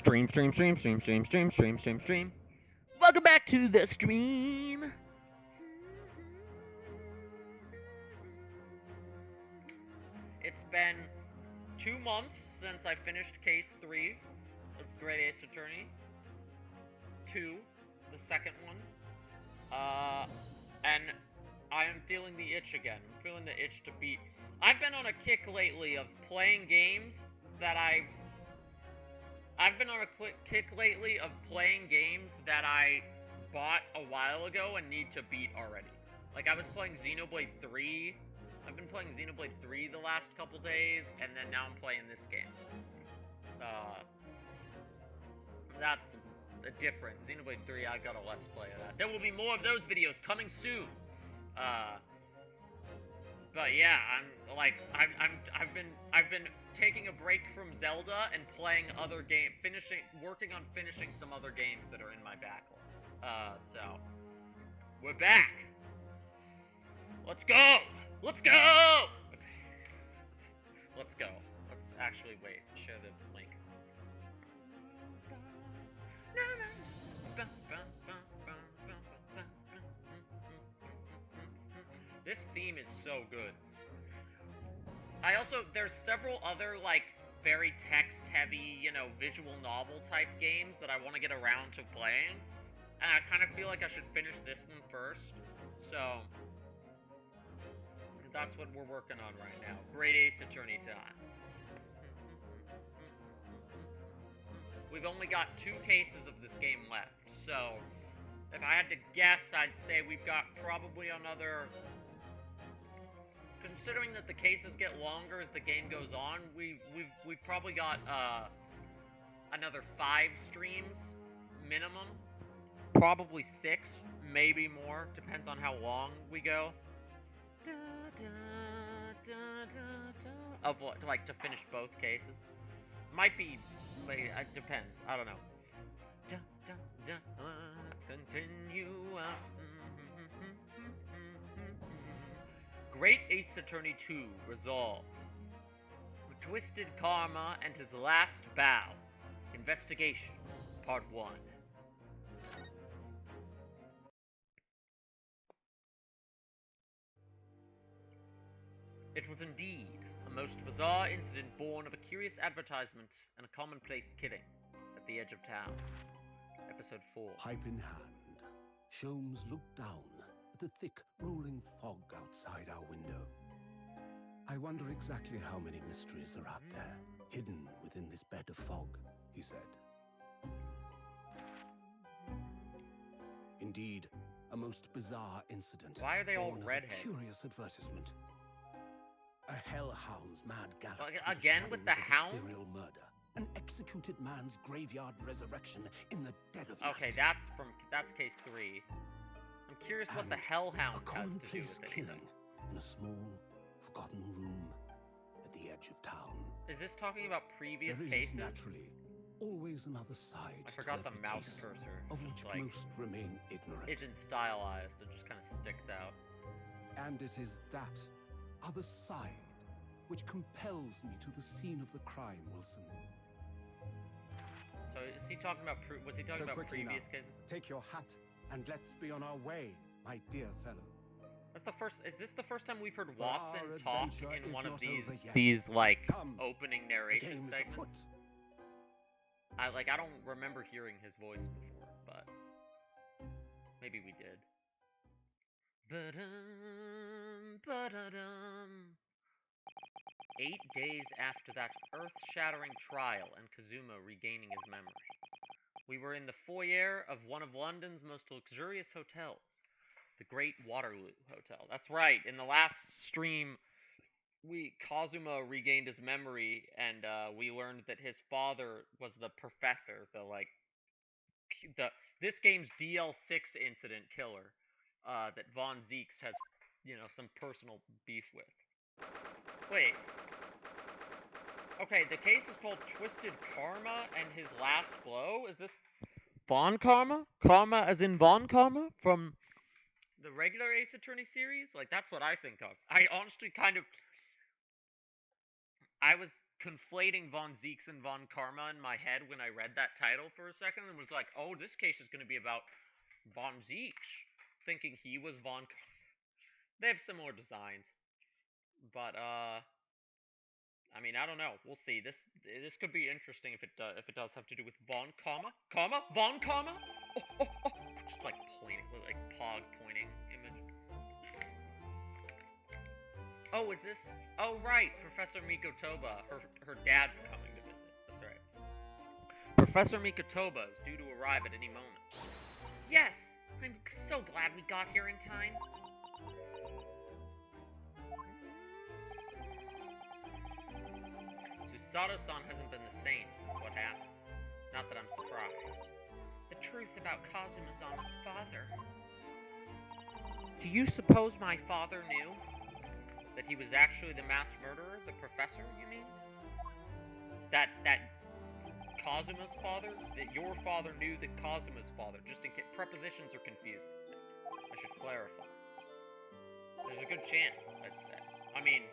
Stream. Welcome back to the stream. It's been 2 months since I finished Case 3 of Great Ace Attorney 2, the second one. And I am feeling the itch again. I'm feeling the itch to beat. I've been on a kick lately of playing games that I've been on a kick lately of playing games that I bought a while ago and need to beat already. Like, I was playing Xenoblade 3. I've been playing Xenoblade 3 the last couple days, and then now I'm playing this game. That's a different Xenoblade 3. I got a let's play of that. There will be more of those videos coming soon. But yeah, I've been taking a break from Zelda and playing other games, working on finishing some other games that are in my backlog. So we're back. Let's go. Let's go. Okay. Let's go. Let's actually wait. Share the link. This theme is so good. There's several other, like, very text-heavy, visual novel-type games that I want to get around to playing. And I kind of feel like I should finish this one first. So, that's what we're working on right now. Great Ace Attorney time. We've only got 2 cases of this game left. So, if I had to guess, I'd say we've got probably another... Considering that the cases get longer as the game goes on, we've probably got another 5 streams minimum, probably 6, maybe more, depends on how long we go. Of what, like, to finish both cases? Might be, it depends. I don't know. Continue. Great Ace Attorney 2 Resolve. Twisted Karma and His Last Bow. Investigation. Part 1. It was indeed a most bizarre incident born of a curious advertisement and a commonplace killing at the edge of town. Episode 4. Pipe in hand, Sholmes looked down at the thick, rolling fog outside our window. I wonder exactly how many mysteries are out there, hidden within this bed of fog, he said. Indeed, a most bizarre incident. Why are they all born of redhead? A curious advertisement. A hellhound's mad gallop again with the hound? Serial murder. An executed man's graveyard resurrection in the dead of night. Okay, that's case 3. I'm curious what the hellhound has to do commonplace with it. killing in a small, forgotten room at the edge of town. Is this talking about previous There is cases? naturally always another side I forgot to the every mouse case, cursor, of which, which like, most remain ignorant. isn't stylized. It just kind of sticks out. And it is that other side which compels me to the scene of the crime, Wilson. So is he talking about? Was he talking So about quickly previous now, cases? take your hat and let's be on our way, my dear fellow. That's the first. Is this the first time we've heard For our Watson talk adventure in is one of not these over yet. like Come, opening the narration game is segments? afoot. I don't remember hearing his voice before, but maybe we did. Ba-dum, ba-da-dum. 8 days after that earth-shattering trial and Kazuma regaining his memory, we were in the foyer of one of London's most luxurious hotels, the Great Waterloo Hotel. That's right, in the last stream, Kazuma regained his memory, and we learned that his father was the professor, this game's DL6 incident killer, that Von Zeeks has, some personal beef with. Wait. Okay, the case is called Twisted Karma and His Last Blow. Is this Von Karma? Karma as in Von Karma from the regular Ace Attorney series? Like, that's what I think of. I honestly I was conflating Von Zeeks and Von Karma in my head when I read that title for a second and was like, oh, this case is going to be about Von Zeeks, thinking he was Von. They have similar designs, but I mean, I don't know. We'll see. This could be interesting if it does have to do with Von Von comma. Oh, oh, oh. Just like pointing, like pog pointing image. Oh, is this? Oh, right, Professor Mikotoba. Her dad's coming to visit. That's right. Professor Mikotoba is due to arrive at any moment. Yes, I'm so glad we got here in time. Susato-san hasn't been the same since what happened. Not that I'm surprised. The truth about Kazuma-zama's father. Do you suppose my father knew? That he was actually the mass murderer? The professor, you mean? That Kazuma's father? That your father knew that Kazuma's father? Just in case. Prepositions are confusing. I should clarify. There's a good chance, I'd say. I mean,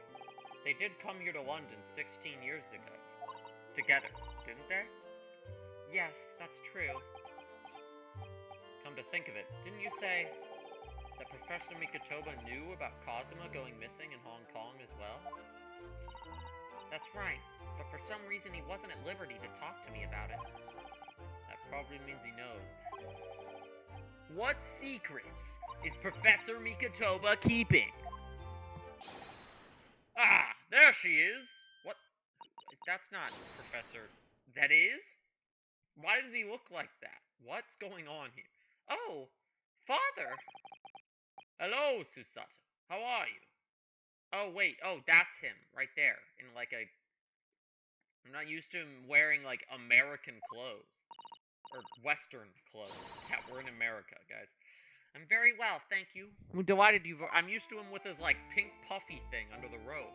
they did come here to London 16 years ago. Together, didn't they? Yes, that's true. Come to think of it, didn't you say that Professor Mikotoba knew about Kazuma going missing in Hong Kong as well? That's right, but for some reason he wasn't at liberty to talk to me about it. That probably means he knows. What secrets is Professor Mikotoba keeping? Ah, there she is! What? That's not Professor... That is? Why does he look like that? What's going on here? Oh! Father! Hello, Susato. How are you? Oh, wait. Oh, that's him. Right there. In like a... I'm not used to him wearing like American clothes. Or Western clothes. Yeah, we're in America, guys. I'm very well, thank you. I'm delighted you've... I'm used to him with his like pink puffy thing under the robe.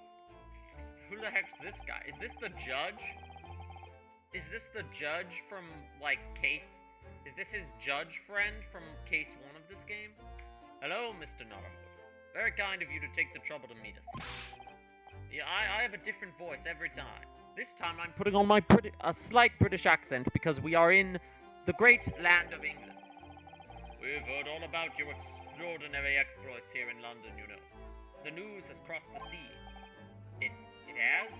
Who the heck's this guy? Is this the judge? Is this the judge from, like, case... Is this his judge friend from case 1 of this game? Hello, Mr. Naruhodo. Very kind of you to take the trouble to meet us. Yeah, I have a different voice every time. This time I'm putting on my a slight British accent because we are in the great land of England. We've heard all about your extraordinary exploits here in London, you know. The news has crossed the seas. It has?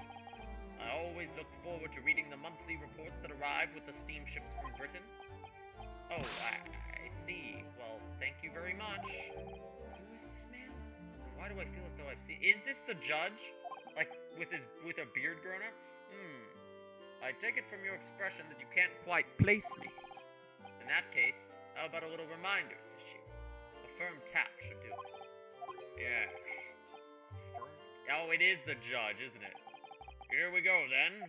I always look forward to reading the monthly reports that arrive with the steamships from Britain. Oh, I see. Well, thank you very much. Who is this man? Why do I feel as though I've seen... Is this the judge? Like, with a beard grown up? I take it from your expression that you can't quite place me. In that case, how about a little reminder, Sesshin? A firm tap should do it. Yes. Firm... Oh, it is the judge, isn't it? Here we go, then.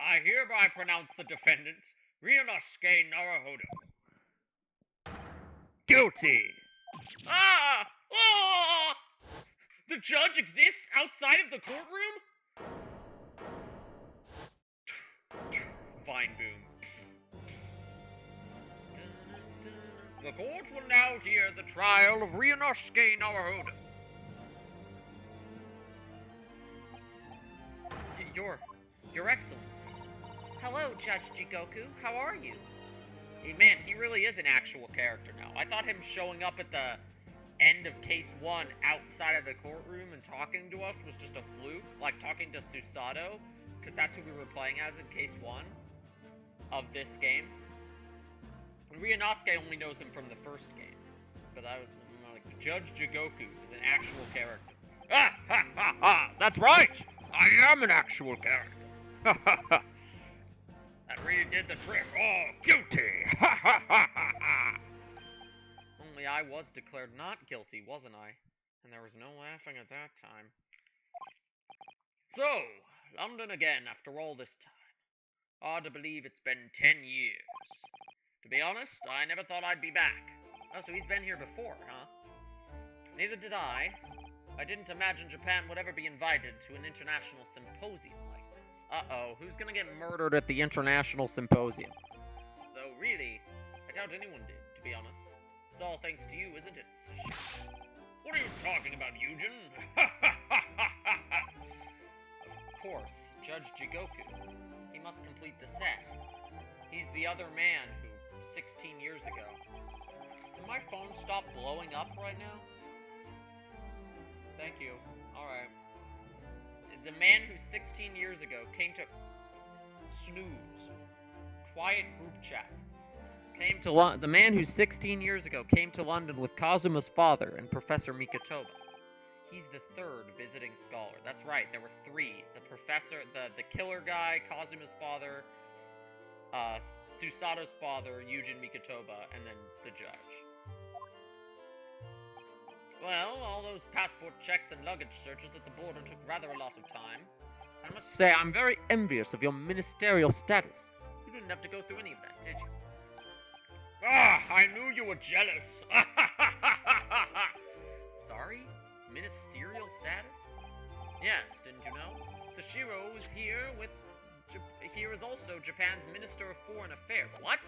I hereby pronounce the defendant, Ryunosuke Naruhodo, guilty. Ah! Ah! The judge exists outside of the courtroom? Vine boom. The court will now hear the trial of Ryunosuke Naruhodo. Your Excellency. Hello, Judge Jigoku. How are you? Hey, man, he really is an actual character now. I thought him showing up at the end of Case 1 outside of the courtroom and talking to us was just a fluke. Like, talking to Susato, because that's who we were playing as in Case 1 of this game. And Ryunosuke only knows him from the first game. But I'm like, Judge Jigoku is an actual character. Ah! Ha! Ha! Ha! That's right! I am an actual character. Ha! Ha! Ha! That really did the trick. Oh, guilty! Ha! Ha! Ha! Ha! Ha! Only I was declared not guilty, wasn't I? And there was no laughing at that time. So, London again after all this time. Hard to believe it's been 10 years. To be honest, I never thought I'd be back. Oh, so he's been here before, huh? Neither did I. I didn't imagine Japan would ever be invited to an international symposium like this. Uh-oh, who's gonna get murdered at the international symposium? Though, really, I doubt anyone did, to be honest. It's all thanks to you, isn't it, Sesshin? What are you talking about, Eugen? course, Judge Jigoku. He must complete the set. He's the other man who, 16 years ago... Can my phone stop blowing up right now? Thank you. Alright. The man who 16 years ago came to... Snooze. Quiet group chat. The man who 16 years ago came to London with Kazuma's father and Professor Mikotoba. He's the third visiting scholar. That's right, there were three. The professor, the killer guy, Kazuma's father, Susato's father, Yujin Mikotoba, and then the judge. Well, all those passport checks and luggage searches at the border took rather a lot of time. I must say I'm very envious of your ministerial status. You didn't have to go through any of that, did you? Ah, I knew you were jealous. Sorry? Ministerial status? Yes, didn't you know? Sashiro is here is also Japan's Minister of Foreign Affairs. What?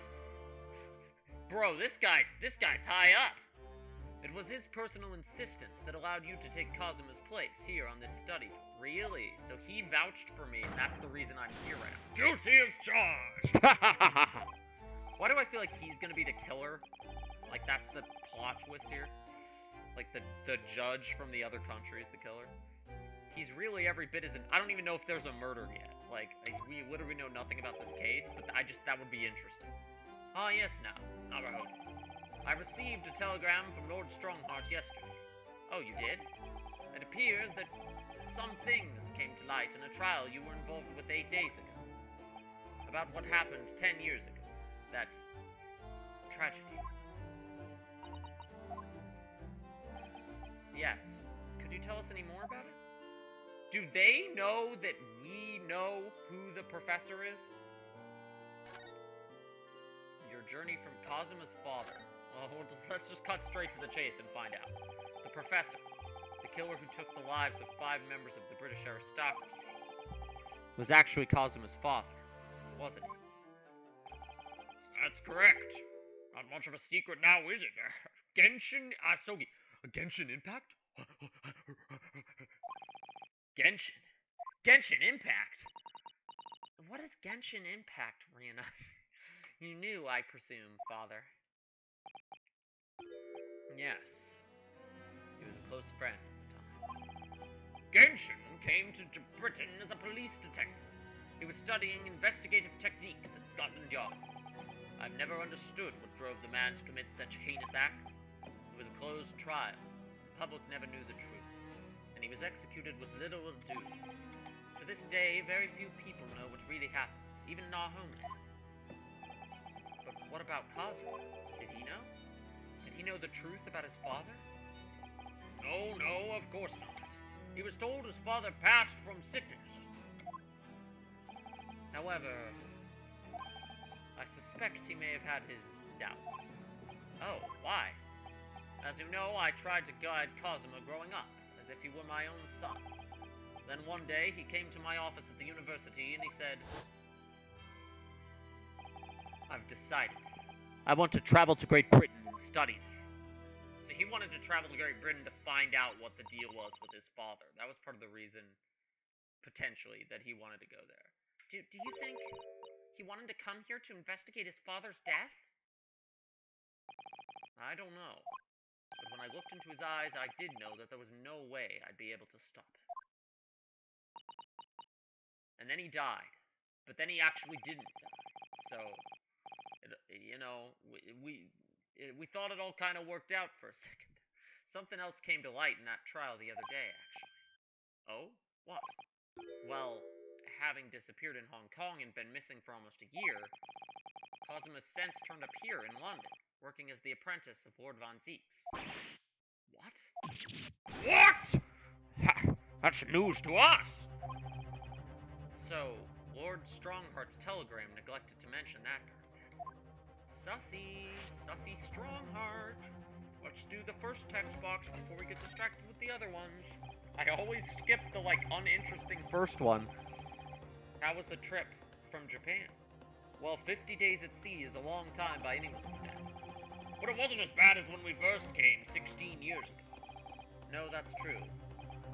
Bro, this guy's high up. It was his personal insistence that allowed you to take Kazuma's place here on this study. Really? So he vouched for me, and that's the reason I'm here right now. Guilty as charged! Why do I feel like he's gonna be the killer? Like, that's the plot twist here? Like, the judge from the other country is the killer? He's really every bit as I don't even know if there's a murder yet. Like, we literally know nothing about this case, but that would be interesting. Ah, yes, now. Alright. I received a telegram from Lord Strongheart yesterday. Oh, you did? It appears that some things came to light in a trial you were involved with 8 days ago. About what happened 10 years ago. That tragedy. Yes. Could you tell us any more about it? Do they know that we know who the professor is? Your journey from Kazuma's father. Well, let's just cut straight to the chase and find out. The professor, the killer who took the lives of 5 members of the British aristocracy, was actually Kazuma's father, wasn't he? That's correct. Not much of a secret now, is it? Genshin Asogi. Genshin Impact? Genshin Impact? What is Genshin Impact, Rihanna? You knew, I presume, father. Yes. He was a close friend at the time. Genshin came to Britain as a police detective. He was studying investigative techniques at Scotland Yard. I've never understood what drove the man to commit such heinous acts. It was a closed trial, so the public never knew the truth, and he was executed with little ado. To this day, very few people know what really happened, even in our homeland. But what about Kazuma? Did he know? Did he know the truth about his father? No, of course not. He was told his father passed from sickness. However, I suspect he may have had his doubts. Oh, why? As you know, I tried to guide Kazuma growing up, as if he were my own son. Then one day, he came to my office at the university and he said, I've decided. I want to travel to Great Britain and study there. So he wanted to travel to Great Britain to find out what the deal was with his father. That was part of the reason, potentially, that he wanted to go there. Do you think he wanted to come here to investigate his father's death? I don't know. But when I looked into his eyes, I did know that there was no way I'd be able to stop him. And then he died. But then he actually didn't die. So, we thought it all kind of worked out for a second. Something else came to light in that trial the other day, actually. Oh? What? Well, having disappeared in Hong Kong and been missing for almost a year, Kazuma's since turned up here in London, working as the apprentice of Lord Von Zeeks. What? What? That's news to us! So, Lord Strongheart's telegram neglected to mention that part. Sussy Strongheart. Let's do the first text box before we get distracted with the other ones. I always skip the, uninteresting first one. How was the trip from Japan? Well, 50 days at sea is a long time by anyone's standards. But it wasn't as bad as when we first came 16 years ago. No, that's true.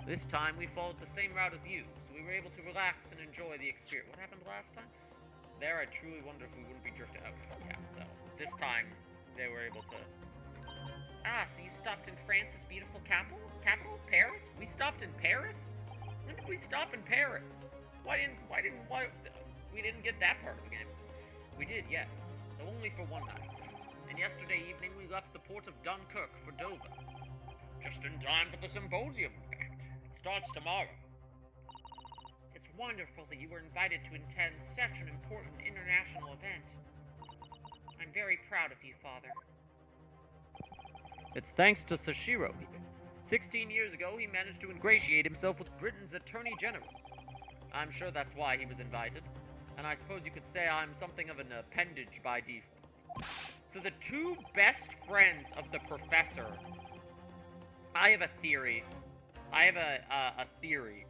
This time we followed the same route as you, so so we were able to relax and enjoy the experience. What happened last time? There, I truly wonder if we wouldn't be drifting. Okay, yeah, so this time they were able to. Ah, so you stopped in France's beautiful capital? Paris? We stopped in Paris? When did we stop in Paris? Why we didn't get that part of the game? We did, yes. Though only for one night. And yesterday evening we left the port of Dunkirk for Dover. Just in time for the symposium, in fact. It starts tomorrow. It's wonderful that you were invited to attend such an important international event. I'm very proud of you, Father. It's thanks to Sashiro here. 16 years ago, he managed to ingratiate himself with Britain's Attorney General. I'm sure that's why he was invited, and I suppose you could say I'm something of an appendage by default. So the two best friends of the professor... I have a theory. A theory.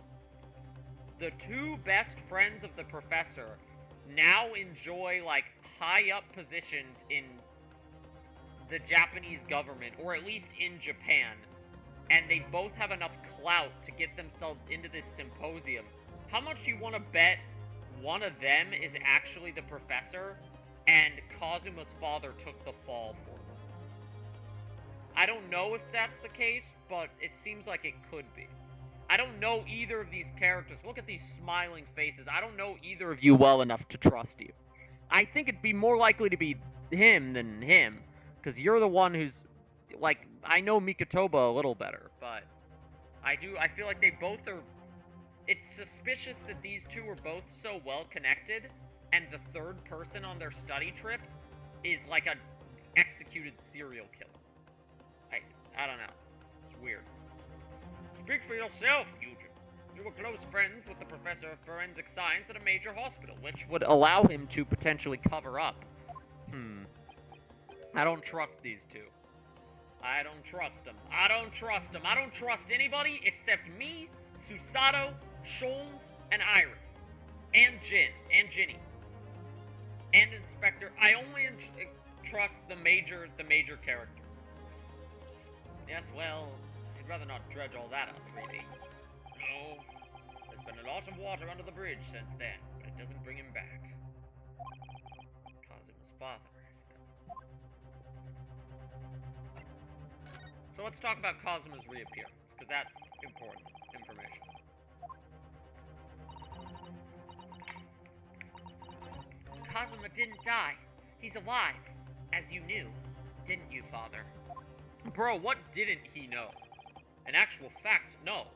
The two best friends of the professor now enjoy, like, high-up positions in the Japanese government, or at least in Japan, and they both have enough clout to get themselves into this symposium. How much do you want to bet one of them is actually the professor, and Kazuma's father took the fall for them? I don't know if that's the case, but it seems like it could be. I don't know either of these characters. Look at these smiling faces. I don't know either of you well enough to trust you. I think it'd be more likely to be him than him, because you're the one who's, like, I know Mikotoba a little better, but I feel like they both are, it's suspicious that these two are both so well connected, and the third person on their study trip is like a executed serial killer. I don't know. It's weird. Speak for yourself, Eugene. You were close friends with the professor of forensic science at a major hospital, which would allow him to potentially cover up. I don't trust these two. I don't trust them. I don't trust them. I don't trust anybody except me, Susato, Sholmes, and Iris. And Ginny. And Inspector. I only trust the major characters. Yes, well, I'd rather not dredge all that up, really. No, there's been a lot of water under the bridge since then, but it doesn't bring him back. Kazuma's father, I suppose. So let's talk about Kazuma's reappearance, because that's important information. Kazuma didn't die. He's alive, as you knew, didn't you, Father? Bro, what didn't he know? In actual fact, no.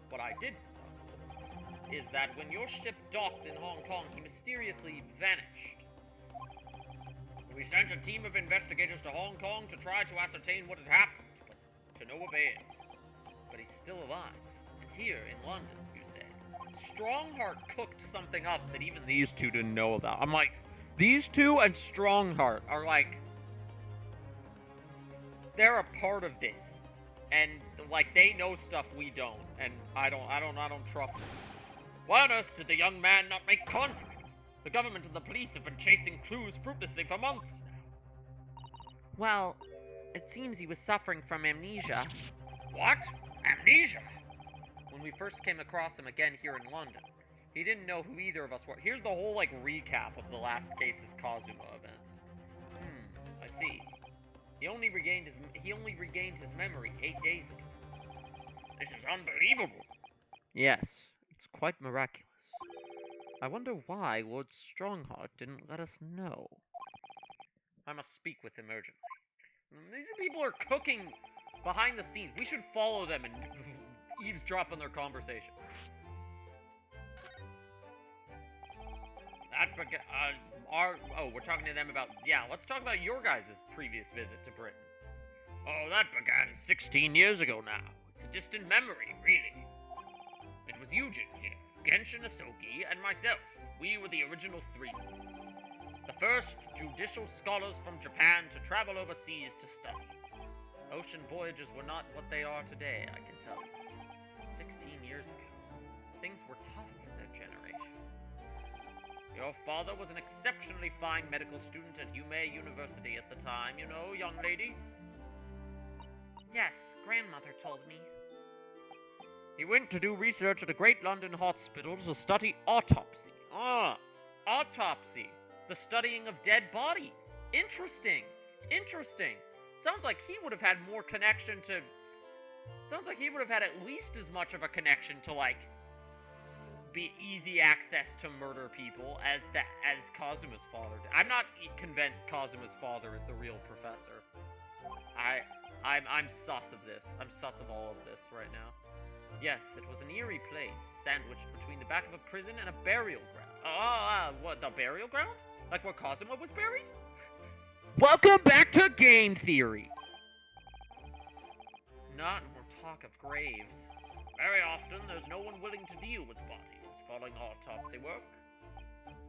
What I did know is that when your ship docked in Hong Kong, he mysteriously vanished. We sent a team of investigators to Hong Kong to try to ascertain what had happened, but to no avail. But he's still alive, and here in London, you say. Strongheart cooked something up that even these two didn't know about. I'm like, these two and Strongheart are like, they're a part of this, and like they know stuff we don't, and I don't trust them. Why on earth did the young man not make contact? The government and the police have been chasing clues fruitlessly for months now. Well, it seems he was suffering from amnesia. What? Amnesia? When we first came across him again here in London, he didn't know who either of us were. Here's the whole like recap of the last case's Kazuma events. I see. He only regained his memory 8 days ago. This is unbelievable. Yes, it's quite miraculous. I wonder why Lord Strongheart didn't let us know. I must speak with him urgently. These people are cooking behind the scenes. We should follow them and eavesdrop on their conversation. We're talking to them about... Yeah, let's talk about your guys' previous visit to Britain. Oh, that began 16 years ago now. It's a distant memory, really. It was Eugene here, Genshin Asogi, and myself. We were the original three. The first judicial scholars from Japan to travel overseas to study. Ocean voyages were not what they are today, I can tell you. 16 years ago, things were tough for their generation. Your father was an exceptionally fine medical student at Yume University at the time, you know, young lady? Yes, grandmother told me. He went to do research at a great London hospital to study autopsy. Ah, autopsy. The studying of dead bodies. Interesting. Interesting. Sounds like he would have had more connection to... Sounds like he would have had at least as much of a connection to, like, be easy access to murder people as Kazuma's father did. I'm not convinced Kazuma's father is the real professor. I'm sus of this. I'm sus of all of this right now. Yes, it was an eerie place, sandwiched between the back of a prison and a burial ground. What, the burial ground? Like where Kazuma was buried? Welcome back to Game Theory! Not more talk of graves. Very often, there's no one willing to deal with bodies following autopsy work.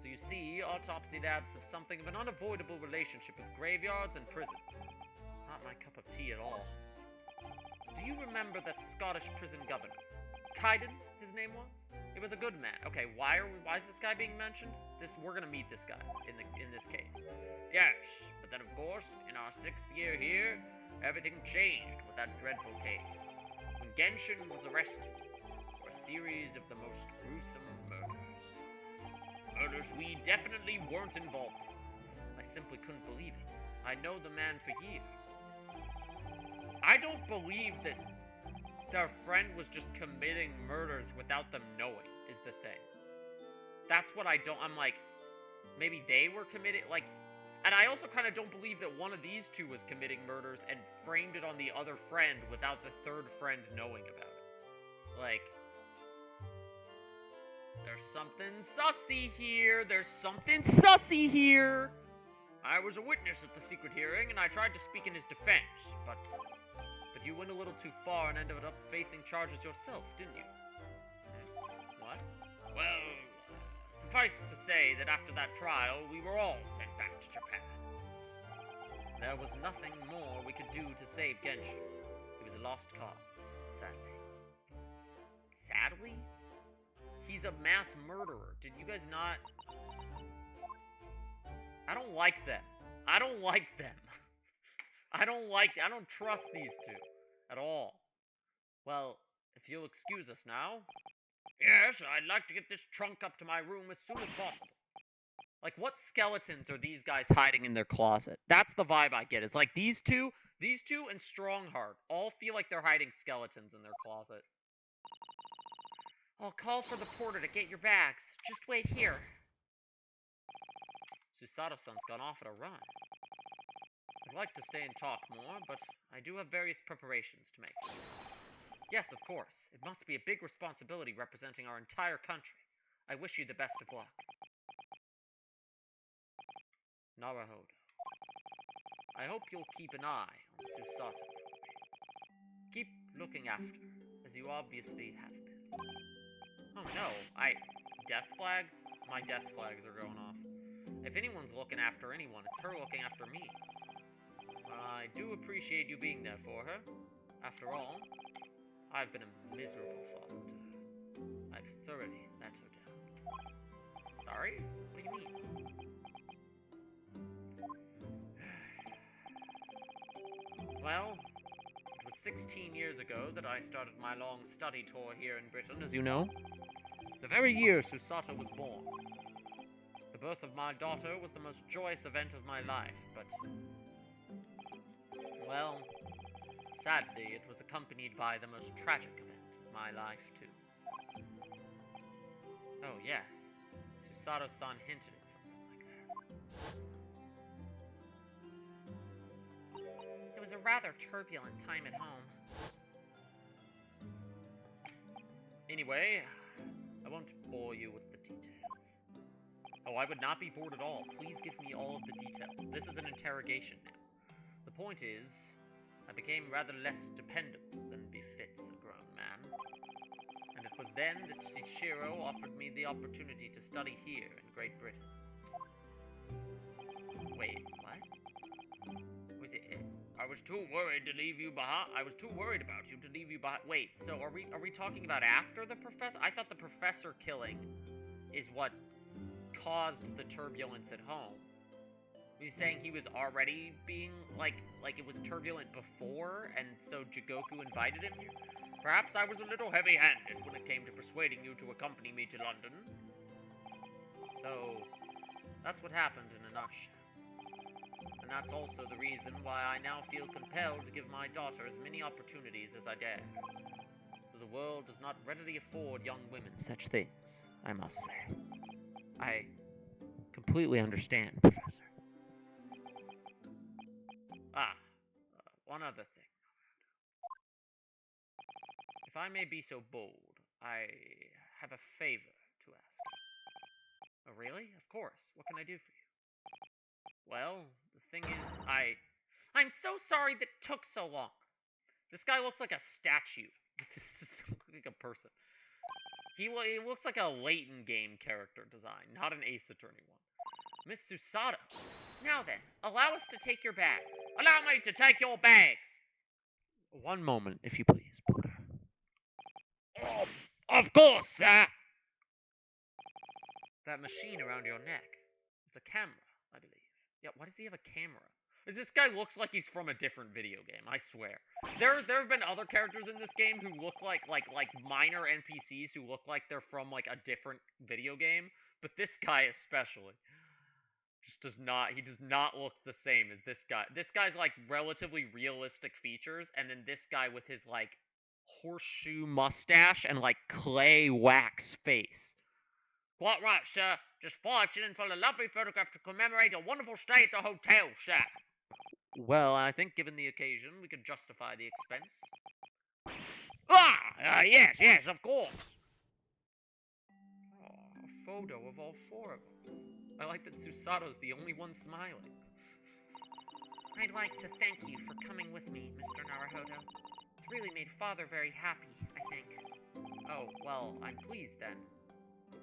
So you see, autopsy labs have something of an unavoidable relationship with graveyards and prisons. Not my cup of tea at all. Do you remember that Scottish prison governor? Kaiden, his name was? It was a good man. Okay, why is this guy being mentioned? We're gonna meet this guy in this case. Yes, but then of course, in our 6th year here, everything changed with that dreadful case. When Genshin was arrested for a series of the most gruesome murders. Murders we definitely weren't involved in. I simply couldn't believe it. I know the man for years. I don't believe that their friend was just committing murders without them knowing, is the thing. That's what I don't... I'm like, maybe they were committing... Like, and I also kind of don't believe that one of these two was committing murders and framed it on the other friend without the third friend knowing about it. Like, there's something sussy here. There's something sussy here. I was a witness at the secret hearing, and I tried to speak in his defense, but you went a little too far and ended up facing charges yourself, didn't you? What? Well, suffice to say that after that trial, we were all sent back to Japan. There was nothing more we could do to save Genshin. He was a lost cause, sadly. Sadly? He's a mass murderer. Did you guys not... I don't like them. I don't like them. I don't trust these two. At all. Well, if you'll excuse us now. Yes, I'd like to get this trunk up to my room as soon as possible. Like, what skeletons are these guys hiding in their closet? That's the vibe I get. It's like these two and Strongheart all feel like they're hiding skeletons in their closet. I'll call for the porter to get your bags. Just wait here. Susato-san's gone off at a run. I'd like to stay and talk more, but I do have various preparations to make. Yes, of course. It must be a big responsibility representing our entire country. I wish you the best of luck. Naruhodo. I hope you'll keep an eye on Susato. Keep looking after her, as you obviously have been. Oh no, Death flags? My death flags are going off. If anyone's looking after anyone, it's her looking after me. I do appreciate you being there for her. After all, I've been a miserable father to her. I've thoroughly let her down. Sorry? What do you mean? Well, it was 16 years ago that I started my long study tour here in Britain, as you know. The very year Susato was born. The birth of my daughter was the most joyous event of my life, but... well, sadly, it was accompanied by the most tragic event of my life, too. Oh, yes. Susato-san hinted at something like that. It was a rather turbulent time at home. Anyway, I won't bore you with the details. Oh, I would not be bored at all. Please give me all of the details. This is an interrogation now. The point is, I became rather less dependable than befits a grown man. And it was then that Shishiro offered me the opportunity to study here in Great Britain. Wait, what? Was it? I was too worried to leave you behind. I was too worried about you to leave you behind. Wait, so are we talking about after the professor? I thought the professor killing is what caused the turbulence at home. He's saying he was already being, like it was turbulent before, and so Jigoku invited him here? Perhaps I was a little heavy-handed when it came to persuading you to accompany me to London. So, that's what happened in a nutshell. And that's also the reason why I now feel compelled to give my daughter as many opportunities as I dare. For the world does not readily afford young women such things, I must say. I completely understand, Professor. One other thing. If I may be so bold, I have a favor to ask. Oh, really? Of course. What can I do for you? Well, the thing is, I'm so sorry that took so long. This guy looks like a statue. This doesn't look like a person. He looks like a Layton game character design, not an Ace Attorney one. Miss Susato. Now then, allow us to take your bags. Allow me to take your bags! One moment, if you please, Porter. Oh, of course, sir! That machine around your neck. It's a camera, I believe. Yeah, why does he have a camera? This guy looks like he's from a different video game, I swear. There have been other characters in this game who look like minor NPCs who look like they're from like a different video game, but this guy especially just does not look the same as this guy. This guy's like relatively realistic features, and then this guy with his like horseshoe mustache and like clay wax face. Quite right, sir. Just fortunate for a lovely photograph to commemorate a wonderful stay at the hotel, sir. Well, I think given the occasion, we could justify the expense. Yes, of course. Oh, a photo of all four of us. I like that Susato's the only one smiling. I'd like to thank you for coming with me, Mr. Naruhodo. It's really made Father very happy, I think. Oh, well, I'm pleased then.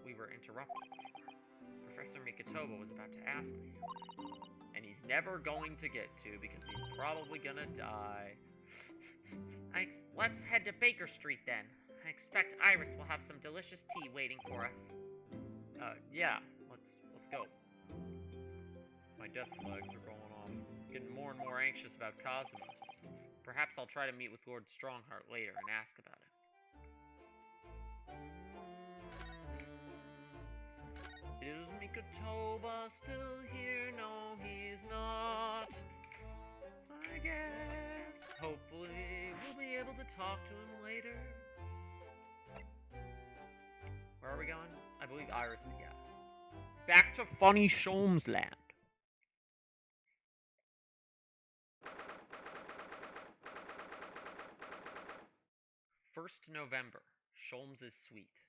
We were interrupted. Professor Mikotoba was about to ask me something. And he's never going to get to because he's probably gonna die. Let's head to Baker Street then. I expect Iris will have some delicious tea waiting for us. Yeah, let's go. My death flags are going off. Getting more and more anxious about Cosmo. Perhaps I'll try to meet with Lord Strongheart later and ask about it. Is Mikotoba still here? No, he's not. I guess. Hopefully, we'll be able to talk to him later. Where are we going? I believe Iris is, yeah. Back to funny Sholmes land. 1st November. Sholmes' suite.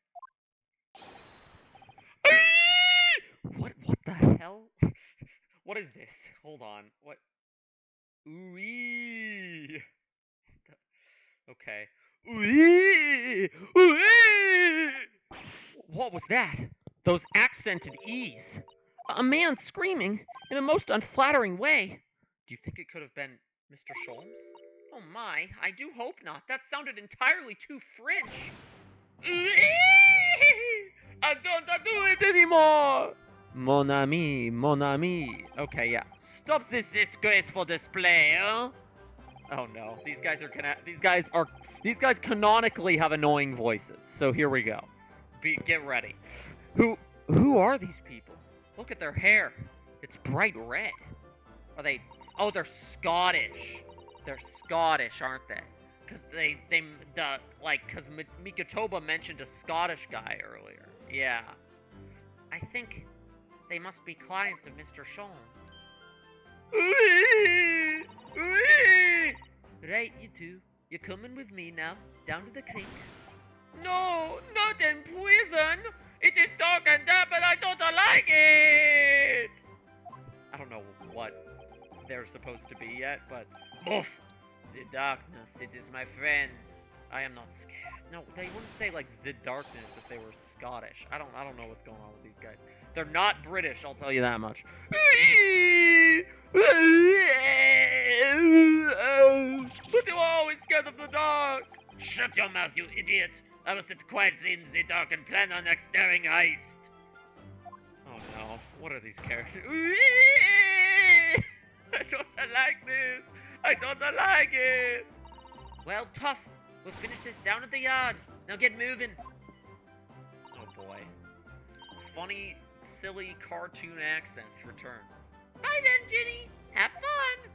What the hell? What is this? Hold on. What? Ooh-wee. Okay. Ooh-wee. Ooh-wee. What was that? Those accented E's. A man screaming in a most unflattering way. Do you think it could have been Mr. Sholmes? Oh my, I do hope not. That sounded entirely too French. I don't do it anymore. Mon ami, mon ami. Okay, yeah. Stop this disgraceful display, huh? Oh no, these guys canonically have annoying voices. So here we go. Get ready. Who are these people? Look at their hair. It's bright red. Are they? Oh, they're Scottish. They're Scottish, aren't they? Because because Mikotoba mentioned a Scottish guy earlier. Yeah. I think they must be clients of Mr. Sholmes. Right, you two. You're coming with me now, down to the creek. No, not in prison. It is dark and damp and I don't like it. I don't know what they're supposed to be yet, but oof. The darkness, it is my friend. I am not scared. No, they wouldn't say like the darkness if they were Scottish. I don't know what's going on with these guys. They're not British, I'll tell you that much. But you are always scared of the dark. Shut your mouth, you idiot. I will sit quietly in the dark and plan our next daring heist. Oh no, what are these characters? I don't like this. I don't like it. Well, tough We'll finish this down at the yard. Now get moving. Oh boy. Funny, silly cartoon accents return. Bye then, Ginny. Have fun.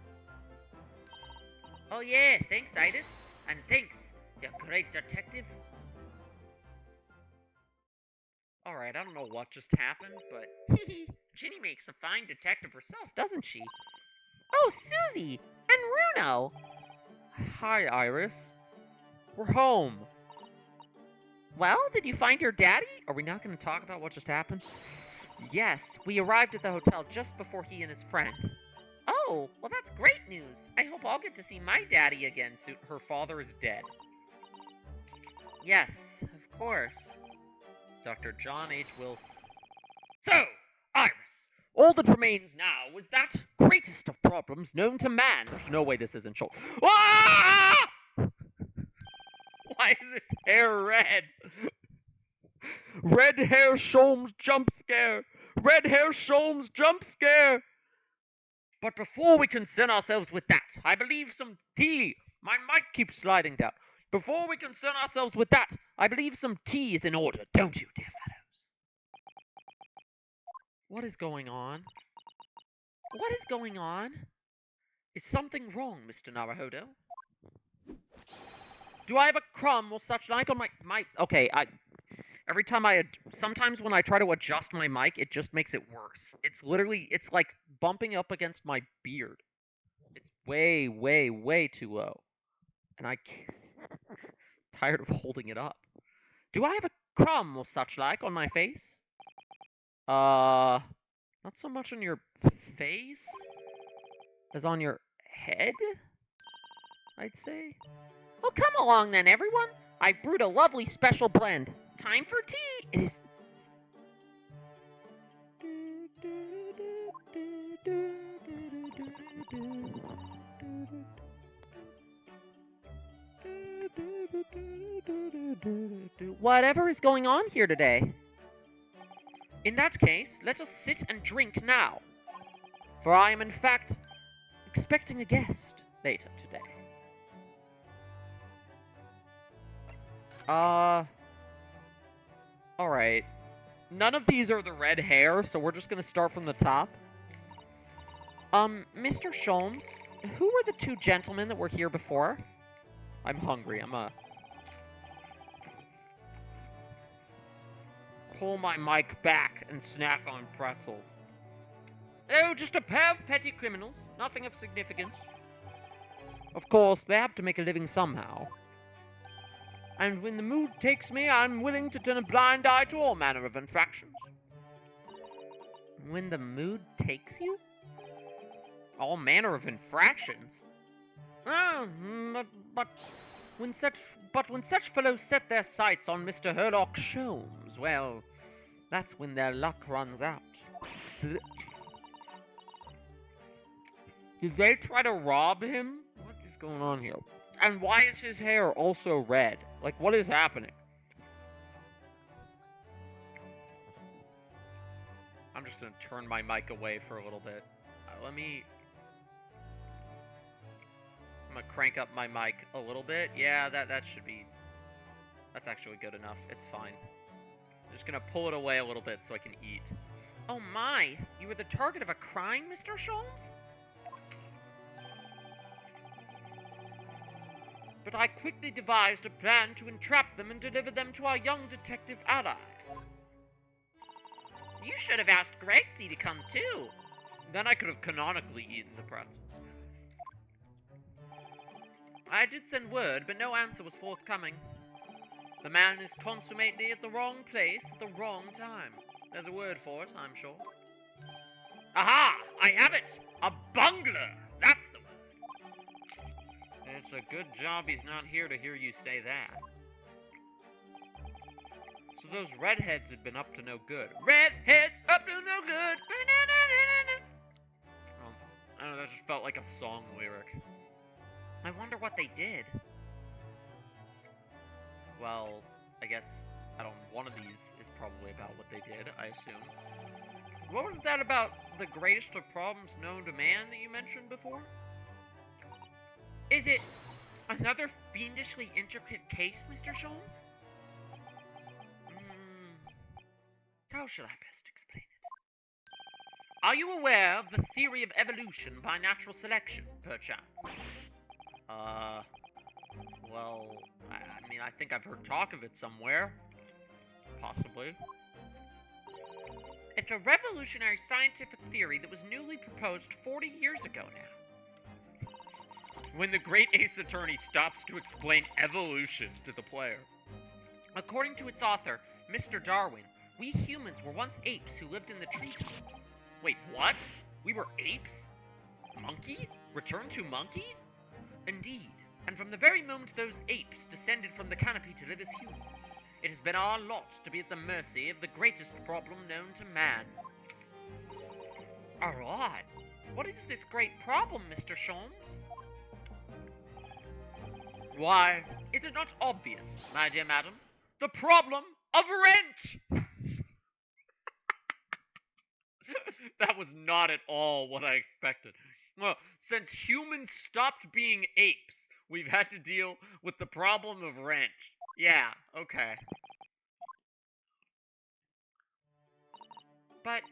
Oh yeah, thanks, Itis. And thanks, you great detective. Alright, I don't know what just happened, but Ginny makes a fine detective herself, doesn't she? Oh, Susie! And Runo! Hi, Iris. We're home. Well, did you find your daddy? Are we not going to talk about what just happened? Yes, we arrived at the hotel just before he and his friend. Oh, well that's great news. I hope I'll get to see my daddy again soon. Her father is dead. Yes, of course. Dr. John H. Wilson. So, Iris, all that remains now is that greatest of problems known to man. There's no way this isn't Schultz. Ah! Why is his hair red? Red hair Sholmes jump scare. Red hair Sholmes jump scare. But before we concern ourselves with that, I believe some tea. My mic keeps sliding down. Before we concern ourselves with that, I believe some tea is in order, don't you, dear fellows? What is going on? What is going on? Is something wrong, Mr. Naruhodo? Do I have a crumb or such like on my... Okay, every time sometimes when I try to adjust my mic, it just makes it worse. It's like bumping up against my beard. It's way, way, way too low. And I'm tired of holding it up. Do I have a crumb or such like on my face? Not so much on your face as on your head, I'd say. Well, come along then, everyone. I've brewed a lovely special blend. Time for tea. It is... Whatever is going on here today? In that case, let us sit and drink now. For I am in fact expecting a guest later today. Alright. None of these are the red hair, so we're just gonna start from the top. Mr. Sholmes, who were the two gentlemen that were here before? I'm hungry, pull my mic back and snack on pretzels. Oh, just a pair of petty criminals, nothing of significance. Of course, they have to make a living somehow. And when the mood takes me, I'm willing to turn a blind eye to all manner of infractions. When the mood takes you? All manner of infractions? Oh, but when such fellows set their sights on Mr. Herlock Sholmes, well, that's when their luck runs out. Did they try to rob him? What is going on here? And why is his hair also red? Like, what is happening? I'm just gonna turn my mic away for a little bit. I'm gonna crank up my mic a little bit. Yeah, that should be... That's actually good enough. It's fine. I'm just gonna pull it away a little bit so I can eat. Oh my! You were the target of a crime, Mr. Sholmes? But I quickly devised a plan to entrap them and deliver them to our young detective ally. You should have asked Gregsy to come too. Then I could have canonically eaten the pretzels. I did send word, but no answer was forthcoming. The man is consummately at the wrong place at the wrong time. There's a word for it, I'm sure. Aha! I have it! A bungler! That's the word. It's a good job he's not here to hear you say that. So those redheads had been up to no good. Redheads up to no good! Oh, I don't know, that just felt like a song lyric. I wonder what they did. Well, I guess, one of these is probably about what they did, I assume. What was that about the greatest of problems known to man that you mentioned before? Is it Another fiendishly intricate case, Mr. Sholmes? Hmm, how should I best explain it? Are you aware of the theory of evolution by natural selection, perchance? Uh, well, I mean, I think I've heard talk of it somewhere. Possibly. It's a revolutionary scientific theory that was newly proposed 40 years ago now. When the great Ace Attorney stops to explain evolution to the player. According to its author, Mr. Darwin, we humans were once apes who lived in the treetops. Wait, what? We were apes? Monkey? Return to monkey? Indeed, and from the very moment those apes descended from the canopy to live as humans, it has been our lot to be at the mercy of the greatest problem known to man. Alright, what is this great problem, Mr. Sholmes? Why, is it not obvious, my dear madam? The problem of rent! That was not at all what I expected. Well, since humans stopped being apes, we've had to deal with the problem of rent. Yeah, okay. But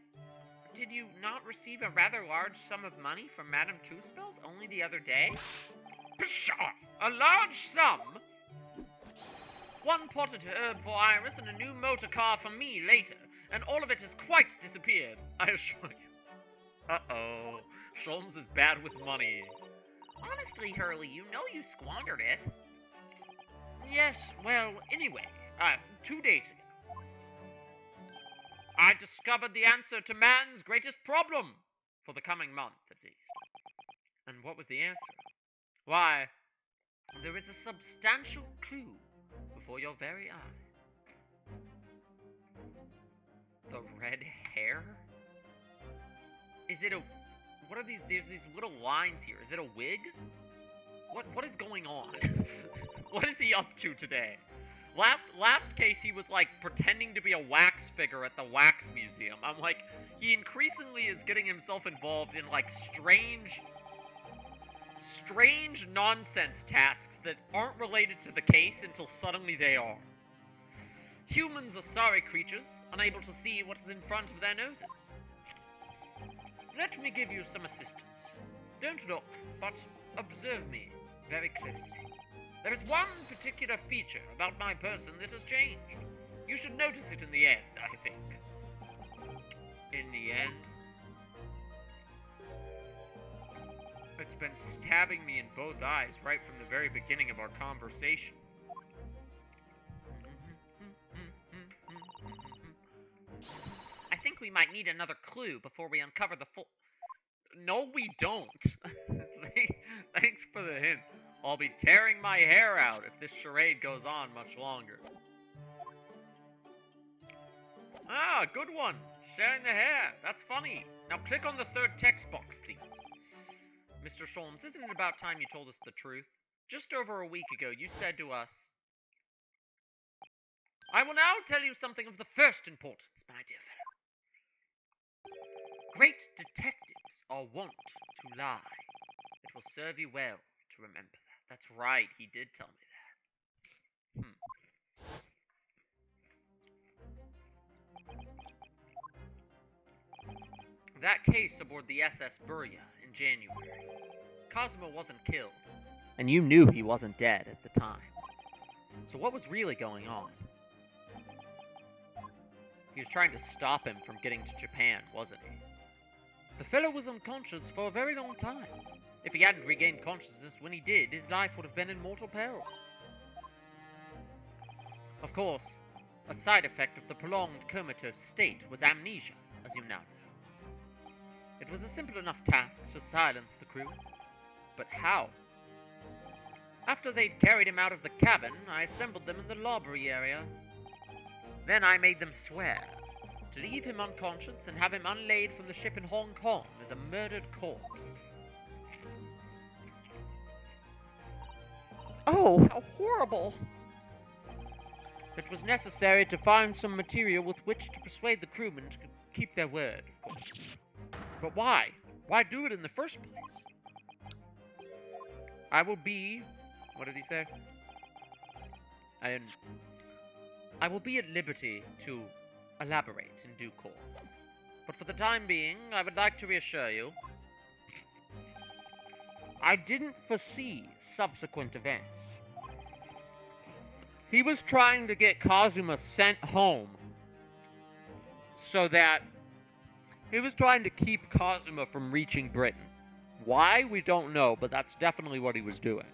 did you not receive a rather large sum of money from Madame Two-Spells only the other day? Pshaw! A large sum? One potted herb for Iris and a new motor car for me later, and all of it has quite disappeared, I assure you. Uh-oh. Sholmes is bad with money. Honestly, Hurley, you know you squandered it. Yes, well, anyway, 2 days ago, I discovered the answer to man's greatest problem. For the coming month, at least. And what was the answer? Why, there is a substantial clue before your very eyes. The red hair? Is it a... What are these... There's these little lines here. Is it a wig? What is going on? What is he up to today? Last case he was like pretending to be a wax figure at the wax museum. I'm like, he increasingly is getting himself involved in like strange nonsense tasks that aren't related to the case until suddenly they are. Humans are sorry creatures, unable to see what is in front of their noses. Let me give you some assistance. Don't look, but observe me very closely. There is one particular feature about my person that has changed. You should notice it in the end, I think. In the end? It's been stabbing me in both eyes right from the very beginning of our conversation. I think we might need another clue before we uncover the full... No, we don't. Thanks for the hint. I'll be tearing my hair out if this charade goes on much longer. Ah, good one. Sharing the hair. That's funny. Now click on the third text box, please. Mr. Sholmes, isn't it about time you told us the truth? Just over a week ago, you said to us, I will now tell you something of the first importance, my dear fellow. Great detectives are wont to lie. It will serve you well to remember that. That's right, he did tell me that. That case aboard the SS Burya in January. Cosmo wasn't killed, and you knew he wasn't dead at the time. So what was really going on? He was trying to stop him from getting to Japan, wasn't he? The fellow was unconscious for a very long time. If he hadn't regained consciousness when he did, his life would have been in mortal peril. Of course, a side effect of the prolonged comatose state was amnesia, as you now know. It was a simple enough task to silence the crew. But how? After they'd carried him out of the cabin, I assembled them in the lobby area. Then I made them swear to leave him unconscious and have him unlaid from the ship in Hong Kong as a murdered corpse. Oh, how horrible! It was necessary to find some material with which to persuade the crewmen to keep their word, of course. But why? Why do it in the first place? I will be What did he say? And I will be at liberty to elaborate in due course. But for the time being, I would like to reassure you, I didn't foresee subsequent events. He was trying to get Kazuma sent home so that he was trying to keep Kazuma from reaching Britain. Why? We don't know, but that's definitely what he was doing.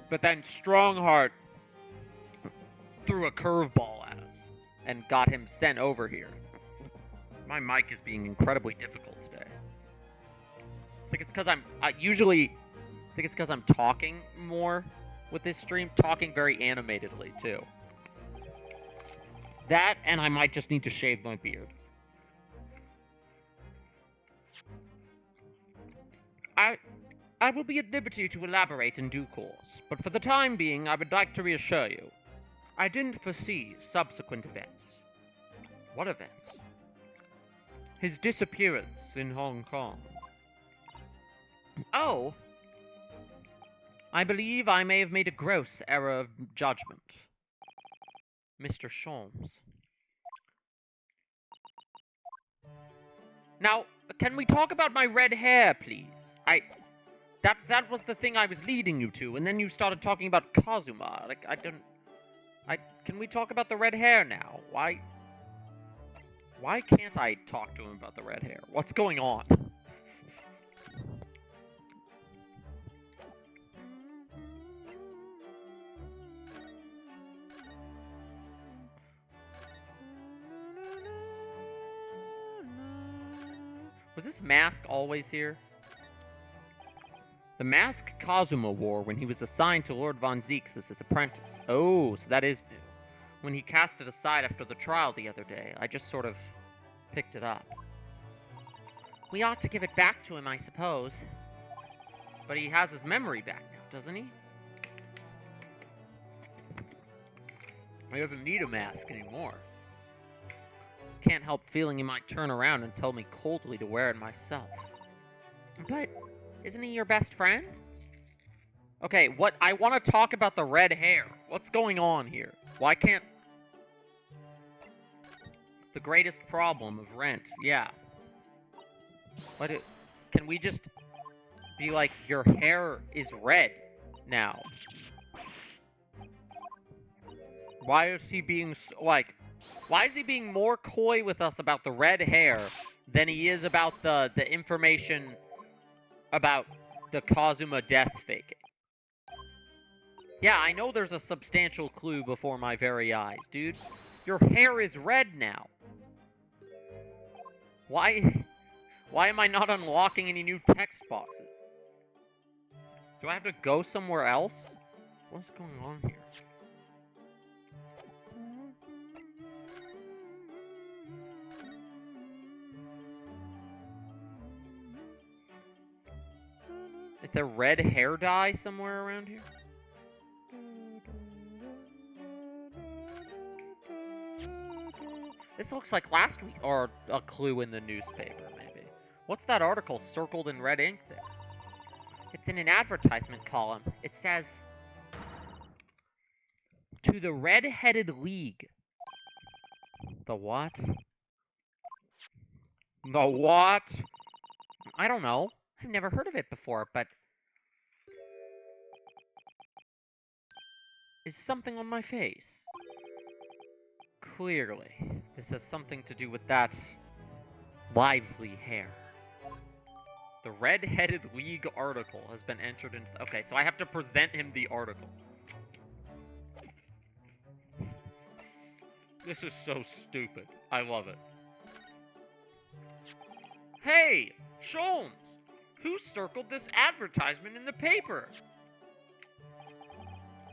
But then Strongheart threw a curveball at us and got him sent over here. My mic is being incredibly difficult today. I think it's because I'm talking more with this stream, talking very animatedly too. That, and I might just need to shave my beard. I will be at liberty to elaborate in due course, but for the time being, I would like to reassure you, I didn't foresee subsequent events. What events? His disappearance in Hong Kong. Oh! I believe I may have made a gross error of judgment. Mr. Sholmes. Now, can we talk about my red hair, please? That was the thing I was leading you to, and then you started talking about Kazuma. Can we talk about the red hair now? Why can't I talk to him about the red hair? What's going on? Was this mask always here? The mask Kazuma wore when he was assigned to Lord Von Zeeks as his apprentice. Oh, so that is new. When he cast it aside after the trial the other day, I just sort of picked it up. We ought to give it back to him, I suppose. But he has his memory back now, doesn't he? He doesn't need a mask anymore. Can't help feeling he might turn around and tell me coldly to wear it myself. But isn't he your best friend? Okay, what? I want to talk about the red hair. What's going on here? Why can't... The greatest problem of Rent, yeah. Can we just be like, your hair is red now? Why is he being, like... Why is he being more coy with us about the red hair than he is about the information about the Kazuma death faking? Yeah, I know there's a substantial clue before my very eyes, dude. Your hair is red now. Why am I not unlocking any new text boxes? Do I have to go somewhere else? What's going on here? Is there red hair dye somewhere around here? This looks like last week, or a clue in the newspaper, maybe. What's that article circled in red ink there? It's in an advertisement column. It says, to the Red-Headed League. The what? The what? I don't know. I've never heard of it before, but... Is something on my face? Clearly, this has something to do with that lively hair. The Red-Headed League article has been entered into... Okay, so I have to present him the article. This is so stupid. I love it. Hey, Sholmes! Who circled this advertisement in the paper?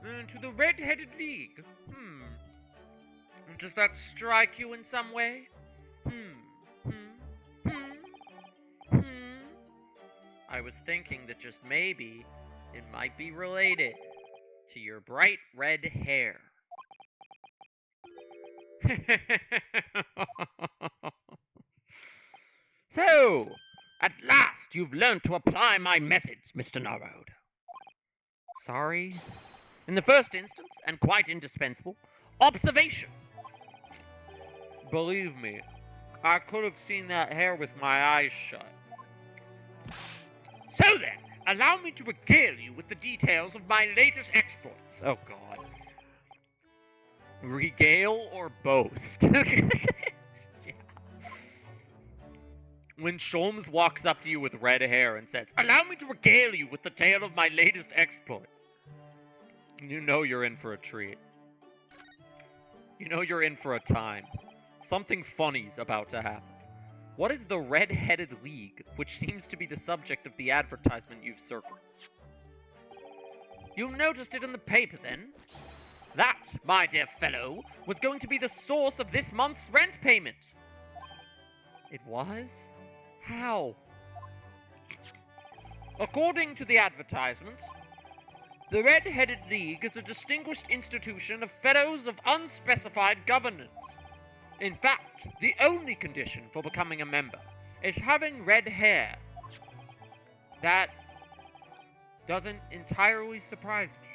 To the Red-Headed League. Does that strike you in some way? I was thinking that just maybe it might be related to your bright red hair. So, at last you've learned to apply my methods, Mr. Narode. sorry. In the first instance, and quite indispensable, observation. Believe me, I could have seen that hair with my eyes shut. So then, allow me to regale you with the details of my latest exploits. Oh god. Regale or boast? Yeah. When Sholmes walks up to you with red hair and says, "Allow me to regale you with the tale of my latest exploits," you know you're in for a treat. You know you're in for a time. Something funny's about to happen. What is the Red-Headed League, which seems to be the subject of the advertisement you've circled? You noticed it in the paper, then? That, my dear fellow, was going to be the source of this month's rent payment. It was? How? According to the advertisement, the Red-Headed League is a distinguished institution of fellows of unspecified governance. In fact, the only condition for becoming a member is having red hair. That doesn't entirely surprise me.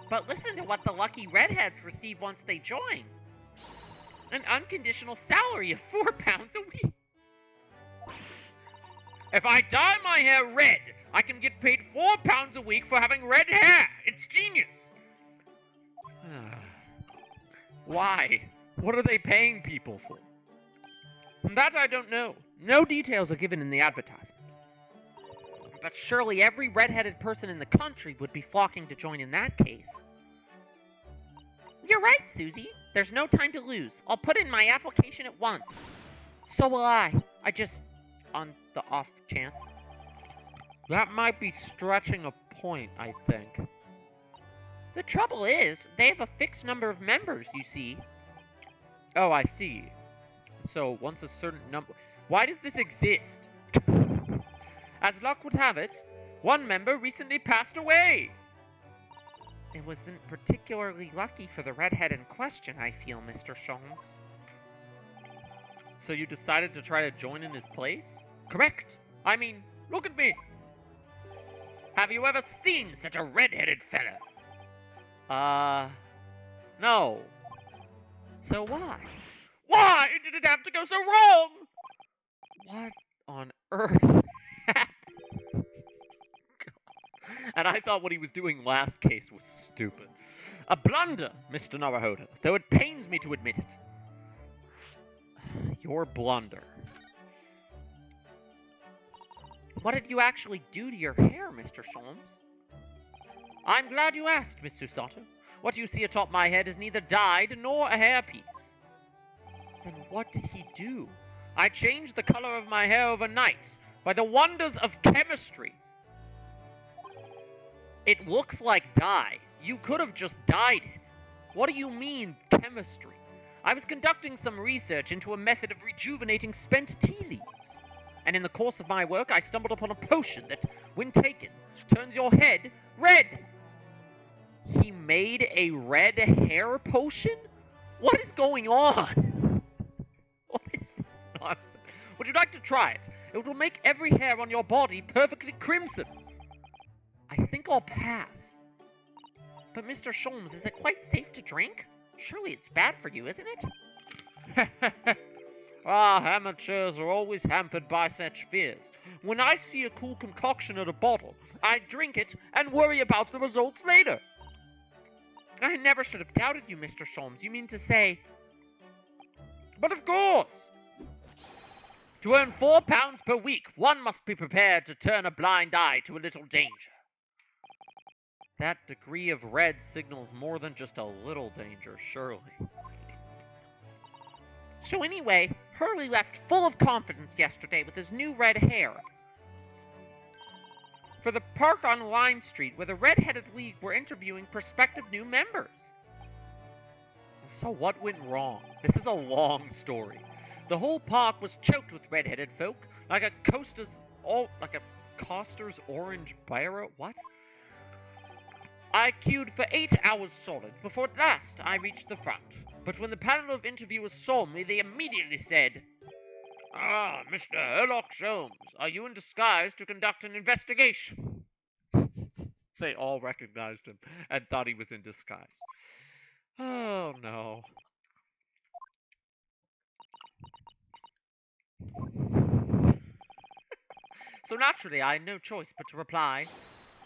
But listen to what the lucky redheads receive once they join. An unconditional salary of £4 a week. If I dye my hair red, I can get paid £4 a week for having red hair. It's genius. Why? What are they paying people for? That I don't know. No details are given in the advertisement. But surely every red-headed person in the country would be flocking to join in that case. You're right, Susie. There's no time to lose. I'll put in my application at once. So will I. On the off chance. That might be stretching a point, I think. The trouble is, they have a fixed number of members, you see. Oh, I see. So, once a certain number... Why does this exist? As luck would have it, one member recently passed away. It wasn't particularly lucky for the redhead in question, I feel, Mr. Sholmes. So you decided to try to join in his place? Correct. I mean, look at me. Have you ever seen such a red-headed fella? No. So why? Why did it have to go so wrong? What on earth? And I thought what he was doing last case was stupid. A blunder, Mr. Naruhodo, though it pains me to admit it. Your blunder. What did you actually do to your hair, Mr. Sholmes? I'm glad you asked, Miss Susato. What you see atop my head is neither dyed nor a hairpiece. Then what did he do? I changed the color of my hair overnight by the wonders of chemistry. It looks like dye. You could have just dyed it. What do you mean, chemistry? I was conducting some research into a method of rejuvenating spent tea leaves. And in the course of my work, I stumbled upon a potion that, when taken, turns your head red. He made a red hair potion? What is going on? What is this nonsense? Would you like to try it? It will make every hair on your body perfectly crimson. I think I'll pass. But Mr. Sholmes, is it quite safe to drink? Surely it's bad for you, isn't it? Amateurs are always hampered by such fears. When I see a cool concoction in a bottle, I drink it and worry about the results later. I never should have doubted you, Mr. Sholmes. You mean to say... But of course! To earn £4 per week, one must be prepared to turn a blind eye to a little danger. That degree of red signals more than just a little danger, surely. So anyway, Hurley left full of confidence yesterday with his new red hair. For the park on Lime Street, where the Red-Headed League were interviewing prospective new members. So what went wrong? This is a long story. The whole park was choked with red-headed folk, like a Coster's orange barrow. What? I queued for 8 hours solid before at last I reached the front. But when the panel of interviewers saw me, they immediately said, "Ah, Mr. Sherlock Sholmes, are you in disguise to conduct an investigation?" They all recognized him and thought he was in disguise. Oh no. So naturally, I had no choice but to reply,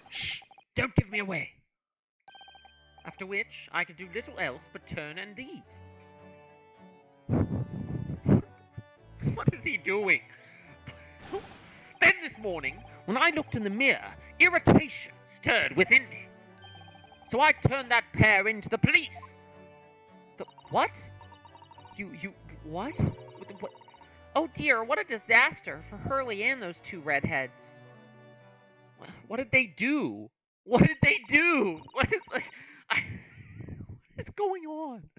"Shh! Don't give me away!" After which, I could do little else but turn and leave. What is he doing? Then this morning, when I looked in the mirror, irritation stirred within me. So I turned that pair into the police. What? What? What? Oh dear, what a disaster for Hurley and those two redheads. What did they do? What did they do? What is what is going on?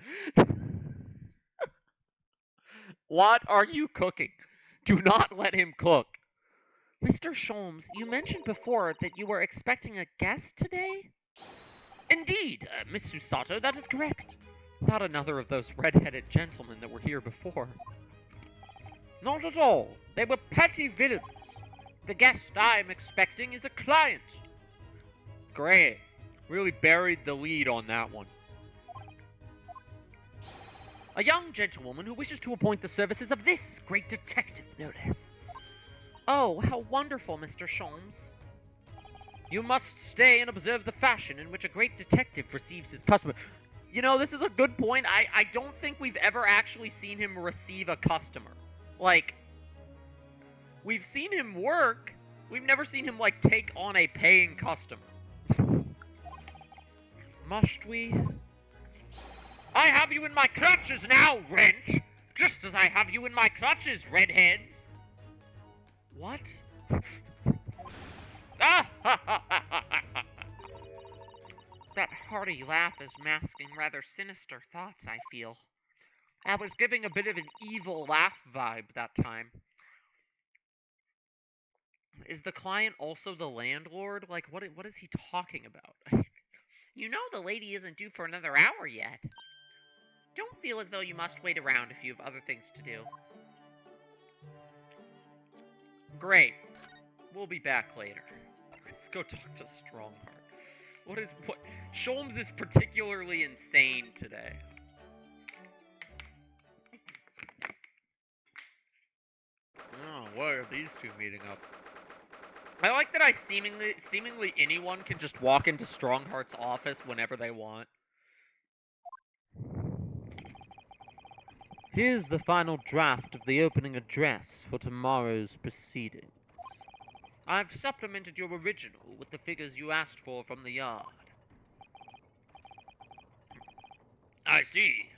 What are you cooking? Do not let him cook. Mr. Sholmes, you mentioned before that you were expecting a guest today? Indeed, Miss Susato, that is correct. Not another of those red-headed gentlemen that were here before. Not at all. They were petty villains. The guest I am expecting is a client. Great. Really buried the lead on that one. A young gentlewoman who wishes to appoint the services of this great detective, no less. Oh, how wonderful, Mr. Sholmes. You must stay and observe the fashion in which a great detective receives his customer. You know, this is a good point. I don't think we've ever actually seen him receive a customer. Like, we've seen him work. We've never seen him, like, take on a paying customer. Must we? I have you in my clutches now, Wrench! Just as I have you in my clutches, redheads! What? That hearty laugh is masking rather sinister thoughts, I feel. I was giving a bit of an evil laugh vibe that time. Is the client also the landlord? Like, what is he talking about? You know the lady isn't due for another hour yet. Don't feel as though you must wait around if you have other things to do. Great. We'll be back later. Let's go talk to Strongheart. What? Sholmes is particularly insane today. Oh, why are these two meeting up? I like that seemingly anyone can just walk into Strongheart's office whenever they want. Here's the final draft of the opening address for tomorrow's proceedings. I've supplemented your original with the figures you asked for from the yard. I see.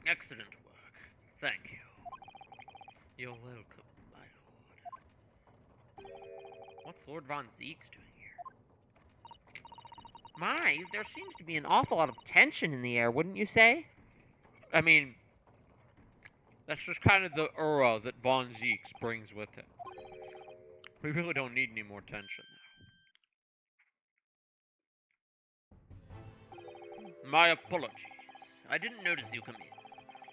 Excellent work. Thank you. You're welcome, my lord. What's Lord Von Zeke's doing here? My, there seems to be an awful lot of tension in the air, wouldn't you say? I mean, that's just kind of the aura that Von Zeke's brings with him. We really don't need any more tension now. My apologies. I didn't notice you come in.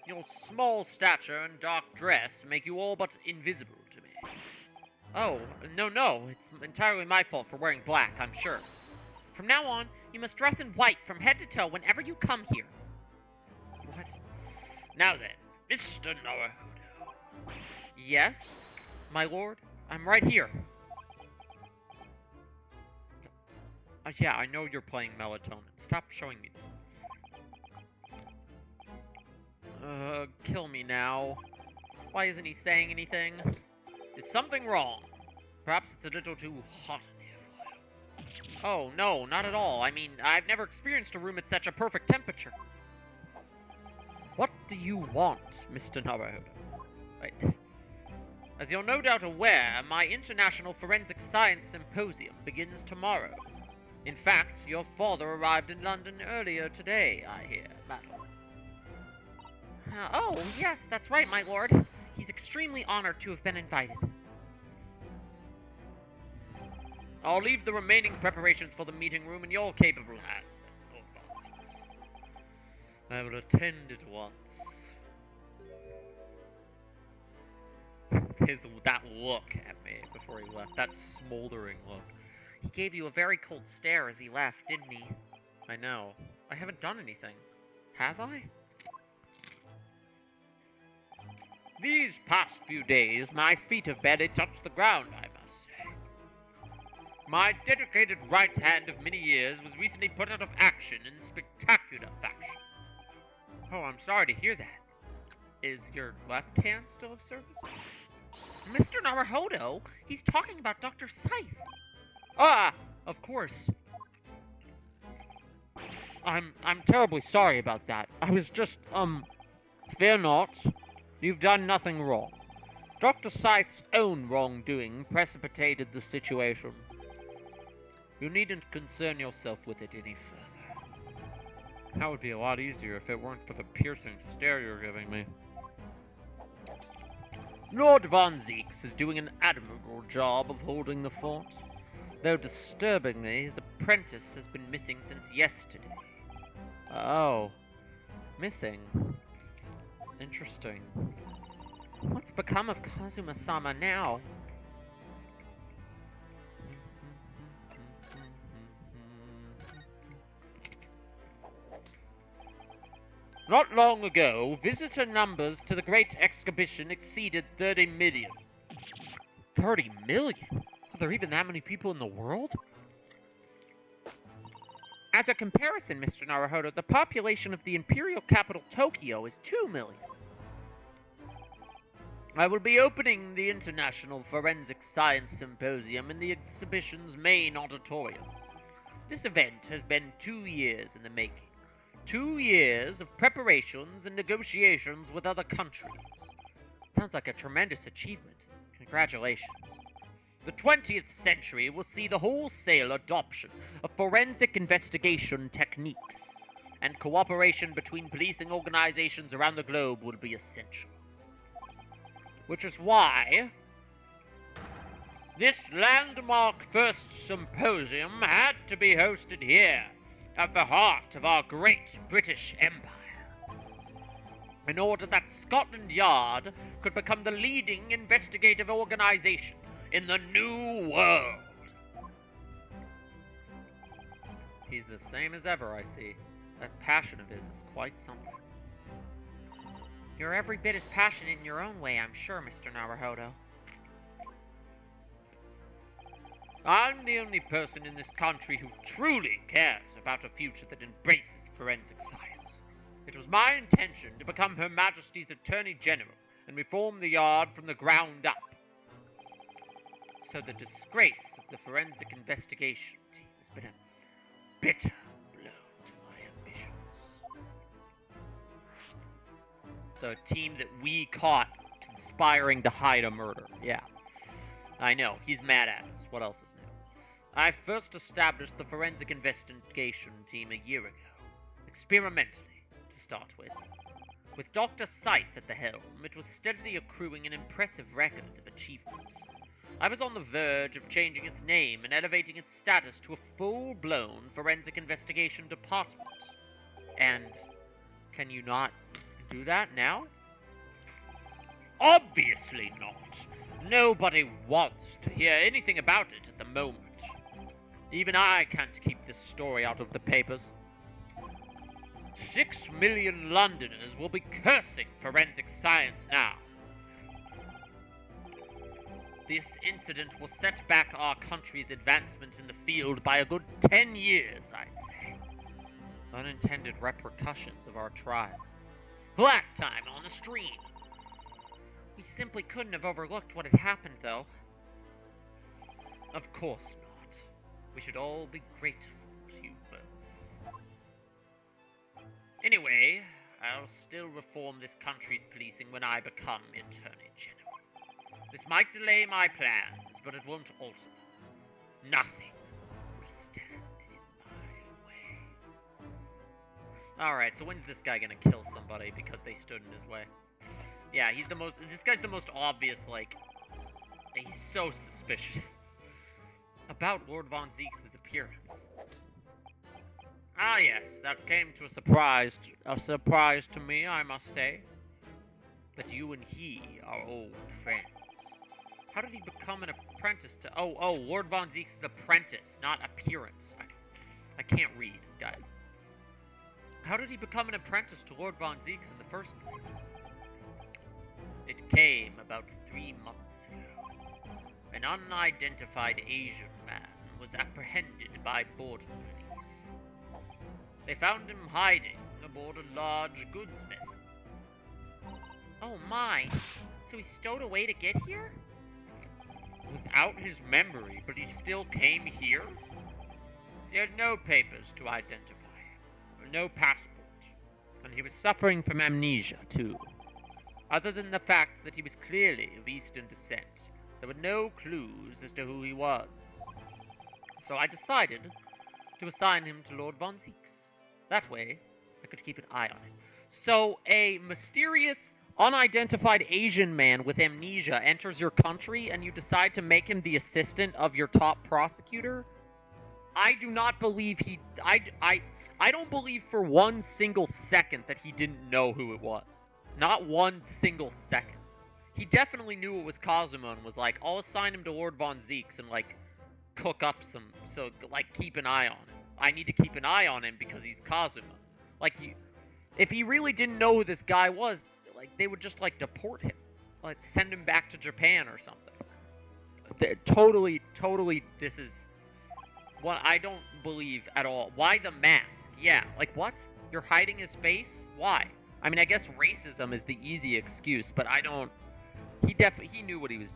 Your small stature and dark dress make you all but invisible to me. Oh, no, it's entirely my fault for wearing black, I'm sure. From now on, you must dress in white from head to toe whenever you come here. What? Now then, Mr. Naruhodo. Yes, my lord? I'm right here. Yeah, I know you're playing melatonin. Stop showing me this. Kill me now. Why isn't he saying anything? Is something wrong? Perhaps it's a little too hot in here. Oh, no, not at all. I mean, I've never experienced a room at such a perfect temperature. What do you want, Mr. Naruhodo? As you're no doubt aware, my International Forensic Science Symposium begins tomorrow. In fact, your father arrived in London earlier today, I hear, madam. Oh, yes, that's right, my lord. He's extremely honored to have been invited. I'll leave the remaining preparations for the meeting room in your capable hands, then, Lord Francis. I will attend at once. That look at me before he left, that smoldering look. He gave you a very cold stare as he left, didn't he? I know. I haven't done anything. Have I? These past few days, my feet have barely touched the ground, I must say. My dedicated right hand of many years was recently put out of action in spectacular fashion. Oh, I'm sorry to hear that. Is your left hand still of service? Mr. Naruhodo, he's talking about Dr. Scythe. Ah, of course. I'm terribly sorry about that. I was just, fear not. You've done nothing wrong. Dr. Scythe's own wrongdoing precipitated the situation. You needn't concern yourself with it any further. That would be a lot easier if it weren't for the piercing stare you're giving me. Lord Von Zeeks is doing an admirable job of holding the fort, though disturbingly, his apprentice has been missing since yesterday. Oh, missing. Interesting. What's become of Kazuma-sama now? Not long ago, visitor numbers to the Great Exhibition exceeded 30 million. 30 million? Are there even that many people in the world? As a comparison, Mr. Naruhodo, the population of the imperial capital Tokyo is 2 million. I will be opening the International Forensic Science Symposium in the exhibition's main auditorium. This event has been 2 years in the making. 2 years of preparations and negotiations with other countries. Sounds like a tremendous achievement. Congratulations. The 20th century will see the wholesale adoption of forensic investigation techniques, and cooperation between policing organizations around the globe will be essential. Which is why this landmark first symposium had to be hosted here, at the heart of our great British Empire, in order that Scotland Yard could become the leading investigative organization in the New World. He's the same as ever, I see. That passion of his is quite something. You're every bit as passionate in your own way, I'm sure, Mr. Naruhodo. I'm the only person in this country who truly cares about a future that embraces forensic science. It was my intention to become Her Majesty's Attorney General and reform the Yard from the ground up. So the disgrace of the forensic investigation team has been a bitter blow to my ambitions. The team that we caught conspiring to hide a murder. Yeah. I know, he's mad at us. What else is new? I first established the forensic investigation team a year ago. Experimentally, to start with. With Dr. Scythe at the helm, it was steadily accruing an impressive record of achievement. I was on the verge of changing its name and elevating its status to a full-blown forensic investigation department. And can you not do that now? Obviously not. Nobody wants to hear anything about it at the moment. Even I can't keep this story out of the papers. 6 million Londoners will be cursing forensic science now. This incident will set back our country's advancement in the field by a good 10 years, I'd say. Unintended repercussions of our trial. Last time on the stream. We simply couldn't have overlooked what had happened, though. Of course not. We should all be grateful to you both. Anyway, I'll still reform this country's policing when I become Attorney General. This might delay my plans, but it won't alter them. Nothing will stand in my way. Alright, so when's this guy gonna kill somebody because they stood in his way? Yeah, this guy's the most obvious, like, he's so suspicious. About Lord Von Zeeks' appearance. Ah yes, that came to a surprise to me, I must say. That you and he are old friends. How did he become an apprentice to... Oh, Lord Von Zeke's apprentice, not appearance. I can't read, guys. How did he become an apprentice to Lord Von Zeke's in the first place? It came about 3 months ago. An unidentified Asian man was apprehended by border police. They found him hiding aboard a large goods vessel. Oh my, so he stowed away to get here? Without his memory, but he still came here? He had no papers to identify him, no passport, and he was suffering from amnesia too. Other than the fact that he was clearly of Eastern descent, there were no clues as to who he was. So I decided to assign him to Lord Von Zeke's. That way, I could keep an eye on him. So a mysterious, unidentified Asian man with amnesia enters your country and you decide to make him the assistant of your top prosecutor? I do not believe I don't believe for one single second that he didn't know who it was. Not one single second. He definitely knew it was Kazuma and was like, I'll assign him to Lord Von Zeke's and like cook up some, so like keep an eye on him. I need to keep an eye on him because he's Kazuma. Like, if he really didn't know who this guy was, like they would just like deport him, like send him back to Japan or something. Totally, this is what I don't believe at all. Why the mask? Yeah, like what? You're hiding his face? Why? I mean, I guess racism is the easy excuse, but I don't. He knew what he was.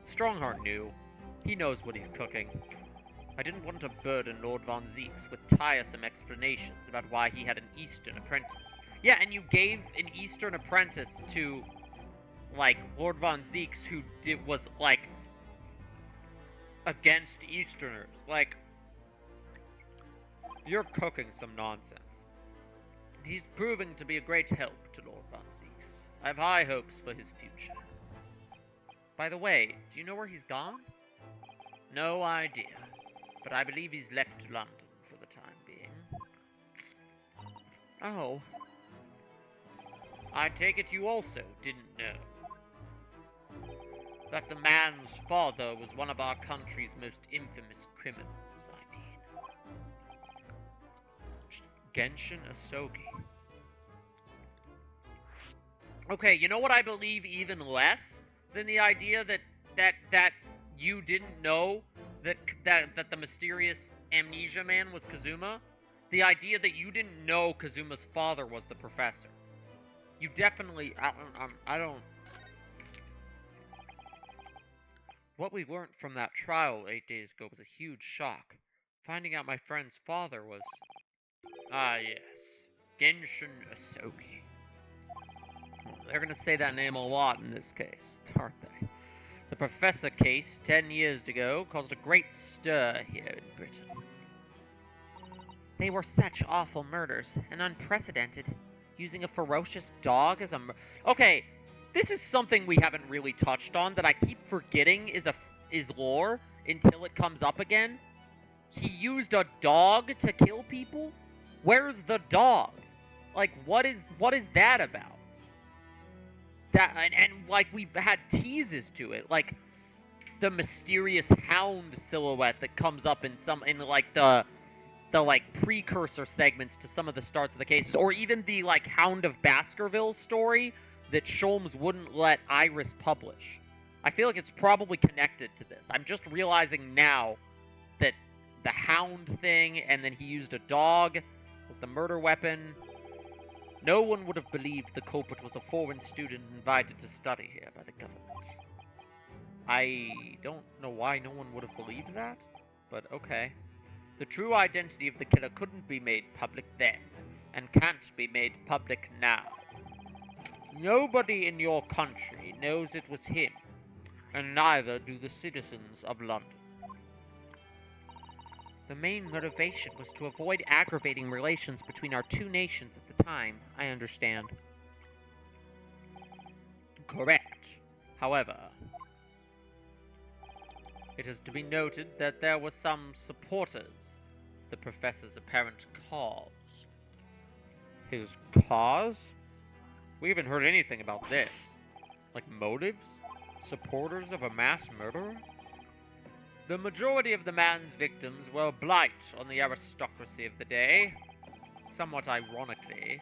Strongheart knew. He knows what he's cooking. I didn't want to burden Lord Von Zeke's with tiresome explanations about why he had an Eastern apprentice. Yeah, and you gave an Eastern apprentice to, like, Lord Von Zeke's who was, like, against Easterners. Like, you're cooking some nonsense. He's proving to be a great help to Lord Von Zeke's. I have high hopes for his future. By the way, do you know where he's gone? No idea, but I believe he's left London for the time being. Oh. I take it you also didn't know that the man's father was one of our country's most infamous criminals, I mean. Genshin Asogi. Okay, you know what I believe even less than the idea that you didn't know that the mysterious amnesia man was Kazuma? The idea that you didn't know Kazuma's father was the professor. You definitely, I don't. What we learned from that trial 8 days ago was a huge shock. Finding out my friend's father was... Ah, yes. Genshin Asogi. They're gonna say that name a lot in this case, aren't they? The professor case 10 years ago caused a great stir here in Britain. They were such awful murders and unprecedented. Using a ferocious dog as a okay, this is something we haven't really touched on that I keep forgetting is lore until it comes up again. He used a dog to kill people? Where's the dog? Like, what is that about? That and like we've had teases to it, like the mysterious hound silhouette that comes up in like the like precursor segments to some of the starts of the cases, or even the like Hound of Baskerville story that Sholmes wouldn't let Iris publish. I feel like it's probably connected to this. I'm just realizing now that the hound thing, and then he used a dog as the murder weapon. No one would have believed the culprit was a foreign student invited to study here by the government. I don't know why no one would have believed that, but okay. The true identity of the killer couldn't be made public then, and can't be made public now. Nobody in your country knows it was him, and neither do the citizens of London. The main motivation was to avoid aggravating relations between our two nations at the time, I understand. Correct. However, it is to be noted that there were some supporters of the professor's apparent cause. His cause? We haven't heard anything about this. Like motives? Supporters of a mass murderer? The majority of the man's victims were a blight on the aristocracy of the day. Somewhat ironically,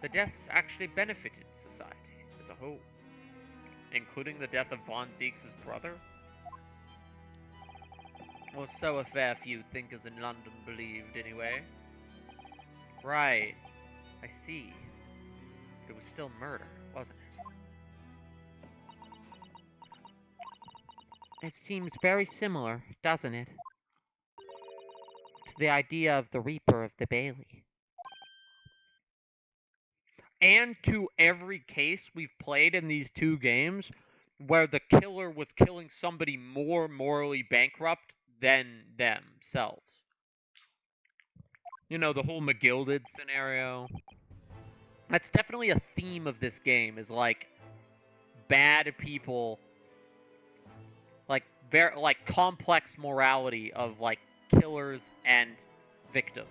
the deaths actually benefited society as a whole, including the death of Von Zieks' brother. Or so a fair few thinkers in London believed, anyway. Right, I see. But it was still murder, wasn't it? It seems very similar, doesn't it? To the idea of the Reaper of the Bailey. And to every case we've played in these two games where the killer was killing somebody more morally bankrupt than themselves. You know, the whole McGilded scenario. That's definitely a theme of this game, is like bad people, like very like complex morality of like killers and victims.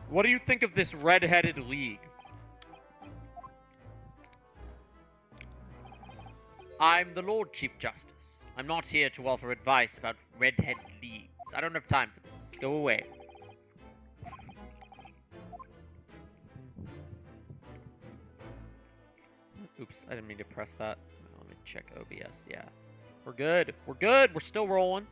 What do you think of this red-headed league? I'm the Lord Chief Justice. I'm not here to offer advice about red-headed leagues. I don't have time for this. Go away. Oops, I didn't mean to press that. Let me check OBS. Yeah. We're good. We're good. We're still rolling.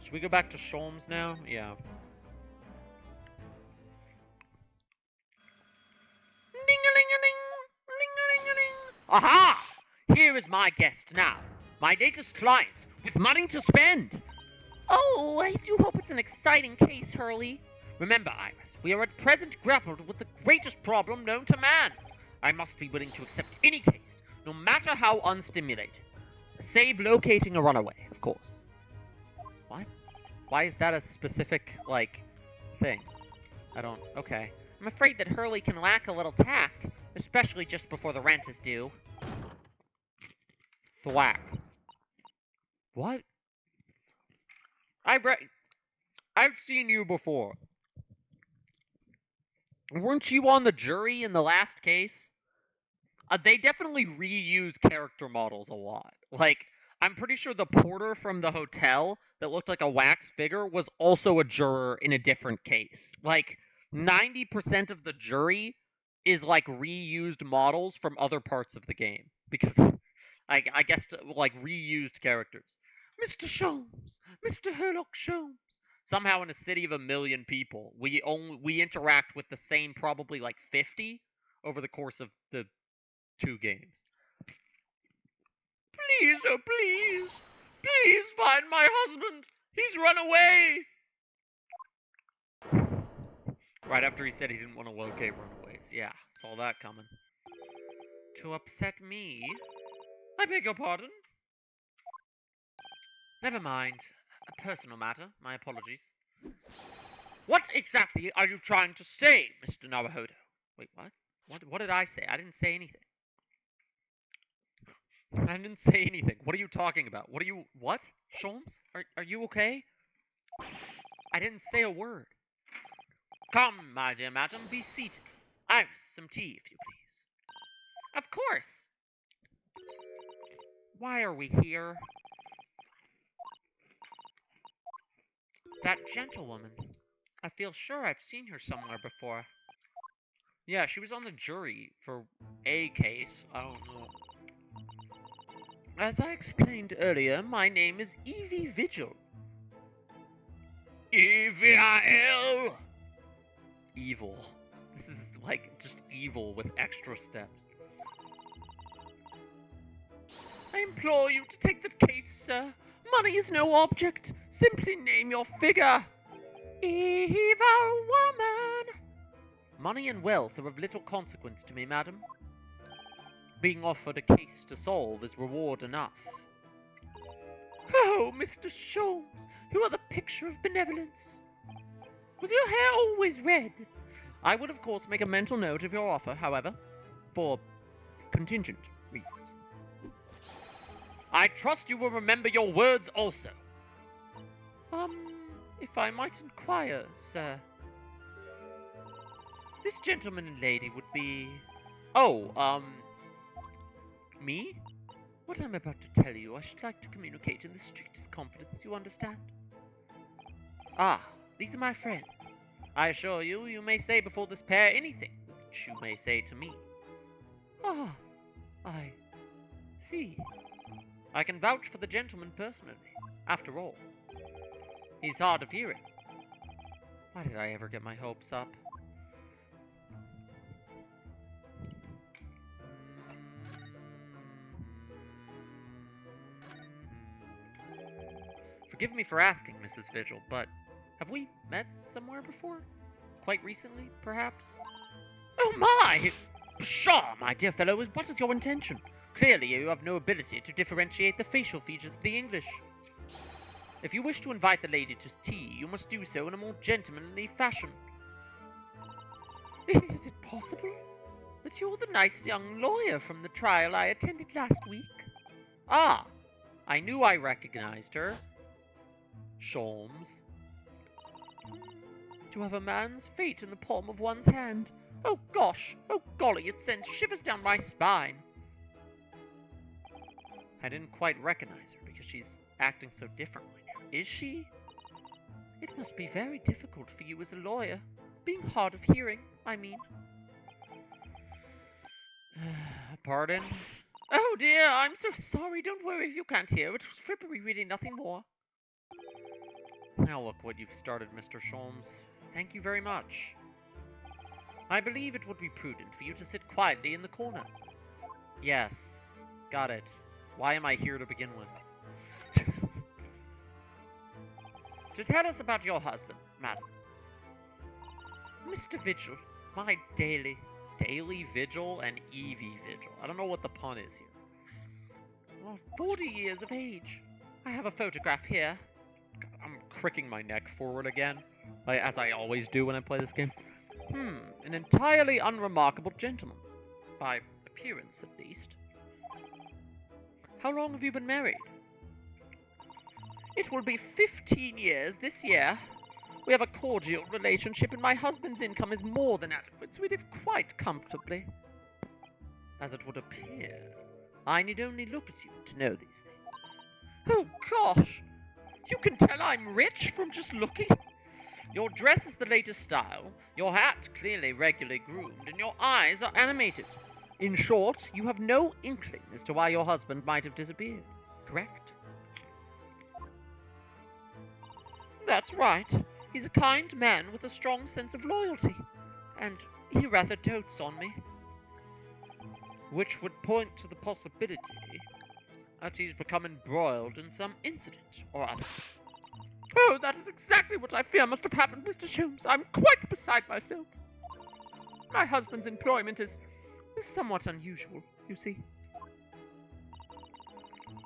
Should we go back to Sholmes now? Yeah. Ding-a-ling-a-ling! Ding-a-ling-a-ling! Aha! Here is my guest now. My latest client, with money to spend. Oh, I do hope it's an exciting case, Hurley. Remember, Iris, we are at present grappled with the greatest problem known to man. I must be willing to accept any case, no matter how unstimulating. Save locating a runaway, of course. What? Why is that a specific, like, thing? I don't... Okay. I'm afraid that Hurley can lack a little tact, especially just before the rent is due. Thwack. What? I've seen you before. Weren't you on the jury in the last case? They definitely reuse character models a lot. Like, I'm pretty sure the porter from the hotel that looked like a wax figure was also a juror in a different case. Like, 90% of the jury is like reused models from other parts of the game. Because, I guess, like, reused characters. Mr. Sholmes! Mr. Herlock Sholmes! Somehow in a city of 1 million people, we interact with the same probably like 50 over the course of the 2 games. Please, oh please! Please find my husband! He's run away! Right after he said he didn't want to locate runaways. Yeah, saw that coming. To upset me? I beg your pardon? Never mind. A personal matter. My apologies. What exactly are you trying to say, Mr. Naruhodo? Wait, what? What did I say? I didn't say anything. I didn't say anything. What are you talking about? What? Sholmes? Are you okay? I didn't say a word. Come, my dear madam, be seated. Iris, some tea, if you please. Of course. Why are we here? That gentlewoman. I feel sure I've seen her somewhere before. Yeah, she was on the jury for a case. I don't know. As I explained earlier, my name is Evie Vigil. E-V-I-L! Evil. This is like just evil with extra steps. I implore you to take the case, sir. Money is no object. Simply name your figure. Evil woman. Money and wealth are of little consequence to me, madam. Being offered a case to solve is reward enough. Oh, Mr. Sholmes, you are the picture of benevolence. Was your hair always red? I would, of course, make a mental note of your offer, however, for contingent reasons. I trust you will remember your words also. If I might inquire, sir. This gentleman and lady would be... Oh, me? What I'm about to tell you, I should like to communicate in the strictest confidence, you understand? Ah, these are my friends. I assure you, you may say before this pair anything which you may say to me. Ah, I see. I can vouch for the gentleman personally. After all, he's hard of hearing. Why did I ever get my hopes up? Forgive me for asking, Mrs. Vigil, but have we met somewhere before? Quite recently, perhaps? Oh my! Pshaw, my dear fellow, what is your intention? Clearly you have no ability to differentiate the facial features of the English. If you wish to invite the lady to tea, you must do so in a more gentlemanly fashion. Is it possible that you're the nice young lawyer from the trial I attended last week? Ah, I knew I recognized her. Sholmes. To have a man's fate in the palm of one's hand. Oh gosh, oh golly, it sends shivers down my spine. I didn't quite recognize her because she's acting so differently now. Is she? It must be very difficult for you as a lawyer, being hard of hearing, I mean. Pardon? Oh dear, I'm so sorry. Don't worry if you can't hear. It was frippery, really nothing more. Now look what you've started, Mr. Sholmes. Thank you very much. I believe it would be prudent for you to sit quietly in the corner. Yes, got it. Why am I here to begin with? To tell us about your husband, madam. Mr. Vigil, my daily vigil and Evie Vigil. I don't know what the pun is here. Well, 40 years of age. I have a photograph here. I'm cricking my neck forward again, as I always do when I play this game. An entirely unremarkable gentleman. By appearance, at least. How long have you been married? It will be 15 years this year. We have a cordial relationship, and my husband's income is more than adequate, so we live quite comfortably. As it would appear. I need only look at you to know these things. Oh, gosh! You can tell I'm rich from just looking. Your dress is the latest style, your hat clearly regularly groomed, and your eyes are animated. In short, you have no inkling as to why your husband might have disappeared, correct? That's right. He's a kind man with a strong sense of loyalty, and he rather dotes on me. Which would point to the possibility that he's become embroiled in some incident or other. Oh, that is exactly what I fear must have happened, Mr. Sholmes. I'm quite beside myself. My husband's employment is somewhat unusual, you see.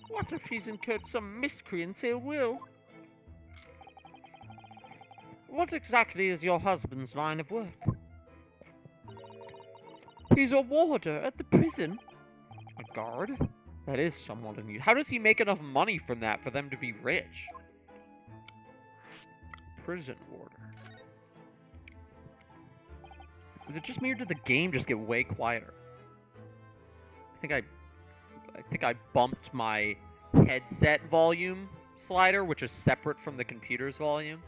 What if he's incurred some miscreant's ill will? What exactly is your husband's line of work? He's a warder at the prison. A guard? That is somewhat unusual. How does he make enough money from that for them to be rich? Prison warder. Is it just me or did the game just get way quieter? I think I bumped my headset volume slider, which is separate from the computer's volume.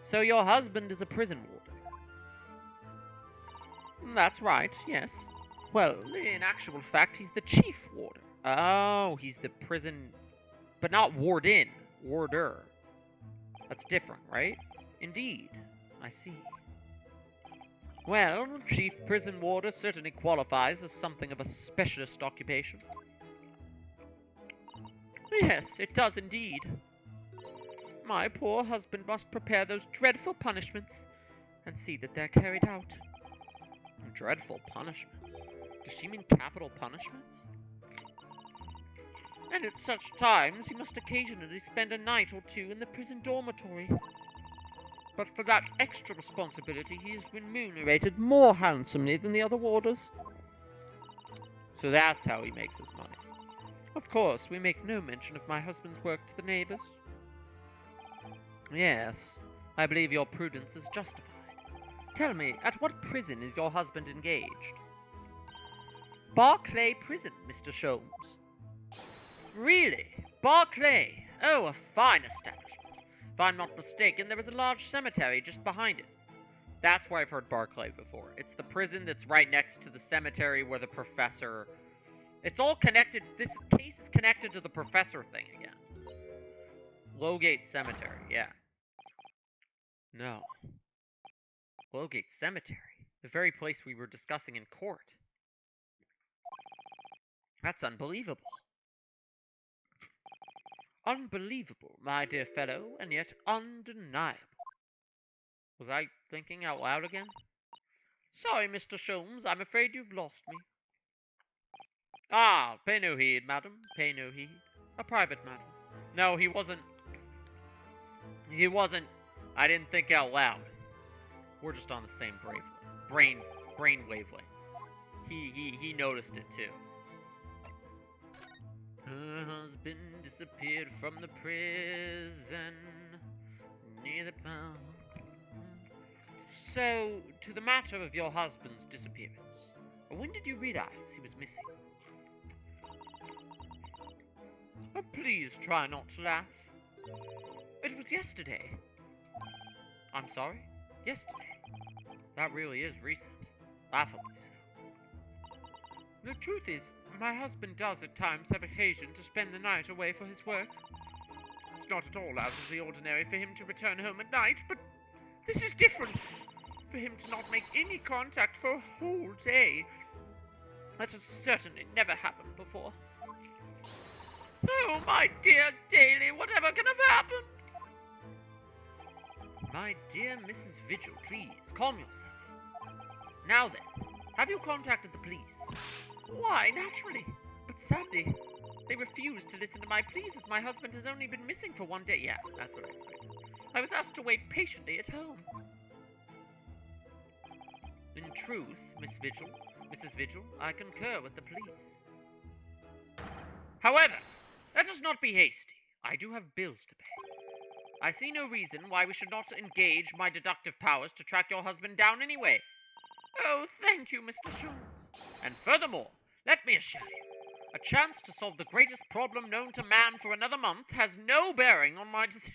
So your husband is a prison warder. That's right, yes. Well, in actual fact, he's the chief warder. Oh, he's the prison... But not warden. Warder. That's different, right? Indeed. I see. Well, chief prison warder certainly qualifies as something of a specialist occupation. Yes, it does indeed. My poor husband must prepare those dreadful punishments and see that they're carried out. Dreadful punishments? Does she mean capital punishments? And at such times he must occasionally spend a night or two in the prison dormitory. But for that extra responsibility he is remunerated more handsomely than the other warders. So that's how he makes his money. Of course, we make no mention of my husband's work to the neighbors. Yes, I believe your prudence is justified. Tell me, at what prison is your husband engaged? Barclay Prison, Mr. Sholmes. Really? Barclay? Oh, a fine establishment. If I'm not mistaken, there is a large cemetery just behind it. That's where I've heard Barclay before. It's the prison that's right next to the cemetery where the professor... It's all connected. This case is connected to the professor thing again. Lowgate Cemetery, yeah. No. Lowgate Cemetery. The very place we were discussing in court. That's unbelievable. Unbelievable, my dear fellow, and yet undeniable. Was I thinking out loud again? Sorry, Mr. Sholmes, I'm afraid you've lost me. Ah, pay no heed, madam, pay no heed. A private matter. No, he wasn't. He wasn't. I didn't think out loud. We're just on the same brain wavelength. He noticed it too. Her husband disappeared from the prison near the bound. So, to the matter of your husband's disappearance. When did you realize he was missing? Oh, please try not to laugh. It was yesterday. I'm sorry? Yesterday. That really is recent. Laughably so. The truth is, my husband does at times have occasion to spend the night away for his work. It's not at all out of the ordinary for him to return home at night, but this is different. For him to not make any contact for a whole day. That has certainly never happened before. Oh, my dear Daly, whatever can have happened? My dear Mrs. Vigil, please, calm yourself. Now then, have you contacted the police? Why, naturally. But sadly, they refuse to listen to my pleas as my husband has only been missing for one day. Yeah, that's what I expected. I was asked to wait patiently at home. In truth, Mrs. Vigil, I concur with the police. However, let us not be hasty. I do have bills to pay. I see no reason why we should not engage my deductive powers to track your husband down anyway. Oh, thank you, Mr. Sholmes. And furthermore, let me assure you, a chance to solve the greatest problem known to man for another month has no bearing on my decision.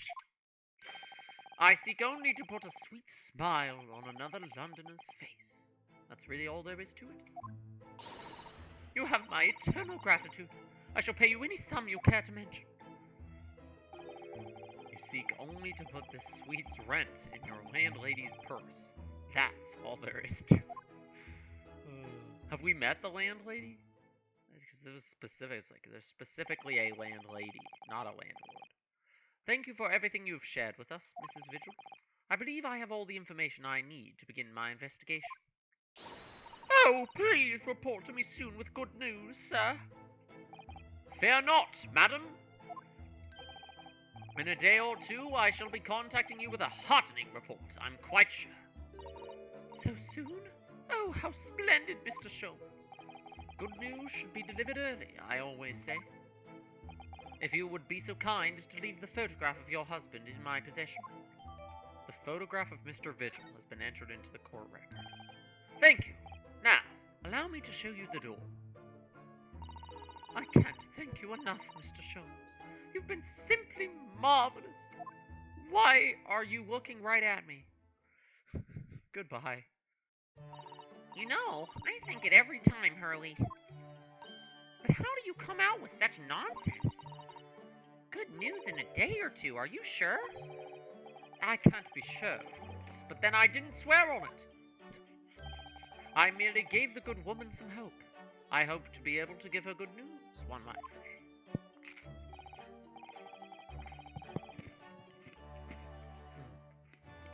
I seek only to put a sweet smile on another Londoner's face. That's really all there is to it. You have my eternal gratitude. I shall pay you any sum you care to mention. You seek only to put this sweet's rent in your landlady's purse. That's all there is to it. Have we met the landlady? Because there was specific. It's like there's specifically a landlady, not a landlord. Thank you for everything you've shared with us, Mrs. Vigil. I believe I have all the information I need to begin my investigation. Oh, please report to me soon with good news, sir. Fear not, madam. In a day or two, I shall be contacting you with a heartening report, I'm quite sure. So soon? Oh, how splendid, Mr. Sholmes. Good news should be delivered early, I always say. If you would be so kind as to leave the photograph of your husband in my possession. The photograph of Mr. Vigil has been entered into the court record. Thank you. Now, allow me to show you the door. I can't thank you enough, Mr. Sholmes. You've been simply marvelous. Why are you looking right at me? Goodbye. You know, I think it every time, Hurley. But how do you come out with such nonsense? Good news in a day or two, are you sure? I can't be sure, of course, but then I didn't swear on it. I merely gave the good woman some hope. I hope to be able to give her good news, one might say.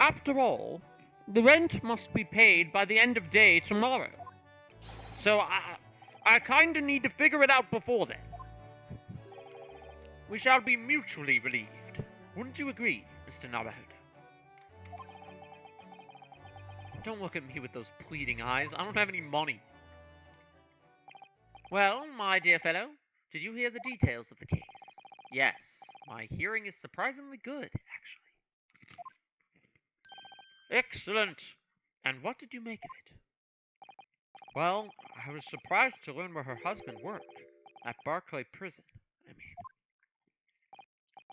After all, the rent must be paid by the end of day tomorrow. So I kinda need to figure it out before then. We shall be mutually relieved. Wouldn't you agree, Mr. Naruhodo? Don't look at me with those pleading eyes. I don't have any money. Well, my dear fellow, Did you hear the details of the case? Yes, my hearing is surprisingly good, actually. Excellent! And what did you make of it? Well, I was surprised to learn where her husband worked. At Barclay Prison, I mean.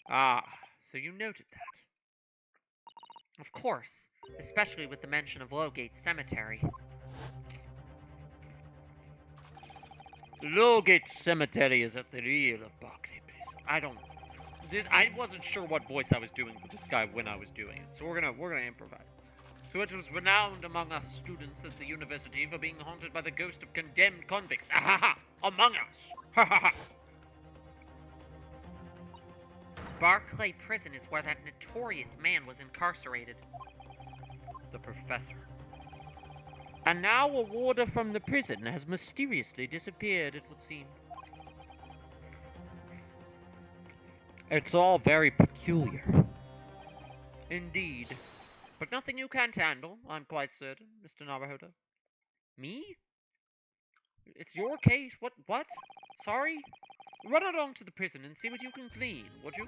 Ah, so you noted that. Of course, especially with the mention of Lowgate Cemetery. Lowgate Cemetery is at the rear of Barclay Prison. I wasn't sure what voice I was doing for this guy when I was doing it, so we're gonna improvise. So it was renowned among us students at the university for being haunted by the ghost of condemned convicts. Ah ha ha! Among us! Ha ha ha! Barclay Prison is where that notorious man was incarcerated. The professor. And now a warder from the prison has mysteriously disappeared, it would seem. It's all very peculiar. Indeed. But nothing you can't handle, I'm quite certain, Mr. Navajo. Me? It's your case? What? Sorry? Run along to the prison and see what you can glean, would you?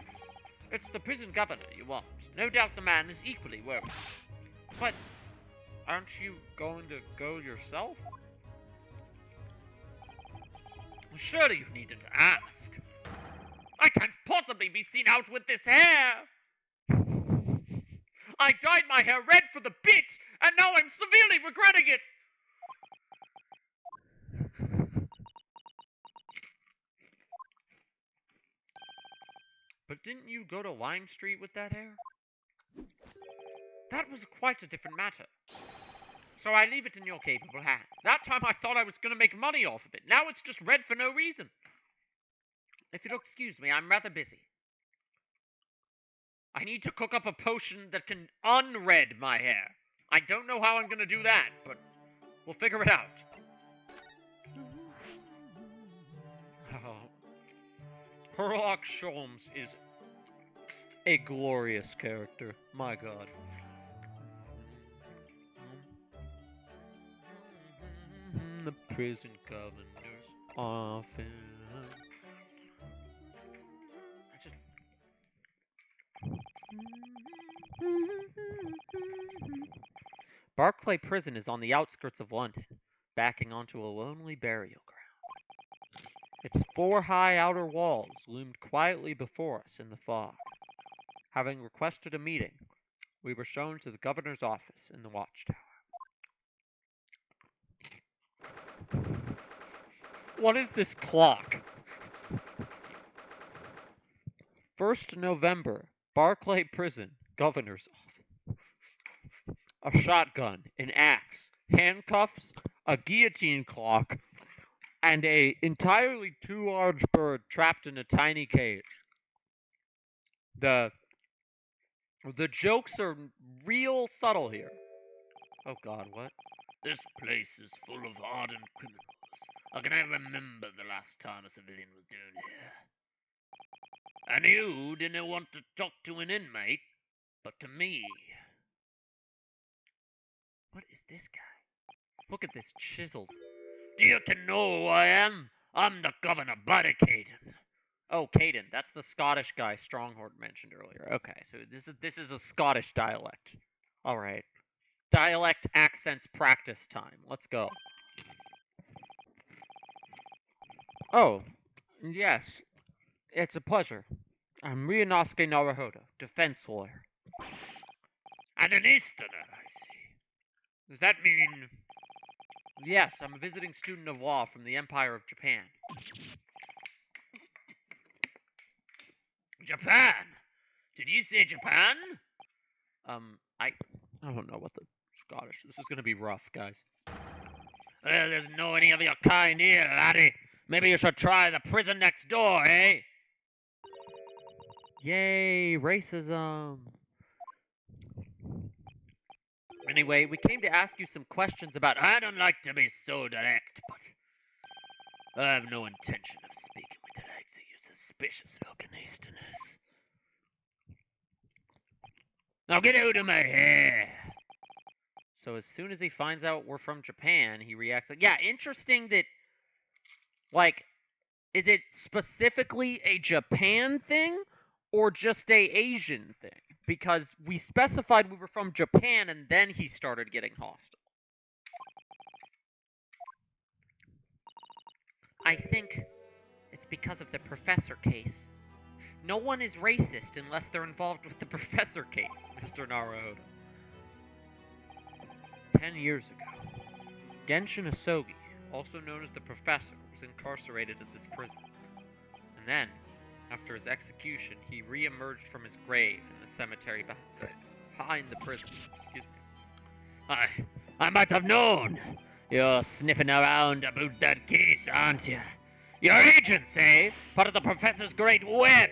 It's the prison governor you want. No doubt the man is equally worried. But aren't you going to go yourself? Surely you needn't ask. I can't possibly be seen out with this hair! I dyed my hair red for the bit, and now I'm severely regretting it! But didn't you go to Lime Street with that hair? That was quite a different matter. So I leave it in your capable hands. That time I thought I was going to make money off of it. Now it's just red for no reason. If you'll excuse me, I'm rather busy. I need to cook up a potion that can unred my hair. I don't know how I'm going to do that, but we'll figure it out. Herlock Sholmes is a glorious character. My God. The prison governor's office. Barclay Prison is on the outskirts of London, backing onto a lonely burial ground. Its four high outer walls loomed quietly before us in the fog. Having requested a meeting, we were shown to the governor's office in the watchtower. What is this clock? 1st November, Barclay Prison, governor's office. A shotgun, an axe, handcuffs, a guillotine clock, and a entirely too large bird trapped in a tiny cage. The jokes are real subtle here. Oh God, what? This place is full of hardened criminals. I can never remember the last time a civilian was down here. And you didn't want to talk to an inmate, but to me. What is this guy? Look at this chiseled. Do you know who I am? I'm the governor, Buddy Caden. Oh, Caden, that's the Scottish guy Stronghorn mentioned earlier. Okay, so this is a Scottish dialect. All right, dialect accents practice time. Let's go. Oh, yes, it's a pleasure. I'm Ryunosuke Naruhodo, defense lawyer. And an Easterner, I see. Does that mean? Yes, I'm a visiting student of law from the Empire of Japan. Japan? Did you say Japan? I don't know what the Scottish. This is gonna be rough, guys. Well, there's no any of your kind here, laddie. Maybe you should try the prison next door, eh? Yay, racism. Anyway, we came to ask you some questions about. I don't like to be so direct, but I have no intention of speaking with the likes of you suspicious looking Easterners. Now get out of my hair! So as soon as he finds out we're from Japan, he reacts like, yeah, interesting that, like, is it specifically a Japan thing or just a Asian thing? Because we specified we were from Japan and then he started getting hostile. I think it's because of the professor case. No one is racist unless they're involved with the professor case, Mr. Naruhodo. 10 years ago, Genshin Asogi, also known as the Professor, was incarcerated at this prison. And then, after his execution, he re-emerged from his grave in the cemetery behind the prison. Excuse me. I might have known. You're sniffing around about that case, aren't you? You're agents, eh? Part of the Professor's great web.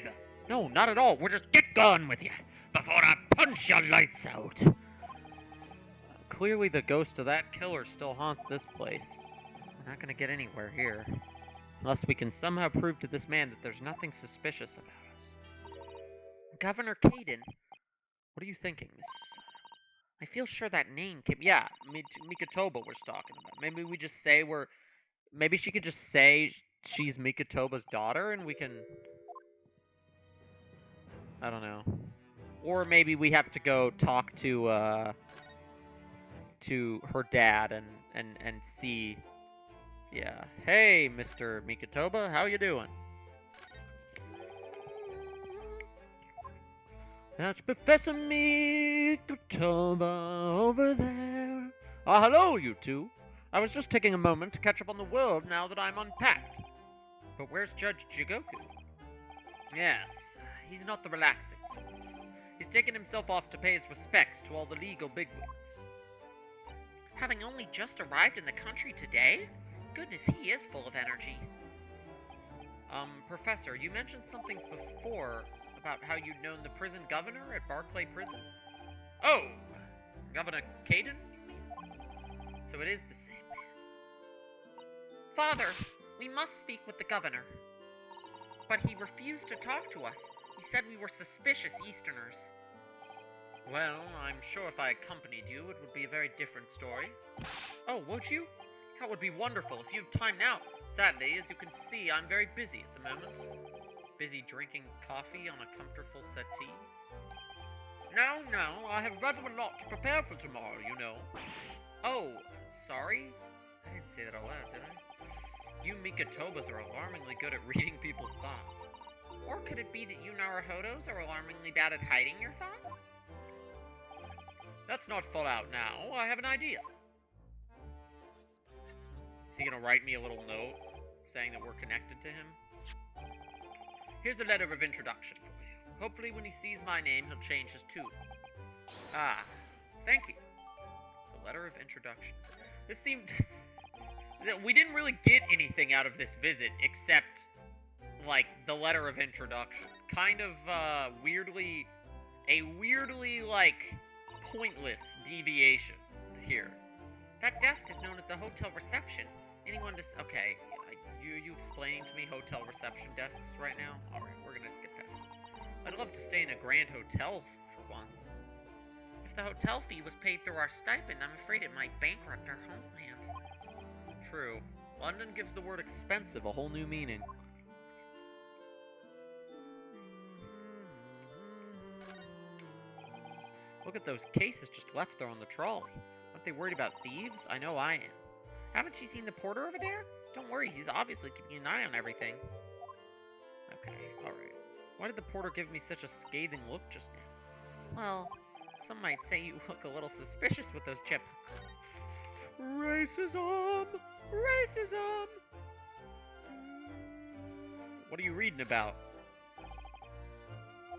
No, not at all. We'll just get going with you before I punch your lights out. Clearly the ghost of that killer still haunts this place. We're not gonna get anywhere here. Unless we can somehow prove to this man that there's nothing suspicious about us. Governor Caden? What are you thinking, Mrs. Sato? I feel sure that name came... Yeah, Mikotoba was talking about. Maybe we just say we're... Maybe she could just say she's Mikotoba's daughter and we can... I don't know. Or maybe we have to go talk to her dad and see... Yeah. Hey, Mr. Mikotoba, how you doing? That's Professor Mikotoba over there. Hello, you two. I was just taking a moment to catch up on the world now that I'm unpacked. But where's Judge Jigoku? Yes, he's not the relaxing sort. He's taken himself off to pay his respects to all the legal bigwigs. Having only just arrived in the country today? Goodness, he is full of energy. Professor, you mentioned something before about how you'd known the prison governor at Barclay Prison? Oh! Governor Caden, you mean? So it is the same man. Father, we must speak with the governor. But he refused to talk to us. He said we were suspicious Easterners. Well, I'm sure if I accompanied you, it would be a very different story. Oh, would you? That would be wonderful if you have time now. Sadly, as you can see, I'm very busy at the moment. Busy drinking coffee on a comfortable settee? No, I have rather a lot to prepare for tomorrow, you know. Oh, sorry? I didn't say that out loud, did I? You Mikotobas are alarmingly good at reading people's thoughts. Or could it be that you Naruhodos are alarmingly bad at hiding your thoughts? Let's not fall out now. I have an idea. Is he gonna write me a little note saying that we're connected to him? Here's a letter of introduction for you. Hopefully when he sees my name, he'll change his tune. Ah, thank you. The letter of introduction. This seemed... we didn't really get anything out of this visit except, like, the letter of introduction. Kind of, weirdly, like, pointless deviation here. That desk is known as the hotel reception. Anyone just... Okay, you explaining to me hotel reception desks right now? Alright, we're gonna skip past this. I'd love to stay in a grand hotel for once. If the hotel fee was paid through our stipend, I'm afraid it might bankrupt our homeland. True. London gives the word expensive a whole new meaning. Look at those cases just left there on the trolley. Aren't they worried about thieves? I know I am. Haven't you seen the porter over there? Don't worry, he's obviously keeping an eye on everything. Okay, alright. Why did the porter give me such a scathing look just now? Well, some might say you look a little suspicious with those chip... Racism! Racism! What are you reading about?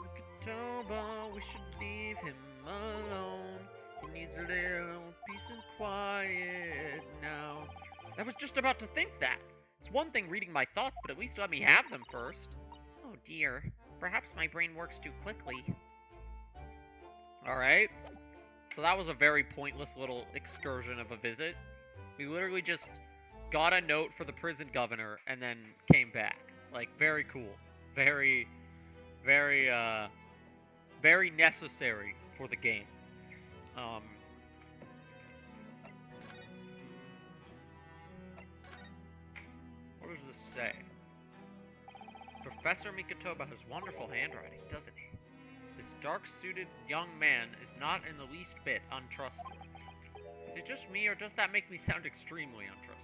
Mikotoba, we should leave him alone. He needs a little peace and quiet now. I was just about to think that. It's one thing reading my thoughts, but at least let me have them first. Oh dear. Perhaps my brain works too quickly. Alright. So that was a very pointless little excursion of a visit. We literally just got a note for the prison governor and then came back. Like, very cool. Very, very necessary for the game. What does this say? Professor Mikotoba has wonderful handwriting, doesn't he? This dark-suited young man is not in the least bit untrustworthy. Is it just me, or does that make me sound extremely untrustworthy?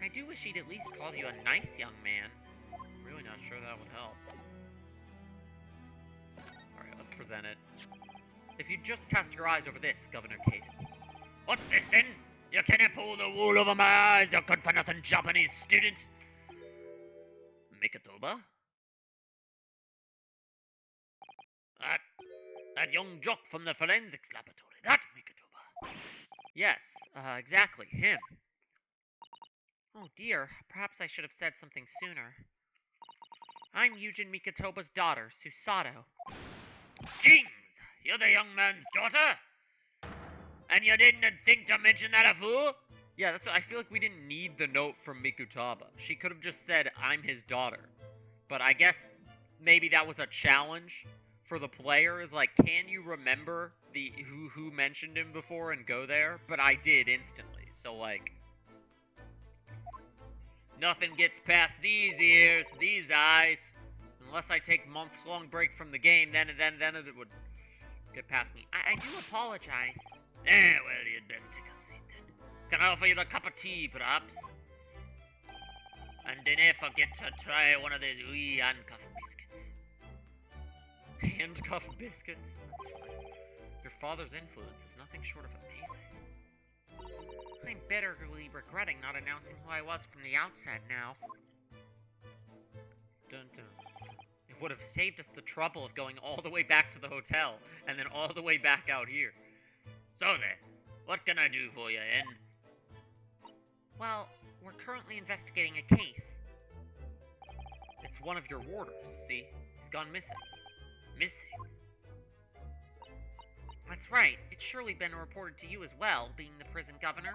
I do wish he'd at least call you a nice young man. Really not sure that would help. Alright, let's present it. If you just cast your eyes over this, Governor Caden. What's this then? You cannot pull the wool over my eyes, you good-for-nothing Japanese student! Mikotoba? That young jock from the forensics laboratory, that Mikotoba. Yes, exactly, him. Oh dear, perhaps I should have said something sooner. I'm Yujin Mikotoba's daughter, Susato. Jings! You're the young man's daughter? And you didn't think to mention that a fool? Yeah, that's what I feel like we didn't need the note from Mikutaba. She could have just said, I'm his daughter. But I guess maybe that was a challenge for the player, is like, can you remember the who mentioned him before and go there? But I did instantly, so like, nothing gets past these ears, these eyes. Unless I take months-long break from the game, then it would get past me. I do apologize. Well, you'd best take a seat then. Can I offer you a cup of tea, perhaps? And then forget to try one of these wee handcuff biscuits. Handcuff biscuits? That's fine. Your father's influence is nothing short of amazing. I'm bitterly regretting not announcing who I was from the outset now. Dun dun. It would have saved us the trouble of going all the way back to the hotel, and then all the way back out here. So then, what can I do for you, N? Well, we're currently investigating a case. It's one of your warders, see? He's gone missing. Missing? That's right. It's surely been reported to you as well, being the prison governor.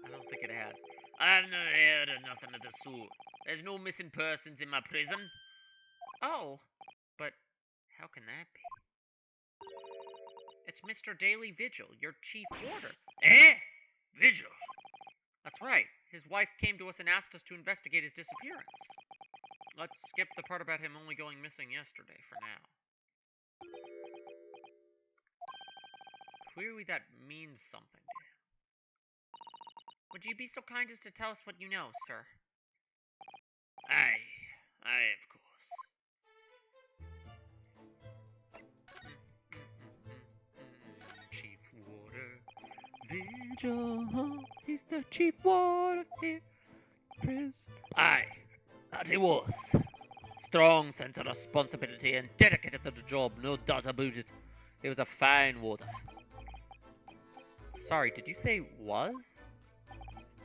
I don't think it has. I've never heard of nothing of the sort. There's no missing persons in my prison. Oh, but how can that be? It's Mr. Daily Vigil, your chief warder. Eh? Vigil? That's right. His wife came to us and asked us to investigate his disappearance. Let's skip the part about him only going missing yesterday for now. Clearly that means something to him. Would you be so kind as to tell us what you know, sir? Aye, of course. Chief Warder Vigil, he's the Chief Warder here. Aye, that he was. Strong sense of responsibility and dedicated to the job, no doubt about it. He was a fine warder. Sorry, did you say was?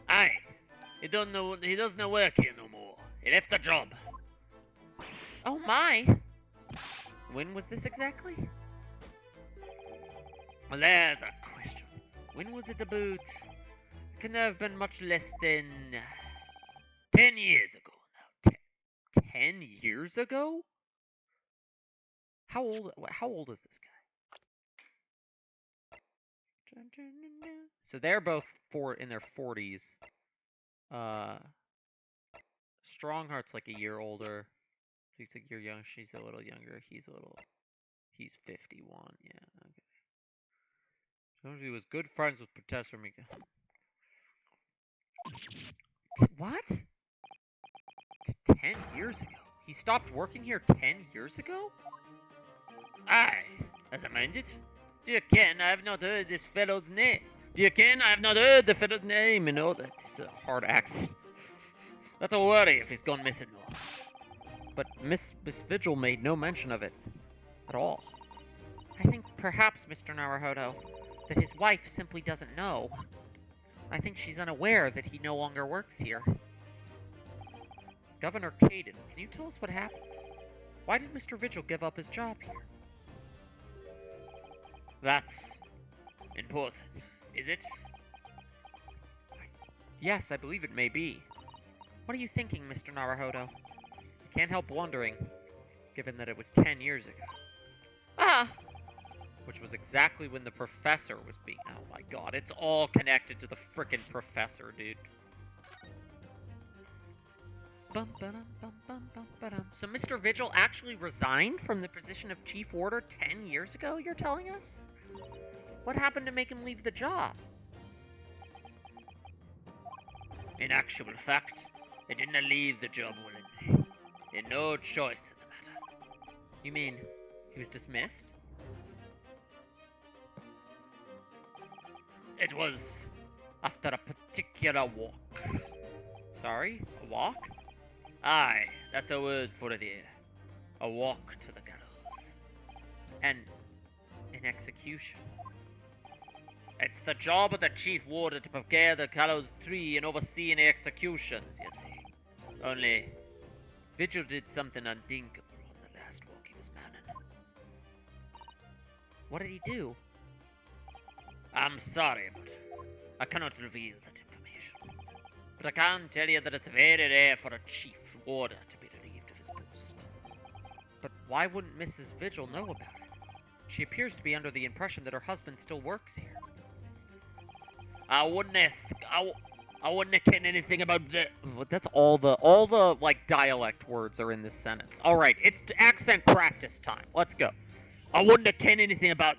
Aye. He doesn't work here no more. He left the job. Oh my! When was this exactly? Well, there's a question. When was it about? It can have been much less than 10 years ago now. 10 years ago? How old is this guy? So they're both in their 40s. Strongheart's like a year older. He's a year young. She's a little younger. He's 51. Yeah, okay. So he was good friends with Professor Mika. What? 10 years ago? He stopped working here 10 years ago? Aye, as amended. Do you ken I have not heard this fellow's name? Do you ken I have not heard the fellow's name? You know, that's a hard accent. That's a worry if he's gone missing now. But Miss Vigil made no mention of it at all. I think perhaps, Mr. Naruhodo, that his wife simply doesn't know. I think she's unaware that he no longer works here. Governor Caden, can you tell us what happened? Why did Mr. Vigil give up his job here? That's important, is it? Yes, I believe it may be. What are you thinking, Mr. Naruhodo? I can't help wondering, given that it was 10 years ago. Ah! which was exactly when the professor was being. Oh my god, it's all connected to the frickin' professor, dude. So Mr. Vigil actually resigned from the position of chief warder 10 years ago, you're telling us? What happened to make him leave the job? In actual fact, he didn't leave the job willingly. He had no choice in the matter. You mean he was dismissed? It was after a particular walk. Sorry? A walk? Aye, that's a word for it here. A walk to the gallows. And an execution. It's the job of the chief warder to prepare the gallows tree and oversee any executions, you see. Only, Vigil did something unthinkable on the last walk he was manning. What did he do? I'm sorry, but I cannot reveal that information. But I can tell you that it's very rare for a chief warder to be relieved of his post. But why wouldn't Mrs. Vigil know about it? She appears to be under the impression that her husband still works here. I wouldn't have cared anything about the. That's all the like dialect words are in this sentence. All right, it's accent practice time. Let's go. I wouldn't have cared anything about.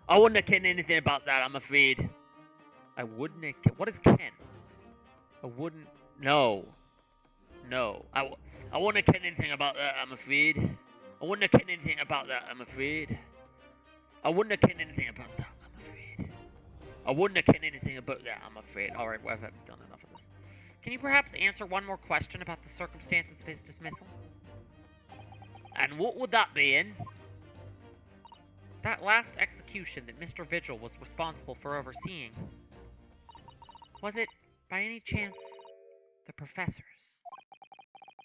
I wouldn't have cared anything about that. I'm afraid. I wouldn't have. What is Ken? I wouldn't. No. No. I wouldn't have cared anything about that. I'm afraid. I wouldn't have cared anything about that. I'm afraid. I wouldn't have cared anything about that. I'm afraid. I wouldn't have cared anything about that. I'm afraid. All right, well, I've done enough of this. Can you perhaps answer one more question about the circumstances of his dismissal? And what would that be in? That last execution that Mr. Vigil was responsible for overseeing. Was it, by any chance, the professor's?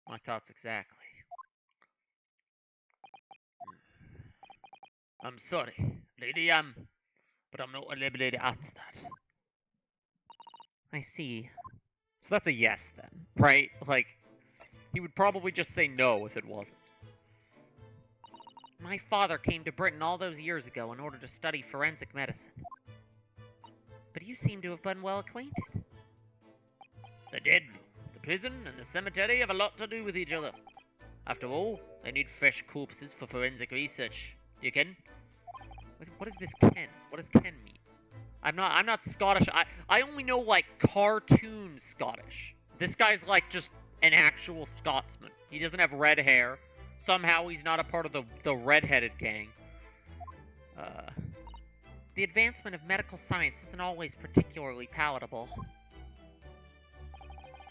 My thoughts exactly. I'm sorry, lady, but I'm not able to answer that. I see. So that's a yes then, right? Like, he would probably just say no if it wasn't. My father came to Britain all those years ago in order to study forensic medicine. But you seem to have been well acquainted. The dead room, the prison, and the cemetery have a lot to do with each other. After all, they need fresh corpses for forensic research. You can? What is this Ken? What does Ken mean? I'm not Scottish. I only know like cartoon Scottish. This guy's like just an actual Scotsman. He doesn't have red hair. Somehow he's not a part of the redheaded gang. The advancement of medical science isn't always particularly palatable.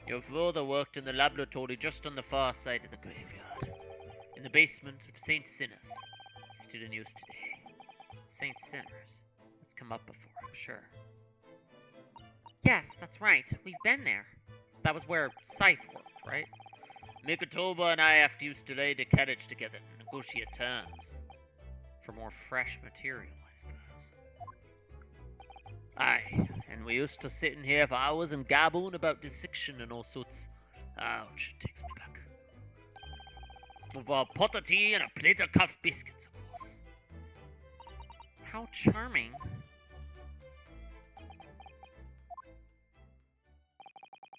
Your father worked in the laboratory just on the far side of the graveyard, in the basement of St. Sinners. It's still in use today. St. Sinners. That's come up before, I'm sure. Yes, that's right. We've been there. That was where Scythe worked, right? Mikotoba and I have used to lay the carriage together and negotiate terms. For more fresh material, I suppose. Aye, and we used to sit in here for hours and gabble about dissection and all sorts. Ouch, it takes me back. With a pot of tea and a plate of cuff biscuits, of course. How charming.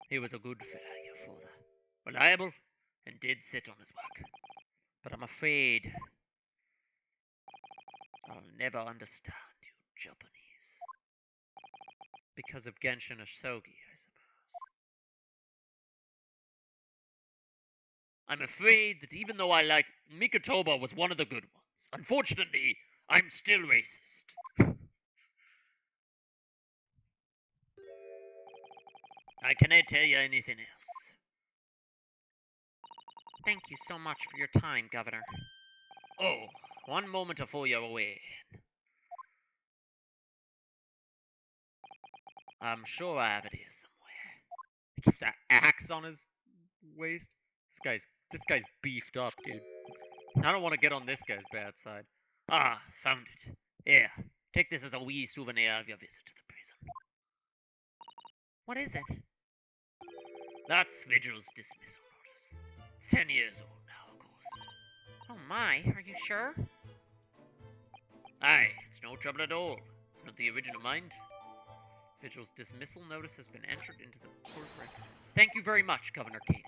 He was a good fellow, your father. Reliable, and did sit on his work. But I'm afraid I'll never understand you Japanese. Because of Genshin Asogi, I suppose. I'm afraid that even though I like Mikotoba was one of the good ones, unfortunately, I'm still racist. I cannot tell you anything else. Thank you so much for your time, Governor. Oh, one moment before you're away. I'm sure I have it here somewhere. He keeps an axe on his waist. This guy's beefed up, dude. I don't want to get on this guy's bad side. Ah, found it. Here, take this as a wee souvenir of your visit to the prison. What is it? That's Vigil's dismissal notice. It's 10 years old now, of course. Oh my, are you sure? Aye, it's no trouble at all. It's not the original mind. Vigil's dismissal notice has been entered into the court record. Thank you very much, Governor Kate.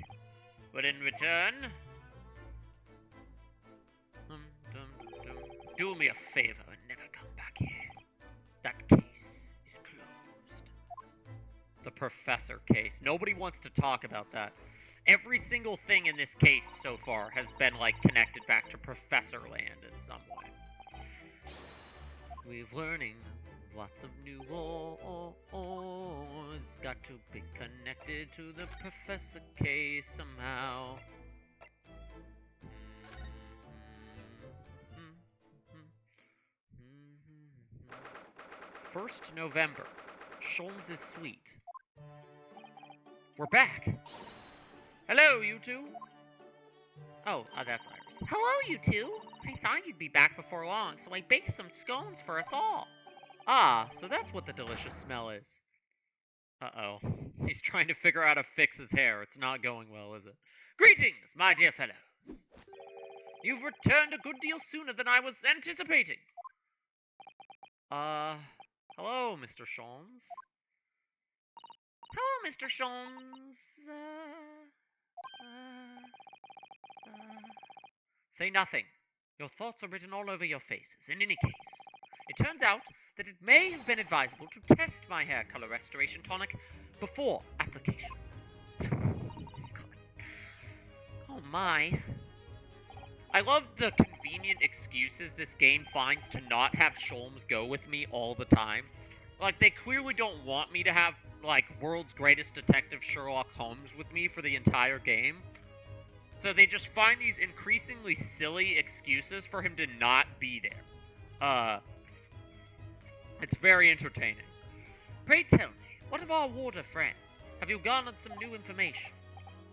But in return... do me a favor and never come back here. That case is closed. The Professor case. Nobody wants to talk about that. Every single thing in this case so far has been, like, connected back to Professor Land in some way. We're learning lots of new laws. Got to be connected to the Professor case somehow. 1st November. Sholmes' suite. We're back. Hello, you two. Oh, that's Iris. Hello, you two. I thought you'd be back before long, so I baked some scones for us all. Ah, so that's what the delicious smell is. Uh-oh. He's trying to figure out how to fix his hair. It's not going well, is it? Greetings, my dear fellows. You've returned a good deal sooner than I was anticipating. Hello, Mr. Sholmes. Hello, Mr. Sholmes. Say nothing. Your thoughts are written all over your faces. In any case, it turns out that it may have been advisable to test my hair color restoration tonic before application. Oh my. I love the convenient excuses this game finds to not have Sholmes go with me all the time. Like, they clearly don't want me to have, like, world's greatest detective Sherlock Holmes with me for the entire game. So they just find these increasingly silly excuses for him to not be there. It's very entertaining. Pray tell me, what of our water friend? Have you garnered some new information?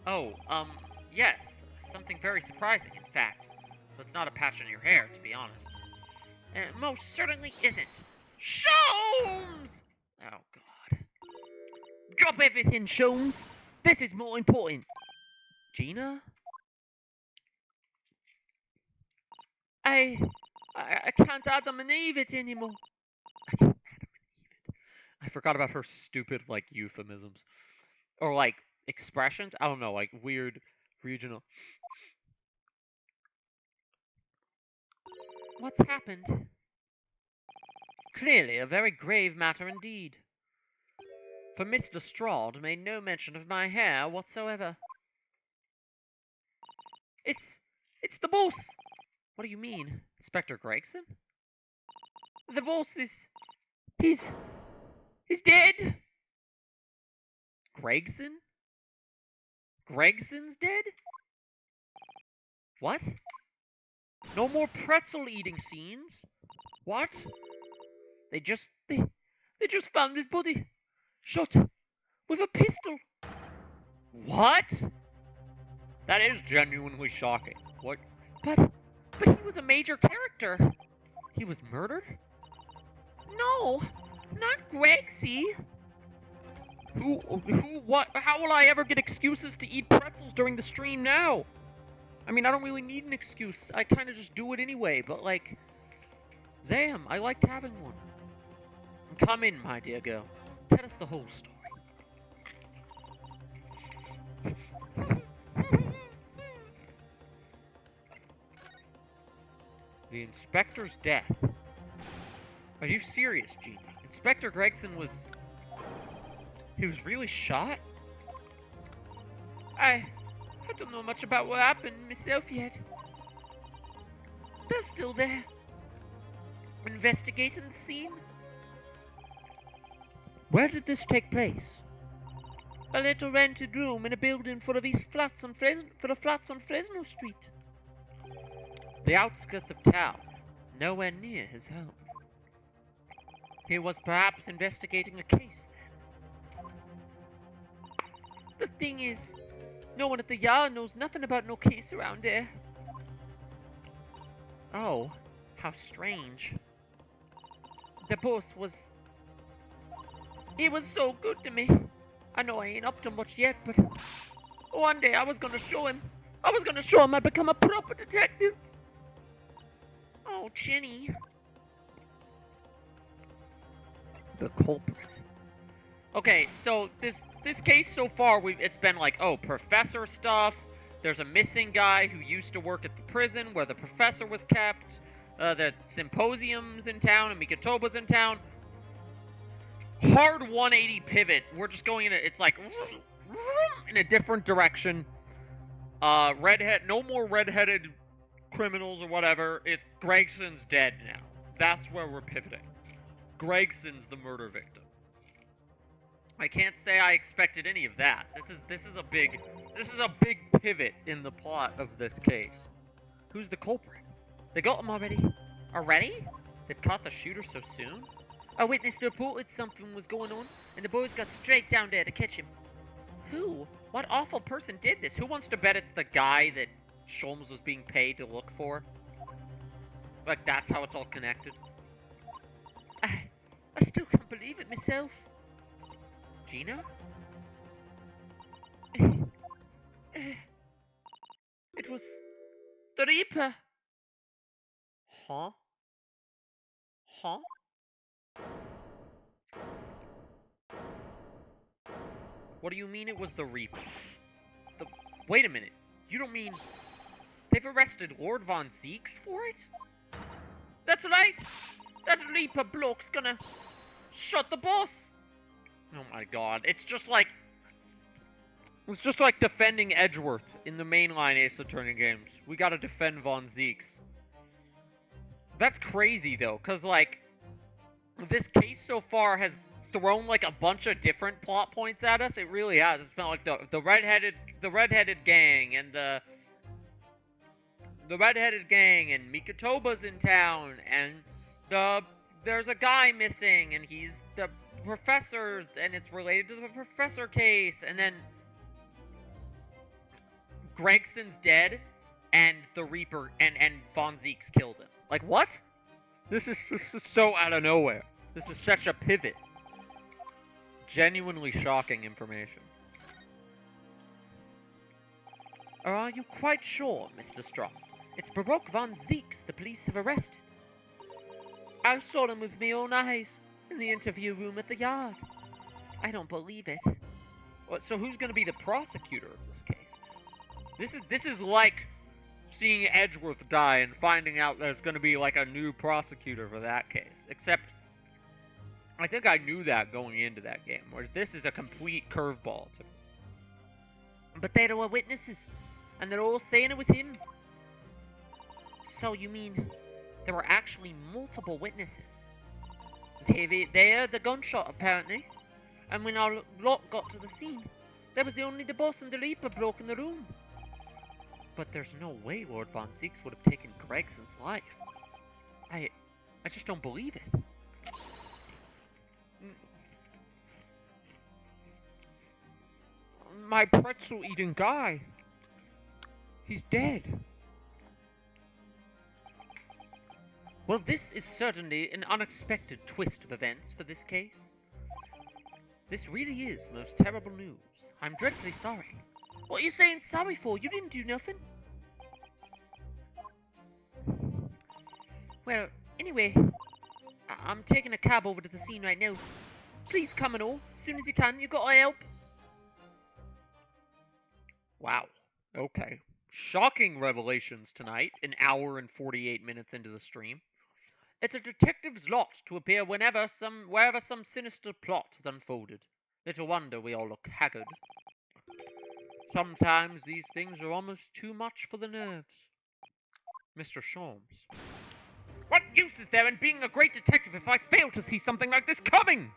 Oh, yes. Something very surprising, in fact. So it's not a patch on your hair, to be honest. Most certainly isn't. Sholmes! Oh, God. Drop everything, Sholmes. This is more important. Gina? I can't Adam and Eve it anymore. I can't Adam and Eve it. I forgot about her stupid, like, euphemisms. Or, like, expressions. I don't know, like, weird regional. What's happened? Clearly a very grave matter indeed. For Miss Lestrade made no mention of my hair whatsoever. It's the boss! What do you mean? Inspector Gregson? The boss he's dead! Gregson? Gregson's dead? What? No more pretzel eating scenes? What? They just found his body. Shot with a pistol. What? That is genuinely shocking. What? But he was a major character. He was murdered? No, not Gregsy. What? How will I ever get excuses to eat pretzels during the stream now? I mean, I don't really need an excuse. I kind of just do it anyway, but like, Zam, I liked having one. Come in, my dear girl. Tell us the whole story. The inspector's death. Are you serious, Gina? Inspector Gregson was... He was really shot? I don't know much about what happened myself yet. They're still there. Investigating the scene. Where did this take place? A little rented room in a building full of flats on Fresno Street. The outskirts of town, nowhere near his home. He was perhaps investigating a case then. The thing is, no one at the yard knows nothing about no case around here. Oh, how strange. The boss he was so good to me. I know I ain't up to much yet, but one day I was gonna show him. I'd become a proper detective. Oh, Chinny. The culprit. Okay, so this case so far, it's been like, oh, professor stuff. There's a missing guy who used to work at the prison where the professor was kept. The symposium's in town and Mikitoba's in town. Hard 180 pivot. We're just going in it's like in a different direction. No more redheaded criminals or whatever. Gregson's dead now. That's where we're pivoting. Gregson's the murder victim. I can't say I expected any of that. This is a big pivot in the plot of this case. Who's the culprit? They got him already. Already? They've caught the shooter so soon? A witness reported something was going on, and the boys got straight down there to catch him. Who? What awful person did this? Who wants to bet it's the guy that Sholmes was being paid to look for? Like, that's how it's all connected. I still can't believe it myself. Gina? It was the Reaper. Huh? Huh? What do you mean it was the Reaper? Wait a minute. You don't mean they've arrested Lord Von Zeeks for it? That's right. That Reaper bloke's gonna shut the boss. Oh my god. It's just like defending Edgeworth in the mainline Ace Attorney games. We gotta defend Von Zeeks. That's crazy though, cause like this case so far has thrown like a bunch of different plot points at us. It really has. It's been like the redheaded gang and the redheaded gang and Mikitoba's in town and there's a guy missing and he's the professor and it's related to the professor case, and then Gregson's dead and the Reaper and Von Zeeks killed him. Like, what? This is so out of nowhere. This is such a pivot. Genuinely shocking information. Or are you quite sure, Mr. Strong? It's Baroque Von Zeeks the police have arrested. I saw him with my own eyes in the interview room at the yard. I don't believe it. So who's going to be the prosecutor of this case? This is like seeing Edgeworth die and finding out there's going to be like a new prosecutor for that case. Except, I think I knew that going into that game, whereas this is a complete curveball to me. But there were witnesses, and they're all saying it was him. So you mean there were actually multiple witnesses? They heard the gunshot, apparently. And when our lot got to the scene, there was only the boss and the Reaper bloke in the room. But there's no way Lord Von Zeeks would have taken Gregson's life. I just don't believe it. My pretzel-eating guy. He's dead. Well, this is certainly an unexpected twist of events for this case. This really is most terrible news. I'm dreadfully sorry. What are you saying sorry for? You didn't do nothing. Well, anyway, I'm taking a cab over to the scene right now. Please come and all, as soon as you can. You gotta help. Wow. Okay. Shocking revelations tonight, an hour and 48 minutes into the stream. It's a detective's lot to appear wherever some sinister plot has unfolded. Little wonder we all look haggard. Sometimes these things are almost too much for the nerves. Mr. Sholmes. What use is there in being a great detective if I fail to see something like this coming,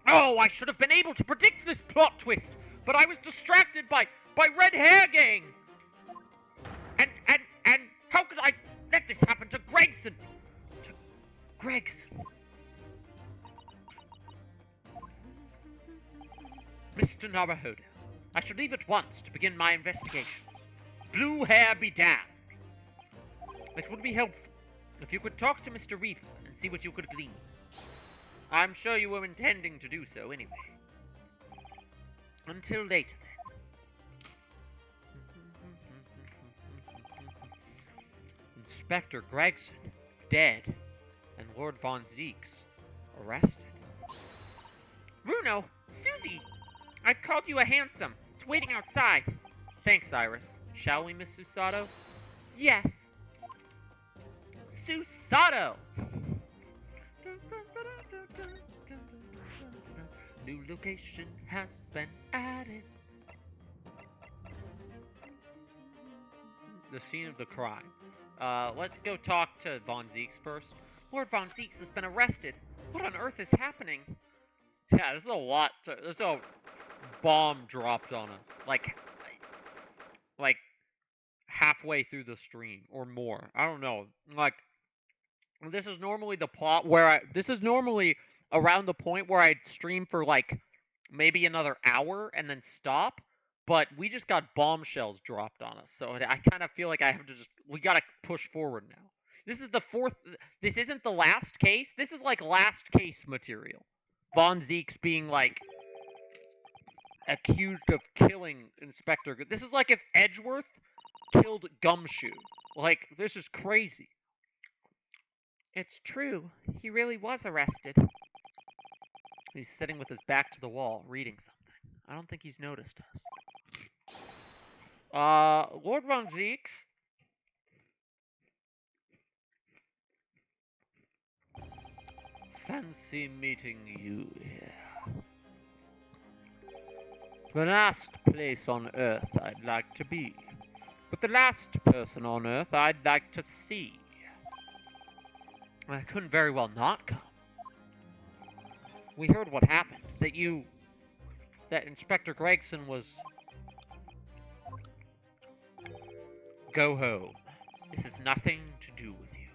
Oh, I should have been able to predict this plot twist, but I was distracted by Red Hair Gang. And how could I let this happen to Gregson? To Gregson. Mr. Naruhodo, I should leave at once to begin my investigation. Blue hair be damned. It would be helpful if you could talk to Mr. Reaper and see what you could glean. I'm sure you were intending to do so anyway. Until later, then. Inspector Gregson, dead, and Lord Von Zeeks Arrested? Bruno! Susie! I've called you a hansom. It's waiting outside. Thanks, Iris. Shall we, Miss Susato? Yes. Susato! New location has been added. The scene of the crime. Let's go talk to Von Zieks first. Lord Von Zieks has been arrested. What on earth is happening? Yeah, there's a lot. There's a bomb dropped on us. Like halfway through the stream or more. I don't know. Like, this is normally the plot where this is normally around the point where I'd stream for like maybe another hour and then stop. But we just got bombshells dropped on us, so I kind of feel like I have to we gotta push forward now. This is the fourth. This isn't the last case. This is like last case material. Von Zieks being like accused of killing Inspector. This is like if Edgeworth killed Gumshoe. Like, this is crazy. It's true. He really was arrested. He's sitting with his back to the wall, reading something. I don't think he's noticed us. Lord Von Zieks? Fancy meeting you here. The last place on Earth I'd like to be. But the last person on Earth I'd like to see. I couldn't very well not come. We heard what happened. That Inspector Gregson was... Go home. This has nothing to do with you.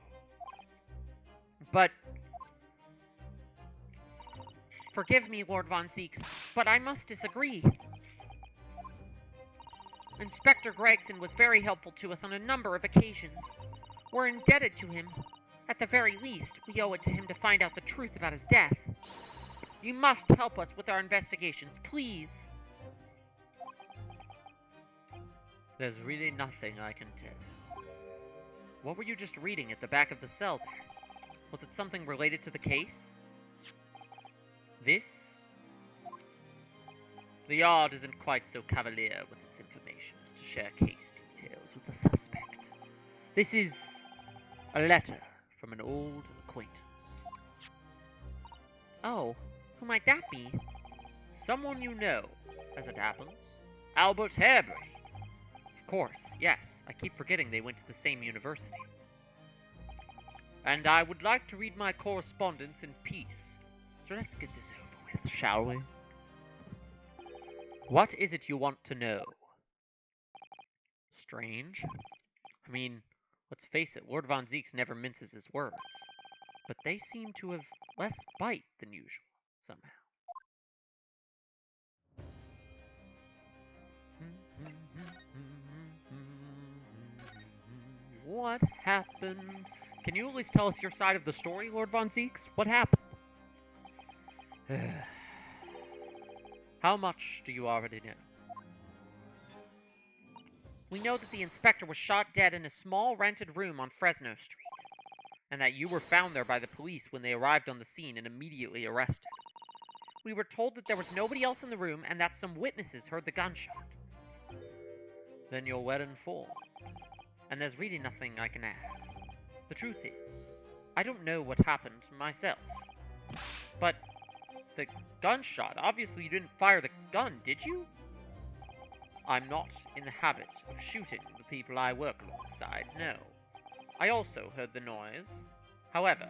But... Forgive me, Lord Von Zieks, but I must disagree. Inspector Gregson was very helpful to us on a number of occasions. We're indebted to him. At the very least, we owe it to him to find out the truth about his death. You must help us with our investigations, please. There's really nothing I can tell. What were you just reading at the back of the cell there? Was it something related to the case? This? The Yard isn't quite so cavalier with its information as to share case details with the suspect. This is a letter from an old acquaintance. Oh, who might that be? Someone you know, as it happens. Albert Harebrain. Of course, yes. I keep forgetting they went to the same university. And I would like to read my correspondence in peace. So let's get this over with, shall we? What is it you want to know? Strange. I mean, let's face it, Lord Von Zieks never minces his words. But they seem to have less bite than usual, somehow. What happened? Can you at least tell us your side of the story, Lord Von Zieks? What happened? How much do you already know? We know that the inspector was shot dead in a small rented room on Fresno Street, and that you were found there by the police when they arrived on the scene and immediately arrested. We were told that there was nobody else in the room and that some witnesses heard the gunshot. Then you're well informed, and there's really nothing I can add. The truth is, I don't know what happened myself. But the gunshot, obviously you didn't fire the gun, did you? I'm not in the habit of shooting the people I work alongside, no. I also heard the noise. However,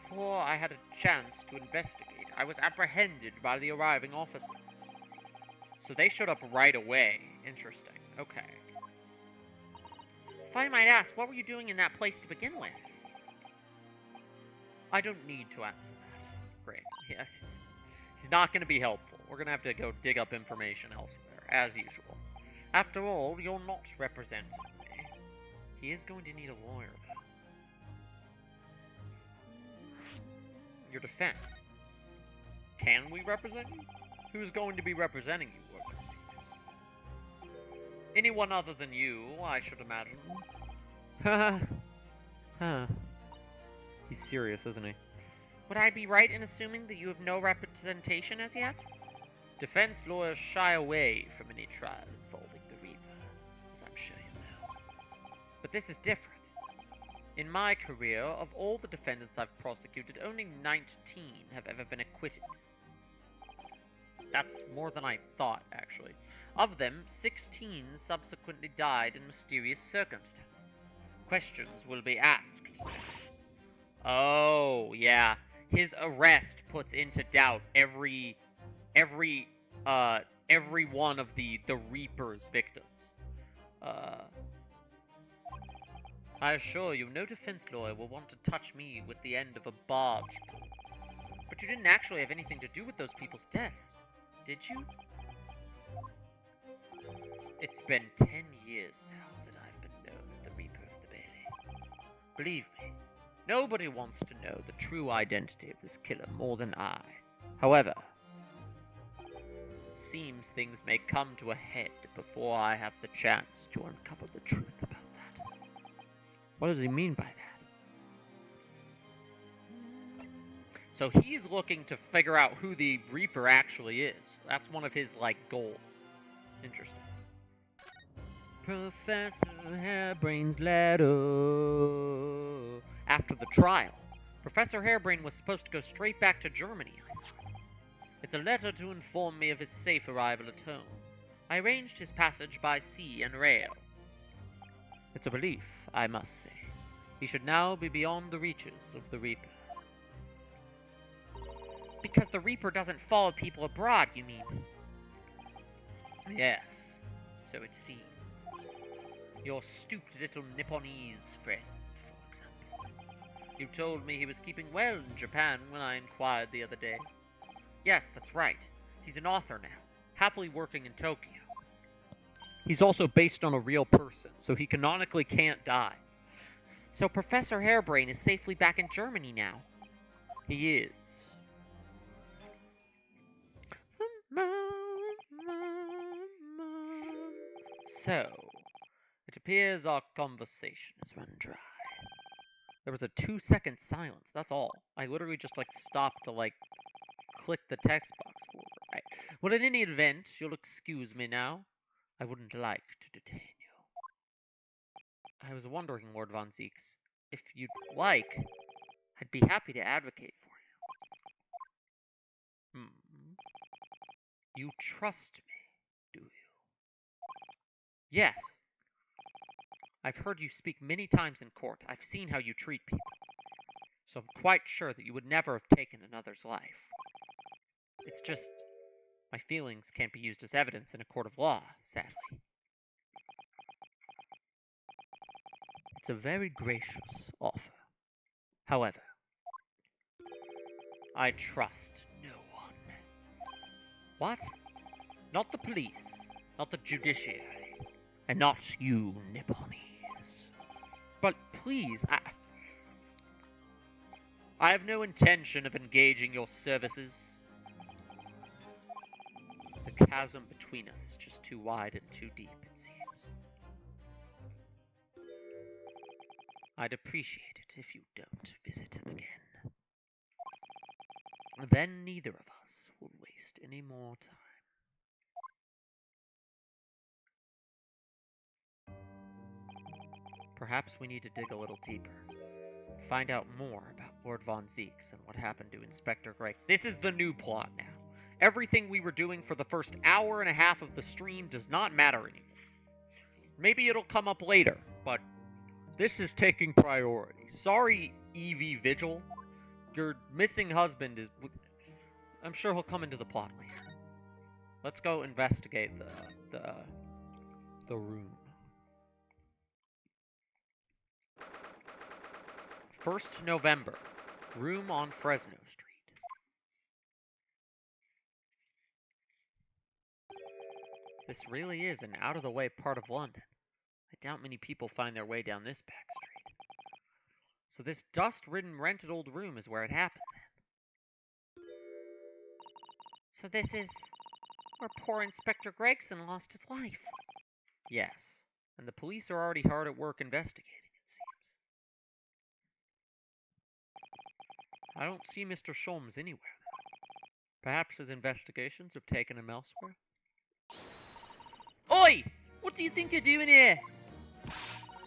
before I had a chance to investigate, I was apprehended by the arriving officers. So they showed up right away. Interesting. Okay. If I might ask, what were you doing in that place to begin with? I don't need to answer that. Great. Yes. He's not going to be helpful. We're going to have to go dig up information elsewhere, as usual. After all, you're not representing me. He is going to need a lawyer, though. Your defense. Can we represent you? Who's going to be representing you, Lord Menzies? Anyone other than you, I should imagine. Huh. He's serious, isn't he? Would I be right in assuming that you have no representation as yet? Defense lawyers shy away from any trial involving the Reaper, as I'm sure you know. But this is different. In my career, of all the defendants I've prosecuted, only 19 have ever been acquitted. That's more than I thought, actually. Of them, 16 subsequently died in mysterious circumstances. Questions will be asked. Oh, yeah. His arrest puts into doubt every every one of the Reaper's victims. Uh I assure you, no defense lawyer will want to touch me with the end of a barge pole. But you didn't actually have anything to do with those people's deaths, did you? It's been 10 years now that I've been known as the Reaper of the Bailey. Believe me, nobody wants to know the true identity of this killer more than I. However, it seems things may come to a head before I have the chance to uncover the truth about that. What does he mean by that? So he's looking to figure out who the Reaper actually is. That's one of his, like, goals. Interesting. Professor Hairbrain's letter. After the trial, Professor Hairbrain was supposed to go straight back to Germany, I thought. It's a letter to inform me of his safe arrival at home. I arranged his passage by sea and rail. It's a relief, I must say. He should now be beyond the reaches of the Reaper. Because the Reaper doesn't follow people abroad, you mean? Yes, so it seems. Your stooped little Nipponese friend, for example. You told me he was keeping well in Japan when I inquired the other day. Yes, that's right. He's an author now, happily working in Tokyo. He's also based on a real person, so he canonically can't die. So Professor Hairbrain is safely back in Germany now. He is. So, it appears our conversation has run dry. There was a 2-second silence, that's all. I literally just, like, stopped to, like, click the text box forward. Right. Well, in any event, you'll excuse me now. I wouldn't like to detain you. I was wondering, Lord Von Zeeks, if you'd like, I'd be happy to advocate for you. You trust me, do you? Yes. I've heard you speak many times in court. I've seen how you treat people. So I'm quite sure that you would never have taken another's life. It's just, my feelings can't be used as evidence in a court of law, sadly. It's a very gracious offer. However, I trust no one. What? Not the police, not the judiciary, and not you Nipponese. But please, I have no intention of engaging your services. The chasm between us is just too wide and too deep, it seems. I'd appreciate it if you don't visit him again. Then neither of us will waste any more time. Perhaps we need to dig a little deeper. Find out more about Lord Von Zeeks and what happened to Inspector Gray. This is the new plot now. Everything we were doing for the first hour and a half of the stream does not matter anymore. Maybe it'll come up later, but this is taking priority. Sorry, Evie Vigil. Your missing husband is... I'm sure he'll come into the plot later. Let's go investigate the room. 1st November. Room on Fresno Street. This really is an out-of-the-way part of London. I doubt many people find their way down this back street. So this dust-ridden rented old room is where it happened, then. So this is where poor Inspector Gregson lost his life. Yes, and the police are already hard at work investigating, it seems. I don't see Mr. Sholmes anywhere. Perhaps his investigations have taken him elsewhere. Oi! What do you think you're doing here?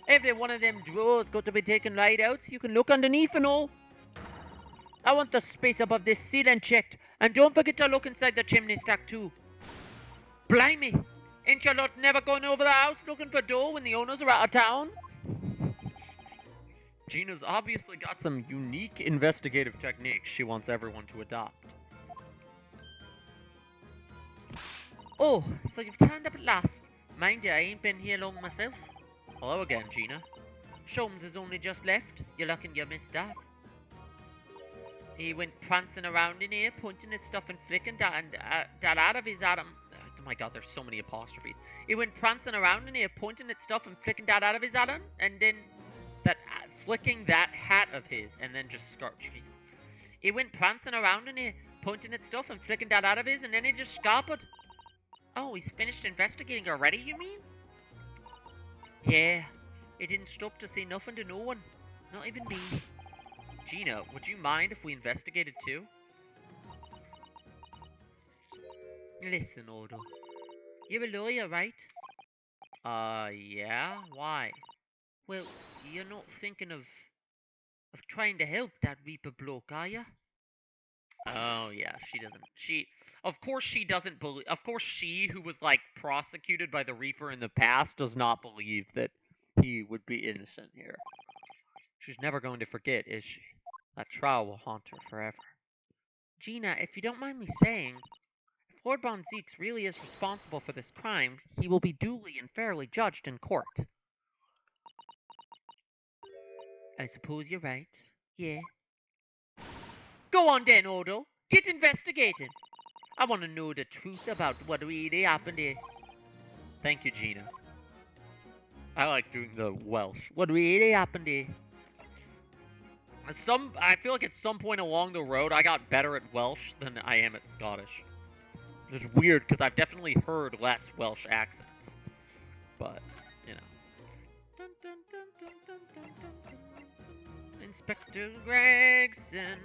Every one of them drawers got to be taken right out so you can look underneath and all. I want the space above this ceiling checked, and don't forget to look inside the chimney stack too. Blimey! Ain't your lot never going over the house looking for dough when the owners are out of town? Gina's obviously got some unique investigative techniques she wants everyone to adopt. Oh, so you've turned up at last. Mind you, I ain't been here long myself. Hello again, Gina. Sholmes has only just left. You're lucky you missed that. He went prancing around in here, pointing at stuff and flicking that out of his Adam. Oh my god, there's so many apostrophes. He went prancing around in here, pointing at stuff and flicking that out of his Adam, and then flicking that hat of his, and then just Jesus. He went prancing around in here, pointing at stuff and flicking that out of his, and then he just scarpered. Oh, he's finished investigating already, you mean? Yeah, he didn't stop to say nothing to no one. Not even me. Gina, would you mind if we investigated too? Listen, Odo. You're a lawyer, right? Yeah? Why? Well, you're not thinking of trying to help that Reaper bloke, are you? Oh, yeah, she doesn't. Of course she doesn't believe. Of course she, who was, like, prosecuted by the Reaper in the past, does not believe that he would be innocent here. She's never going to forget, is she? That trial will haunt her forever. Gina, if you don't mind me saying, if Lord Von Zeeks really is responsible for this crime, he will be duly and fairly judged in court. I suppose you're right. Yeah. Go on then, Odo. Get investigating. I want to know the truth about what really happened here. Thank you, Gina. I like doing the Welsh. What really happened here? I feel like at some point along the road, I got better at Welsh than I am at Scottish. Which is weird, because I've definitely heard less Welsh accents. But, you know. Dun, dun, dun, Inspector Gregson.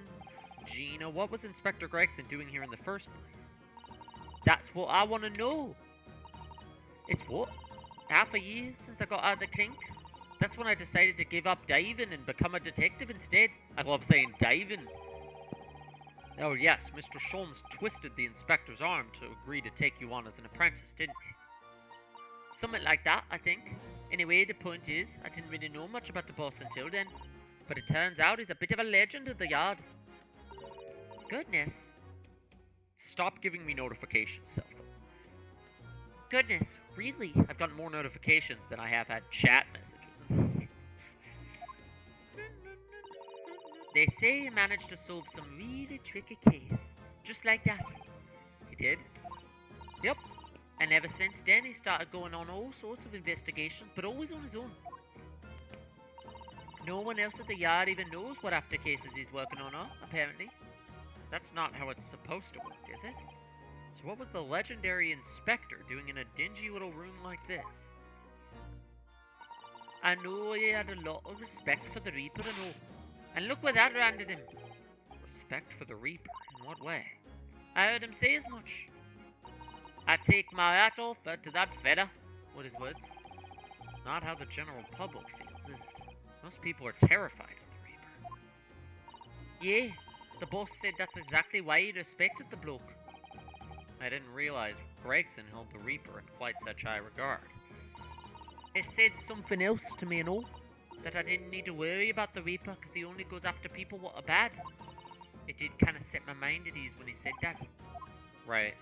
Gina, what was Inspector Gregson doing here in the first place? That's what I want to know. It's what? Half a year since I got out of the clink? That's when I decided to give up diving and become a detective instead. I love saying diving. Oh yes, Mr. Sholmes twisted the inspector's arm to agree to take you on as an apprentice, didn't he? Something like that, I think. Anyway, the point is, I didn't really know much about the boss until then. But it turns out he's a bit of a legend of the yard. Goodness. Stop giving me notifications, Selfa. Goodness, really? I've gotten more notifications than I have had chat messages. They say he managed to solve some really tricky case. Just like that. He did? Yep. And ever since then, he started going on all sorts of investigations, but always on his own. No one else at the yard even knows what after cases he's working on, apparently. That's not how it's supposed to work, is it? So what was the legendary inspector doing in a dingy little room like this? I know he had a lot of respect for the Reaper and all. And look where that landed him. Respect for the Reaper? In what way? I heard him say as much. I take my hat off to that fella, were his words. Not how the general public feels, is it? Most people are terrified of the Reaper. Yeah, the boss said that's exactly why he respected the bloke. I didn't realize Gregson held the Reaper in quite such high regard. It said something else to me and all. That I didn't need to worry about the Reaper because he only goes after people what are bad. It did kind of set my mind at ease when he said that. Right.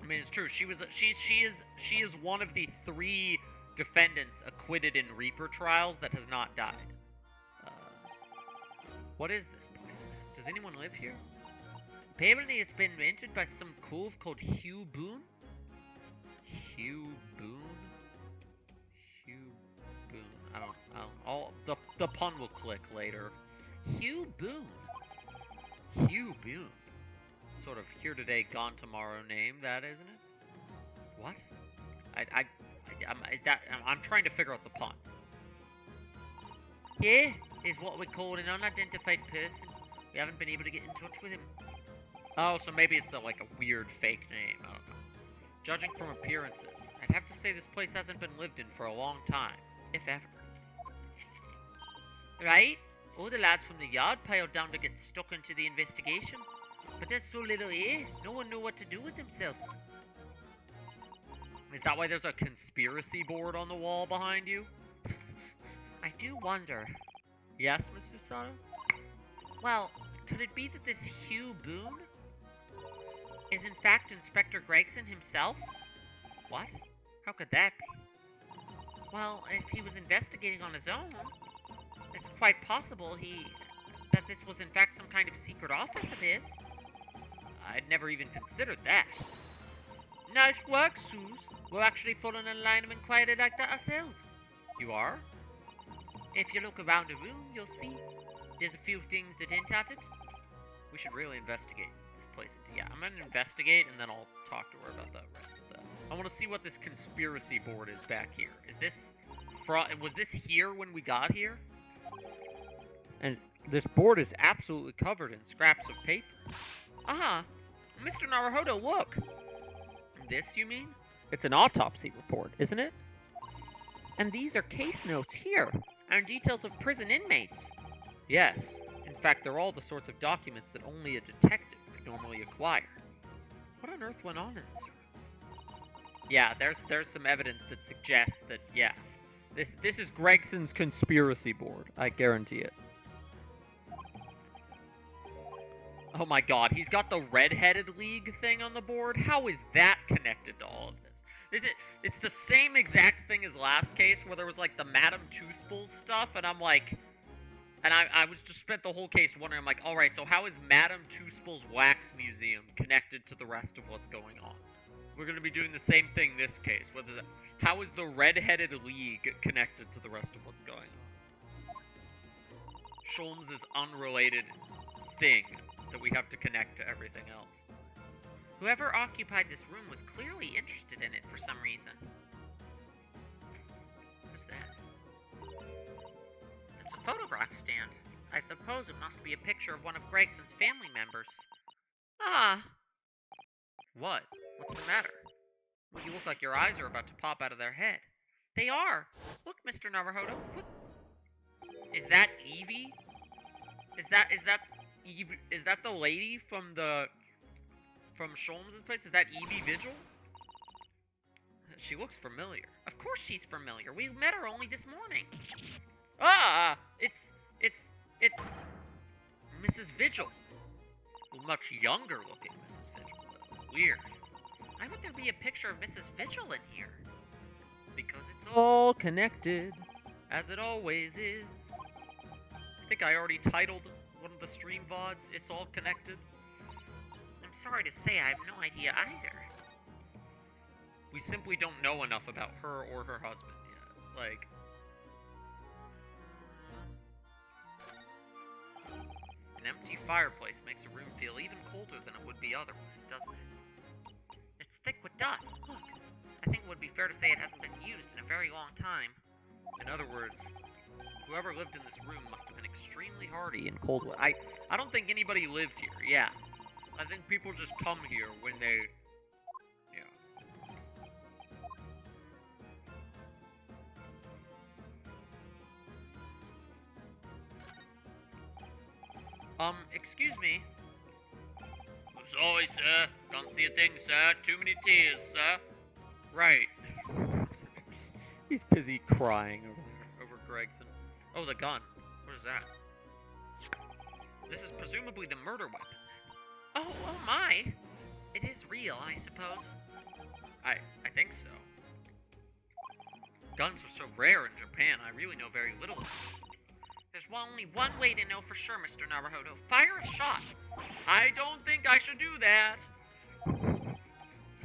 I mean, it's true. She is one of the 3 defendants acquitted in Reaper trials that has not died. What is this place? Does anyone live here? Apparently it's been rented by some cove called Hugh Boone. Hugh Boone? Hugh Boone. The pun will click later. Hugh Boone. Hugh Boone. Sort of here today, gone tomorrow name, that isn't it? What? I'm trying to figure out the pun. Here is what we call an unidentified person We haven't been able to get in touch with him. Oh, so maybe it's like a weird fake name. I don't know. Judging from appearances, I'd have to say this place hasn't been lived in for a long time, if ever. Right? All the lads from the yard piled down to get stuck into the investigation. But there's so little here, no one knew what to do with themselves. Is that why there's a conspiracy board on the wall behind you? I do wonder. Yes, Miss Susato? Well, could it be that this Hugh Boone is in fact Inspector Gregson himself? What? How could that be? Well, if he was investigating on his own, it's quite possible that this was in fact some kind of secret office of his. I'd never even considered that. Nice work, Suze. We're actually following a line of inquiry like that ourselves. You are? If you look around the room, you'll see there's a few things that hint at it. We should really investigate this place. Yeah, I'm gonna investigate and then I'll talk to her about the rest of that. I want to see what this conspiracy board is back here. Is this was this here when we got here? And this board is absolutely covered in scraps of paper. Ah, Mr. Naruhodo, look! This, you mean? It's an autopsy report, isn't it? And these are case notes here, and details of prison inmates. Yes, in fact, they're all the sorts of documents that only a detective could normally acquire. What on earth went on in this room? Yeah, there's some evidence that suggests that, yeah, this is Gregson's conspiracy board. I guarantee it. Oh my god, he's got the Red-Headed League thing on the board? How is that connected to all of this? It's the same exact thing as last case, where there was like the Madame Two-Spools stuff, and I'm like... And I was just spent the whole case wondering, I'm like, alright, so how is Madame Two-Spools Wax Museum connected to the rest of what's going on? We're going to be doing the same thing this case. How is the Red-Headed League connected to the rest of what's going on? Sholmes' unrelated thing that we have to connect to everything else. Whoever occupied this room was clearly interested in it for some reason. What's this? It's a photograph stand. I suppose it must be a picture of one of Gregson's family members. Ah! What? What's the matter? Well, you look like your eyes are about to pop out of their head. They are! Look, Mr. Naruhodo. What? Is that Evie? Is that Evie? Is that the lady from Sholmes' place? Is that Evie Vigil? She looks familiar. Of course she's familiar. We met her only this morning. Ah! It's Mrs. Vigil. Much younger looking Mrs. Vigil, though. Weird. Why would there be a picture of Mrs. Vigil in here? Because it's all connected, as it always is. I think I already titled one of the stream VODs, It's All Connected. I'm sorry to say I have no idea either. We simply don't know enough about her or her husband yet. Like... An empty fireplace makes a room feel even colder than it would be otherwise, doesn't it? It's thick with dust. Look. I think it would be fair to say it hasn't been used in a very long time. In other words, whoever lived in this room must have been extremely hardy and cold. I don't think anybody lived here, yeah. I think people just come here when they... Yeah. Excuse me. Sorry, sir. Can't see a thing, sir. Too many tears, sir. Right. He's busy crying over Gregson. Oh, the gun. What is that? This is presumably the murder weapon. Oh my! It is real, I suppose. I think so. Guns are so rare in Japan, I really know very little. There's only one way to know for sure, Mr. Naruhodo. Fire a shot. I don't think I should do that.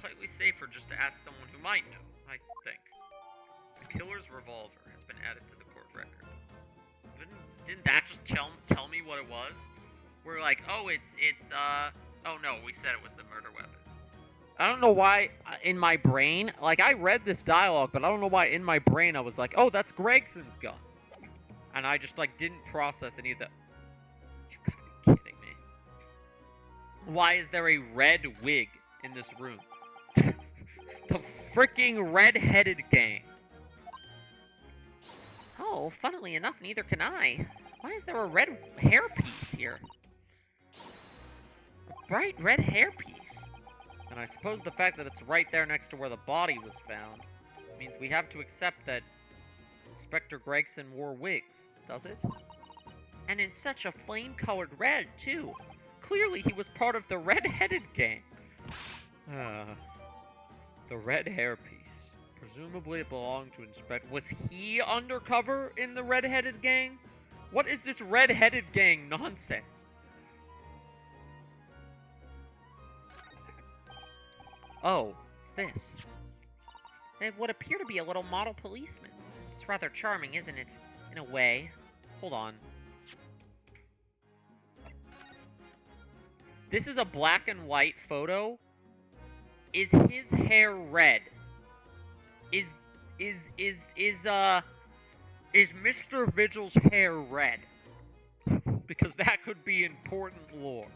Slightly safer just to ask someone who might know, I think. The killer's revolver has been added to the court record. Didn't that just tell me what it was? We're like, oh, oh no, we said it was the murder weapon. I don't know why in my brain, like I read this dialogue, but I don't know why in my brain I was like, oh, that's Gregson's gun. And I just like didn't process any of the... You've got to be kidding me. Why is there a red wig in this room? The freaking red-headed gang. Oh, funnily enough, neither can I. Why is there a red hairpiece here? A bright red hairpiece. And I suppose the fact that it's right there next to where the body was found means we have to accept that Inspector Gregson wore wigs, does it? And in such a flame-colored red, too. Clearly he was part of the red-headed gang. The red hairpiece. Presumably it belonged to Inspector... Was he undercover in the red-headed gang? What is this red-headed gang nonsense? Oh, it's this. It would appear to be a little model policeman. It's rather charming, isn't it? In a way. Hold on. This is a black and white photo. Is his hair red? Is Mr. Vigil's hair red? Because that could be important lore.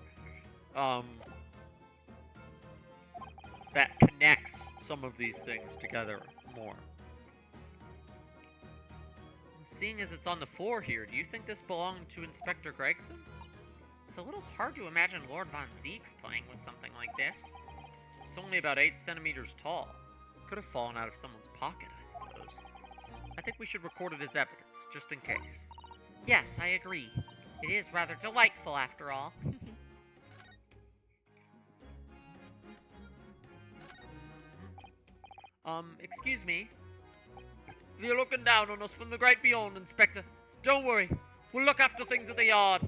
That connects some of these things together more. Seeing as it's on the floor here, do you think this belonged to Inspector Gregson? It's a little hard to imagine Lord Von Zeke's playing with something like this. It's only about 8 centimeters tall. Could have fallen out of someone's pocket, I suppose. I think we should record it as evidence, just in case. Yes, I agree. It is rather delightful, after all. Excuse me? You're looking down on us from the great beyond, Inspector. Don't worry. We'll look after things at the yard.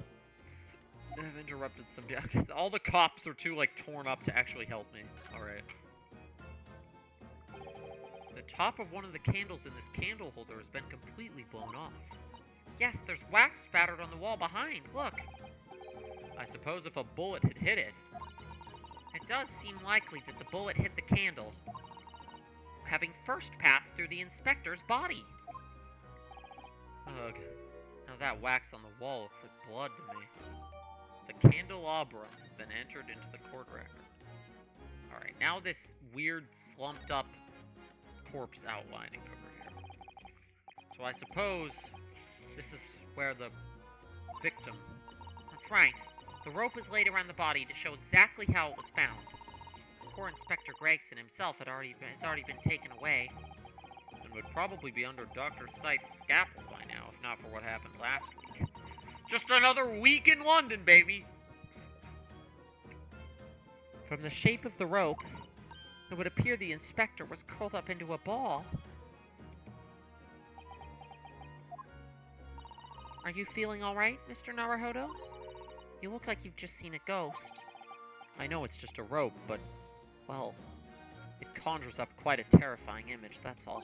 I've interrupted some... All the cops are too, torn up to actually help me. Alright. The top of one of the candles in this candle holder has been completely blown off. Yes, there's wax spattered on the wall behind. Look. I suppose if a bullet had hit it... It does seem likely that the bullet hit the candle, having first passed through the inspector's body. Ugh. Now that wax on the wall looks like blood to me. The candelabrum has been entered into the court record. Alright, now this weird slumped up corpse outlining over here. So I suppose this is where the victim... That's right. The rope is laid around the body to show exactly how it was found. Poor Inspector Gregson himself has already been taken away, and would probably be under Dr. Sight's scalpel by now, if not for what happened last week. Just another week in London, baby! From the shape of the rope, it would appear the inspector was curled up into a ball. Are you feeling alright, Mr. Naruhodo? You look like you've just seen a ghost. I know it's just a rope, but... well, it conjures up quite a terrifying image, that's all.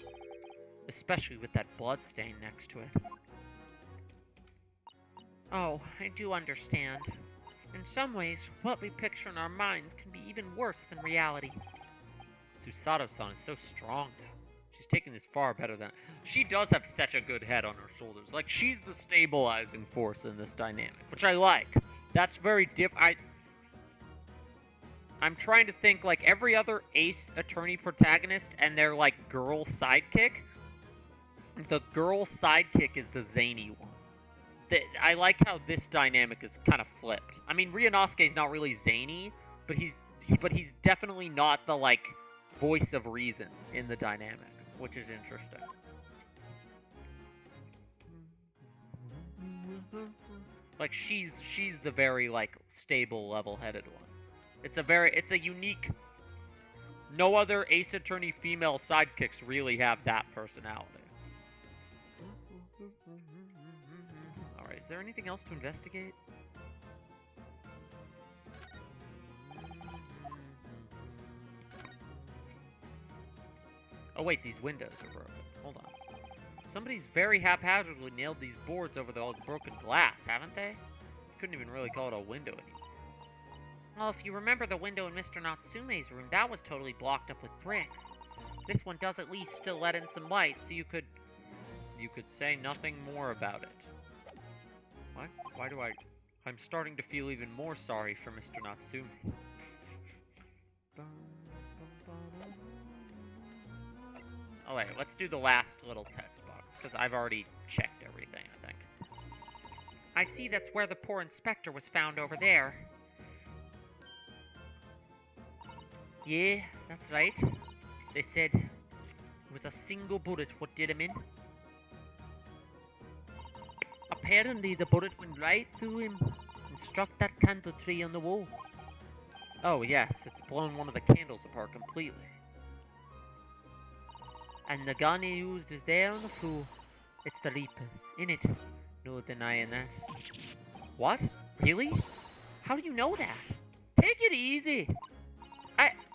Especially with that blood stain next to it. Oh, I do understand. In some ways, what we picture in our minds can be even worse than reality. Susato-san is so strong, though. She's taking this far better than... She does have such a good head on her shoulders. Like, she's the stabilizing force in this dynamic, which I like. That's very I'm trying to think, every other Ace Attorney protagonist and their, girl sidekick. The girl sidekick is the zany one. I like how this dynamic is kind of flipped. I mean, Ryunosuke's not really zany, but he's definitely not the, voice of reason in the dynamic, which is interesting. She's the very, stable, level-headed one. It's a unique... No other Ace Attorney female sidekicks really have that personality. Alright, is there anything else to investigate? Oh wait, these windows are broken. Hold on. Somebody's very haphazardly nailed these boards over the broken glass, haven't they? Couldn't even really call it a window anymore. Well, if you remember the window in Mr. Natsume's room, that was totally blocked up with bricks. This one does at least still let in some light, so you could say nothing more about it. What? Why do I I'm starting to feel even more sorry for Mr. Natsumi. Oh wait, let's do the last little text box, because I've already checked everything, I think. I see that's where the poor inspector was found over there. Yeah, that's right. They said it was a single bullet what did him in. Apparently the bullet went right through him and struck that candle tree on the wall. Oh yes, it's blown one of the candles apart completely. And the gun he used is there on the floor. It's the Reaper's, innit? No denying that. What? Really? How do you know that? Take it easy.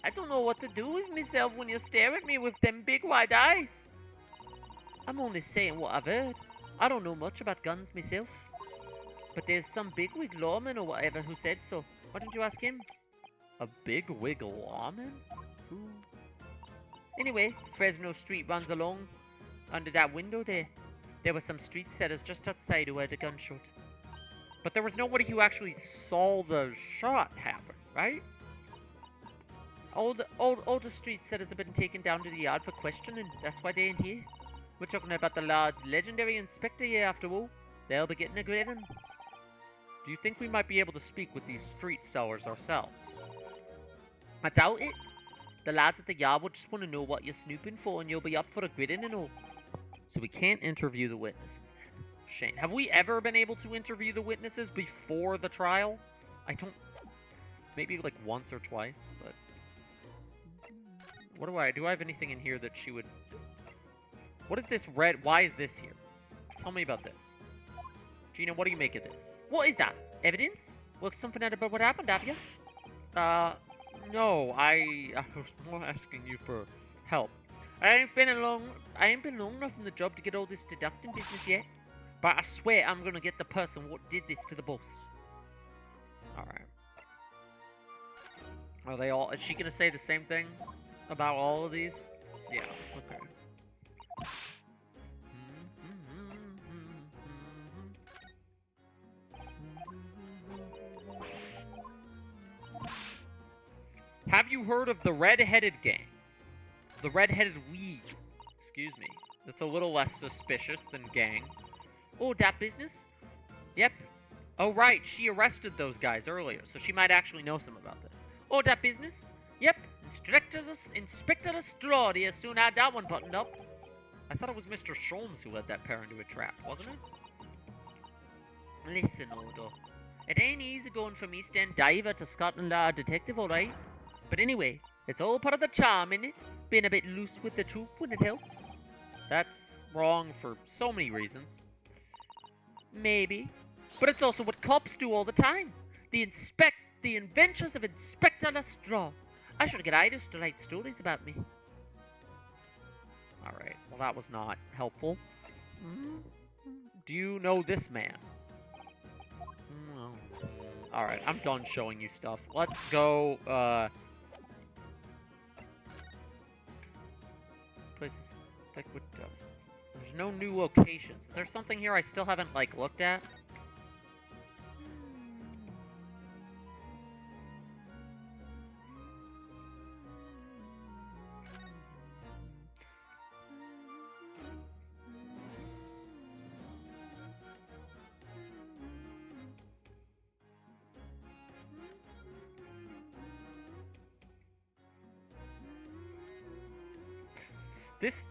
I don't know what to do with myself when you stare at me with them big wide eyes. I'm only saying what I've heard. I don't know much about guns myself. But there's some bigwig lawman or whatever who said so. Why don't you ask him? A bigwig lawman? Who? Anyway, Fresno Street runs along under that window there. There were some street setters just outside who had a gunshot. But there was nobody who actually saw the shot happen, right? All the street setters have been taken down to the yard for questioning. That's why they ain't here. We're talking about the lard's legendary inspector here after all. They'll be getting a grading. Do you think we might be able to speak with these street sellers ourselves? I doubt it. The lads at the yard will just want to know what you're snooping for and you'll be up for a grading and all. So we can't interview the witnesses then. Shame. Have we ever been able to interview the witnesses before the trial? I don't... Maybe like once or twice, but... What do I have anything in here that she would... What is this red? Why is this here? Tell me about this. Gina, what do you make of this? What is that? Evidence? Look something out about what happened, have you? No, I was more asking you for help. I ain't been long enough in the job to get all this deducting business yet. But I swear I'm gonna get the person what did this to the boss. Alright. Are they all... Is she gonna say the same thing about all of these? Yeah, okay. Have you heard of the Red-Headed Gang? The Red-Headed League. Excuse me. That's a little less suspicious than gang. Oh, that business? Yep. Oh, right. She arrested those guys earlier, so she might actually know some about this. Oh, that business? Yep. Inspector Lestrade here soon had that one buttoned up. I thought it was Mr. Sholmes who led that pair into a trap, wasn't it? Listen, Odo. It ain't easy going from East End diver to Scotland Yard detective, alright? But anyway, it's all part of the charm, innit? Being a bit loose with the troop when it helps. That's wrong for so many reasons. Maybe. But it's also what cops do all the time. The adventures of Inspector Lestrade. I should get Iris to write stories about me. Alright, well that was not helpful. Do you know this man? No. Alright, I'm done showing you stuff. Let's go, This place is thick with dust. There's no new locations. Is there something here I still haven't, like, looked at? This...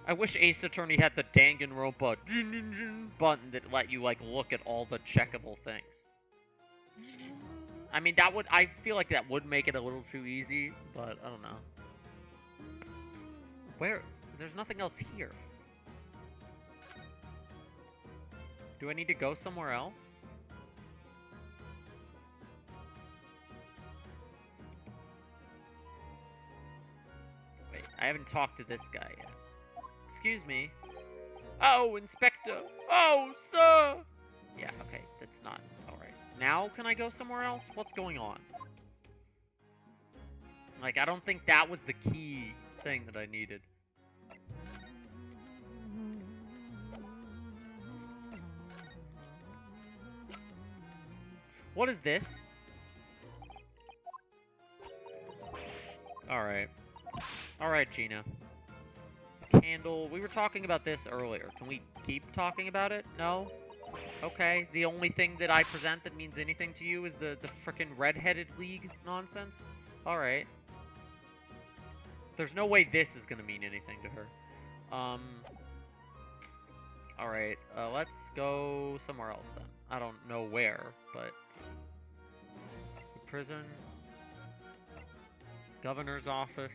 I wish Ace Attorney had the Danganronpa button that let you, like, look at all the checkable things. I mean, that would... I feel like that would make it a little too easy, but I don't know. Where... There's nothing else here. Do I need to go somewhere else? Wait, I haven't talked to this guy yet. Excuse me. Oh, Inspector! Oh, sir! Yeah, okay, that's not... Alright. Now can I go somewhere else? What's going on? Like, I don't think that was the key thing that I needed. What is this? Alright. Alright, Gina. Candle. We were talking about this earlier. Can we keep talking about it? No? Okay. The only thing that I present that means anything to you is the frickin' redheaded league nonsense? Alright. There's no way this is gonna mean anything to her. Alright, let's go somewhere else then. I don't know where, but... The prison... Governor's office...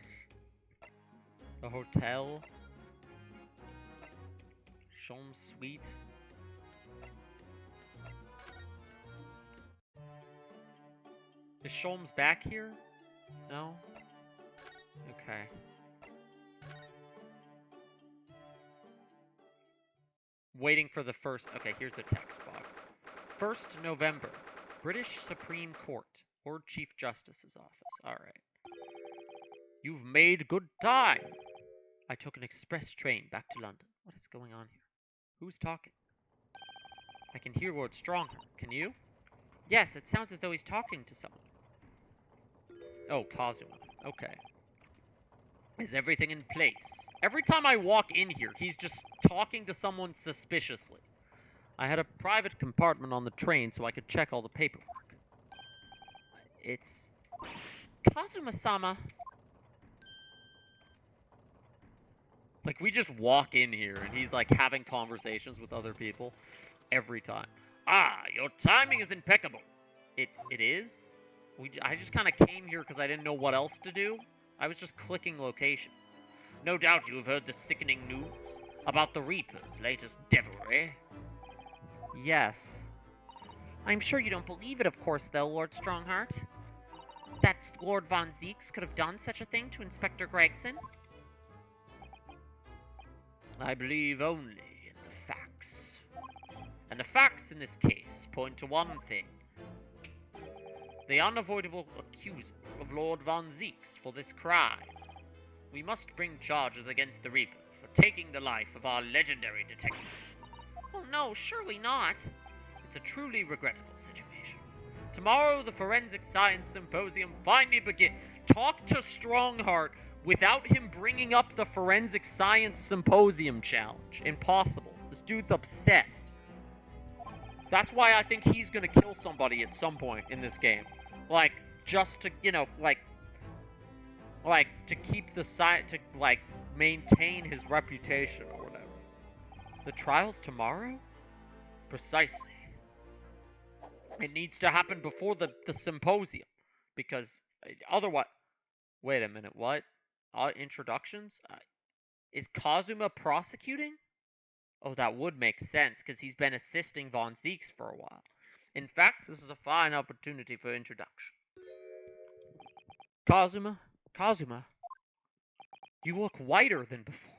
The hotel... Sholmes Suite... Is Sholmes back here? No? Okay. Waiting for the first... Okay, here's a text box. 1st November. British Supreme Court. Lord Chief Justice's office. Alright. You've made good time. I took an express train back to London. What is going on here? Who's talking? I can hear Lord Strongheart. Can you? Yes, it sounds as though he's talking to someone. Oh, Kazuma. Okay. Is everything in place? Every time I walk in here, he's just talking to someone suspiciously. I had a private compartment on the train so I could check all the paperwork. It's... Kazuma-sama. Like, we just walk in here and he's, like, having conversations with other people every time. Ah, your timing is impeccable. It is? I just kind of came here because I didn't know what else to do. I was just clicking locations. No doubt you have heard the sickening news about the Reaper's latest devilry. Yes. I'm sure you don't believe it, of course, though, Lord Strongheart. That Lord Von Zeeks could have done such a thing to Inspector Gregson? I believe only in the facts. And the facts in this case point to one thing. The unavoidable accuser of Lord Von Zeeks for this crime. We must bring charges against the Reaper for taking the life of our legendary detective. Oh no, surely not. It's a truly regrettable situation. Tomorrow, the Forensic Science Symposium finally begins. Talk to Strongheart without him bringing up the Forensic Science Symposium challenge. Impossible. This dude's obsessed. That's why I think he's gonna kill somebody at some point in this game. Like, just to, you know, like, to keep the side, to, like, maintain his reputation or whatever. The trial's tomorrow? Precisely. It needs to happen before the symposium. Because, otherwise... Wait a minute, what? Introductions? Is Kazuma prosecuting? Oh, that would make sense, because he's been assisting Von Zeeks for a while. In fact, this is a fine opportunity for introduction. Kazuma? Kazuma? You look whiter than before.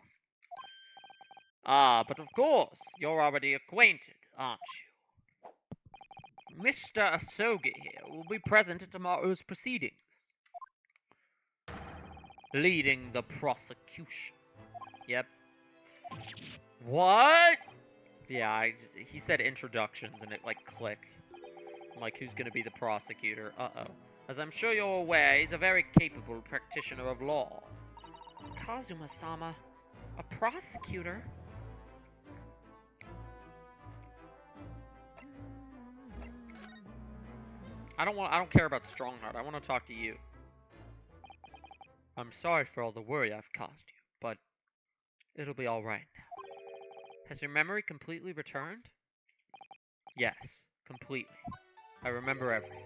Ah, but of course, you're already acquainted, aren't you? Mr. Asogi here will be present at tomorrow's proceedings. Leading the prosecution. Yep. What? Yeah, he said introductions and it, like, clicked. I'm like, who's gonna be the prosecutor? Uh-oh. As I'm sure you're aware, he's a very capable practitioner of law. Kazuma-sama? A prosecutor? I don't care about Strongheart. I want to talk to you. I'm sorry for all the worry I've caused you, but it'll be alright now. Has your memory completely returned? Yes, completely. I remember everything.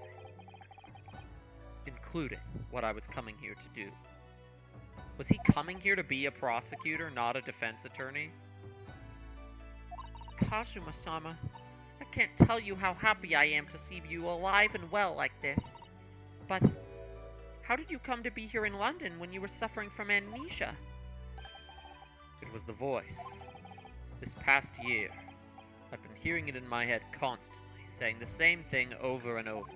Including what I was coming here to do. Was he coming here to be a prosecutor, not a defense attorney? Kazuma-sama, I can't tell you how happy I am to see you alive and well like this. But how did you come to be here in London when you were suffering from amnesia? It was the voice. This past year, I've been hearing it in my head constantly, saying the same thing over and over.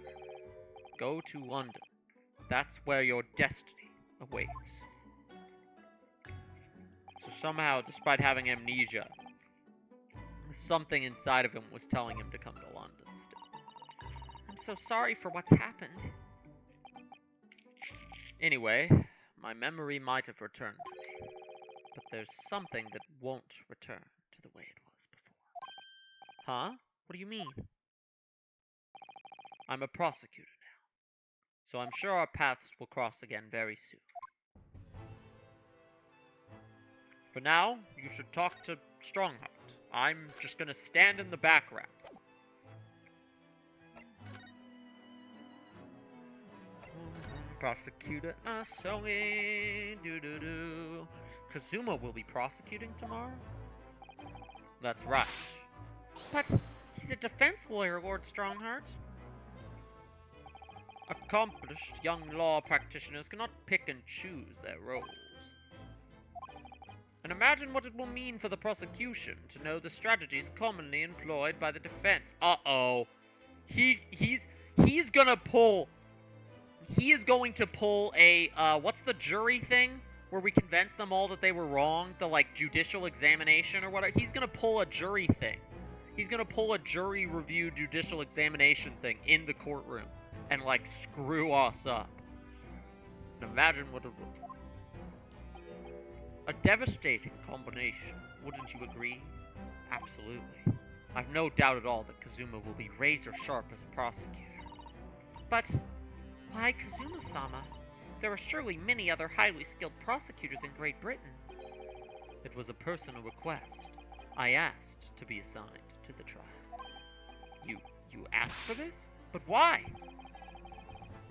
Go to London. That's where your destiny awaits. So somehow, despite having amnesia, something inside of him was telling him to come to London still. I'm so sorry for what's happened. Anyway, my memory might have returned to me, but there's something that won't return to the way it was before. Huh? What do you mean? I'm a prosecutor now, so I'm sure our paths will cross again very soon. For now, you should talk to Strongheart. I'm just gonna stand in the background. Prosecutor Asogi, doo-doo-doo. Kazuma will be prosecuting tomorrow? That's right. But he's a defense lawyer, Lord Strongheart. Accomplished young law practitioners cannot pick and choose their roles. And imagine what it will mean for the prosecution to know the strategies commonly employed by the defense. Uh-oh. He's gonna pull... He is going to pull a, what's the jury thing? Where we convince them all that they were wrong? The, like, judicial examination or whatever? He's gonna pull a jury thing. He's gonna pull a jury review judicial examination thing in the courtroom. And, like, screw us up. And imagine what it would... A devastating combination, wouldn't you agree? Absolutely. I've no doubt at all that Kazuma will be razor sharp as a prosecutor. But why Kazuma-sama? There are surely many other highly skilled prosecutors in Great Britain. It was a personal request. I asked to be assigned to the trial. You asked for this? But why?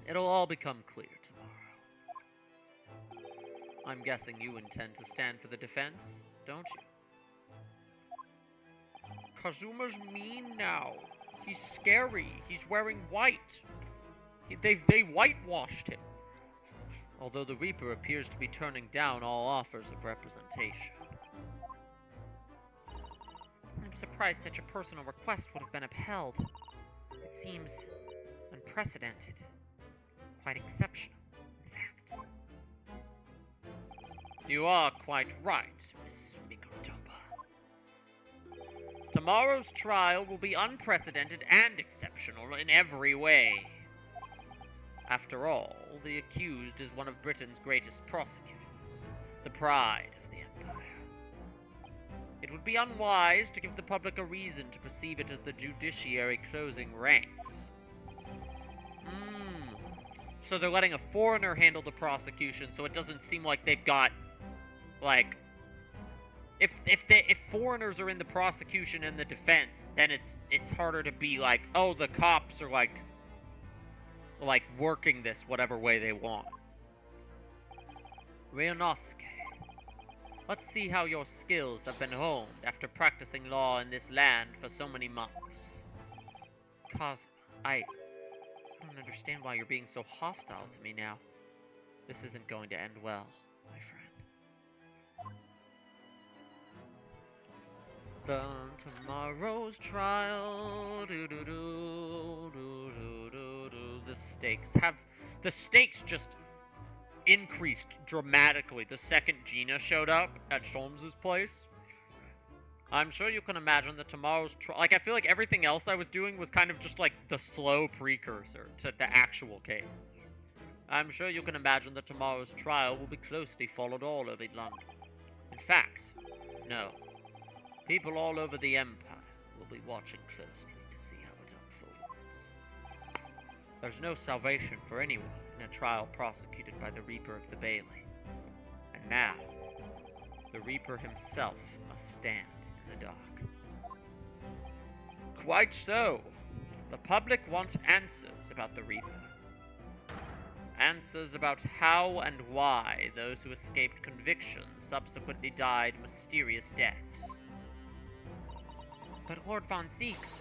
It'll all become clear tomorrow. I'm guessing you intend to stand for the defense, don't you? Kazuma's mean now. He's scary. He's wearing white. They whitewashed him. Although the Reaper appears to be turning down all offers of representation. I'm surprised such a personal request would have been upheld. It seems unprecedented. Quite exceptional, in fact. You are quite right, Miss Mikotoba. Tomorrow's trial will be unprecedented and exceptional in every way. After all, the accused is one of Britain's greatest prosecutors, the pride of the Empire. It would be unwise to give the public a reason to perceive it as the judiciary closing ranks. So they're letting a foreigner handle the prosecution, so it doesn't seem like they've got, like... If foreigners are in the prosecution and the defense, then it's harder to be like, oh, the cops are like working this whatever way they want. Ryunosuke, let's see how your skills have been honed after practicing law in this land for so many months. Kazuma, I don't understand why you're being so hostile to me now. This isn't going to end well, my friend. Tomorrow's trial, the stakes just increased dramatically the second Gina showed up at Sholmes' place. I'm sure you can imagine that tomorrow's trial, like, I feel like everything else I was doing was kind of just like the slow precursor to the actual case. I'm sure you can imagine that tomorrow's trial will be closely followed all over London. In fact, no. People all over the Empire will be watching closely to see how it unfolds. There's no salvation for anyone in a trial prosecuted by the Reaper of the Bailey. And now, the Reaper himself must stand in the dock. Quite so. The public wants answers about the Reaper. Answers about how and why those who escaped conviction subsequently died mysterious deaths. But Lord Von Zieks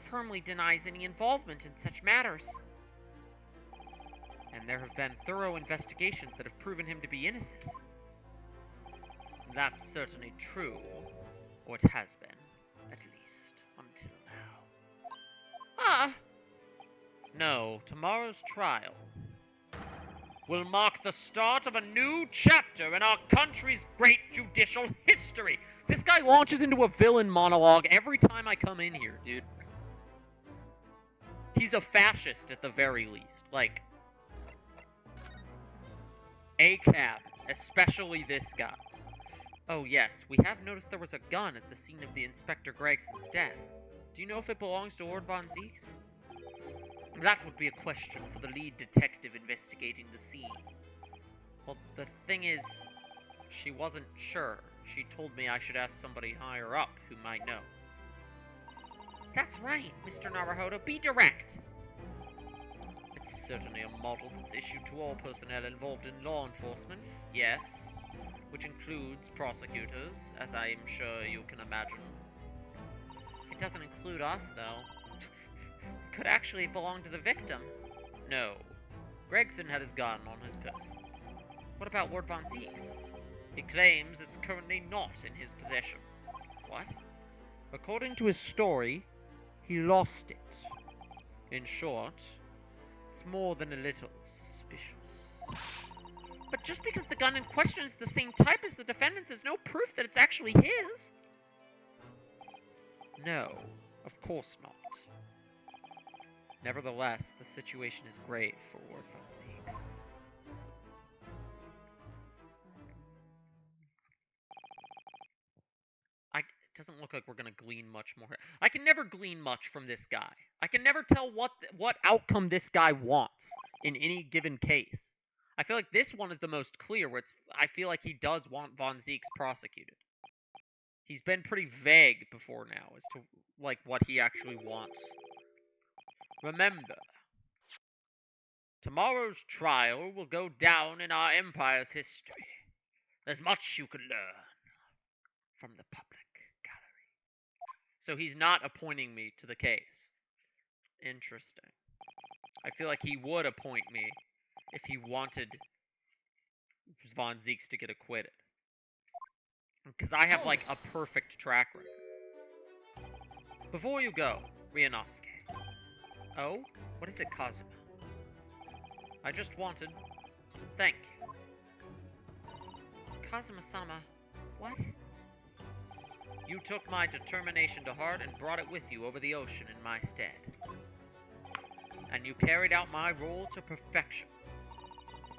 firmly denies any involvement in such matters. And there have been thorough investigations that have proven him to be innocent. That's certainly true, or it has been, at least, until now. No, tomorrow's trial will mark the start of a new chapter in our country's great judicial history. This guy launches into a villain monologue every time I come in here, dude. He's a fascist at the very least. Like, ACAB, especially this guy. Oh yes, we have noticed there was a gun at the scene of the Inspector Gregson's death. Do you know if it belongs to Lord Von Zieks? That would be a question for the lead detective investigating the scene. Well, the thing is, she wasn't sure. She told me I should ask somebody higher up who might know. That's right, Mr. Naruhodo, be direct! It's certainly a model that's issued to all personnel involved in law enforcement, yes. Which includes prosecutors, as I am sure you can imagine. It doesn't include us, though. It could actually belong to the victim. No. Gregson had his gun on his person. What about Lord Von Zieks? He claims it's currently not in his possession. What? According to his story, he lost it. In short, it's more than a little suspicious. But just because the gun in question is the same type as the defendant's is no proof that it's actually his. No, of course not. Nevertheless, the situation is grave for Lord Von Zieks. It doesn't look like we're going to glean much more. I can never glean much from this guy. I can never tell what outcome this guy wants in any given case. I feel like this one is the most clear, where I feel like he does want Von Zieks prosecuted. He's been pretty vague before now as to like what he actually wants. Remember, tomorrow's trial will go down in our empire's history. There's much you can learn from the public gallery. So he's not appointing me to the case. Interesting. I feel like he would appoint me if he wanted Von Zieks to get acquitted. Because I have, like, a perfect track record. Before you go, Ryunosuke. Oh? What is it, Kazuma? I just wanted... Thank you. Kazuma-sama, what? You took my determination to heart and brought it with you over the ocean in my stead. And you carried out my role to perfection.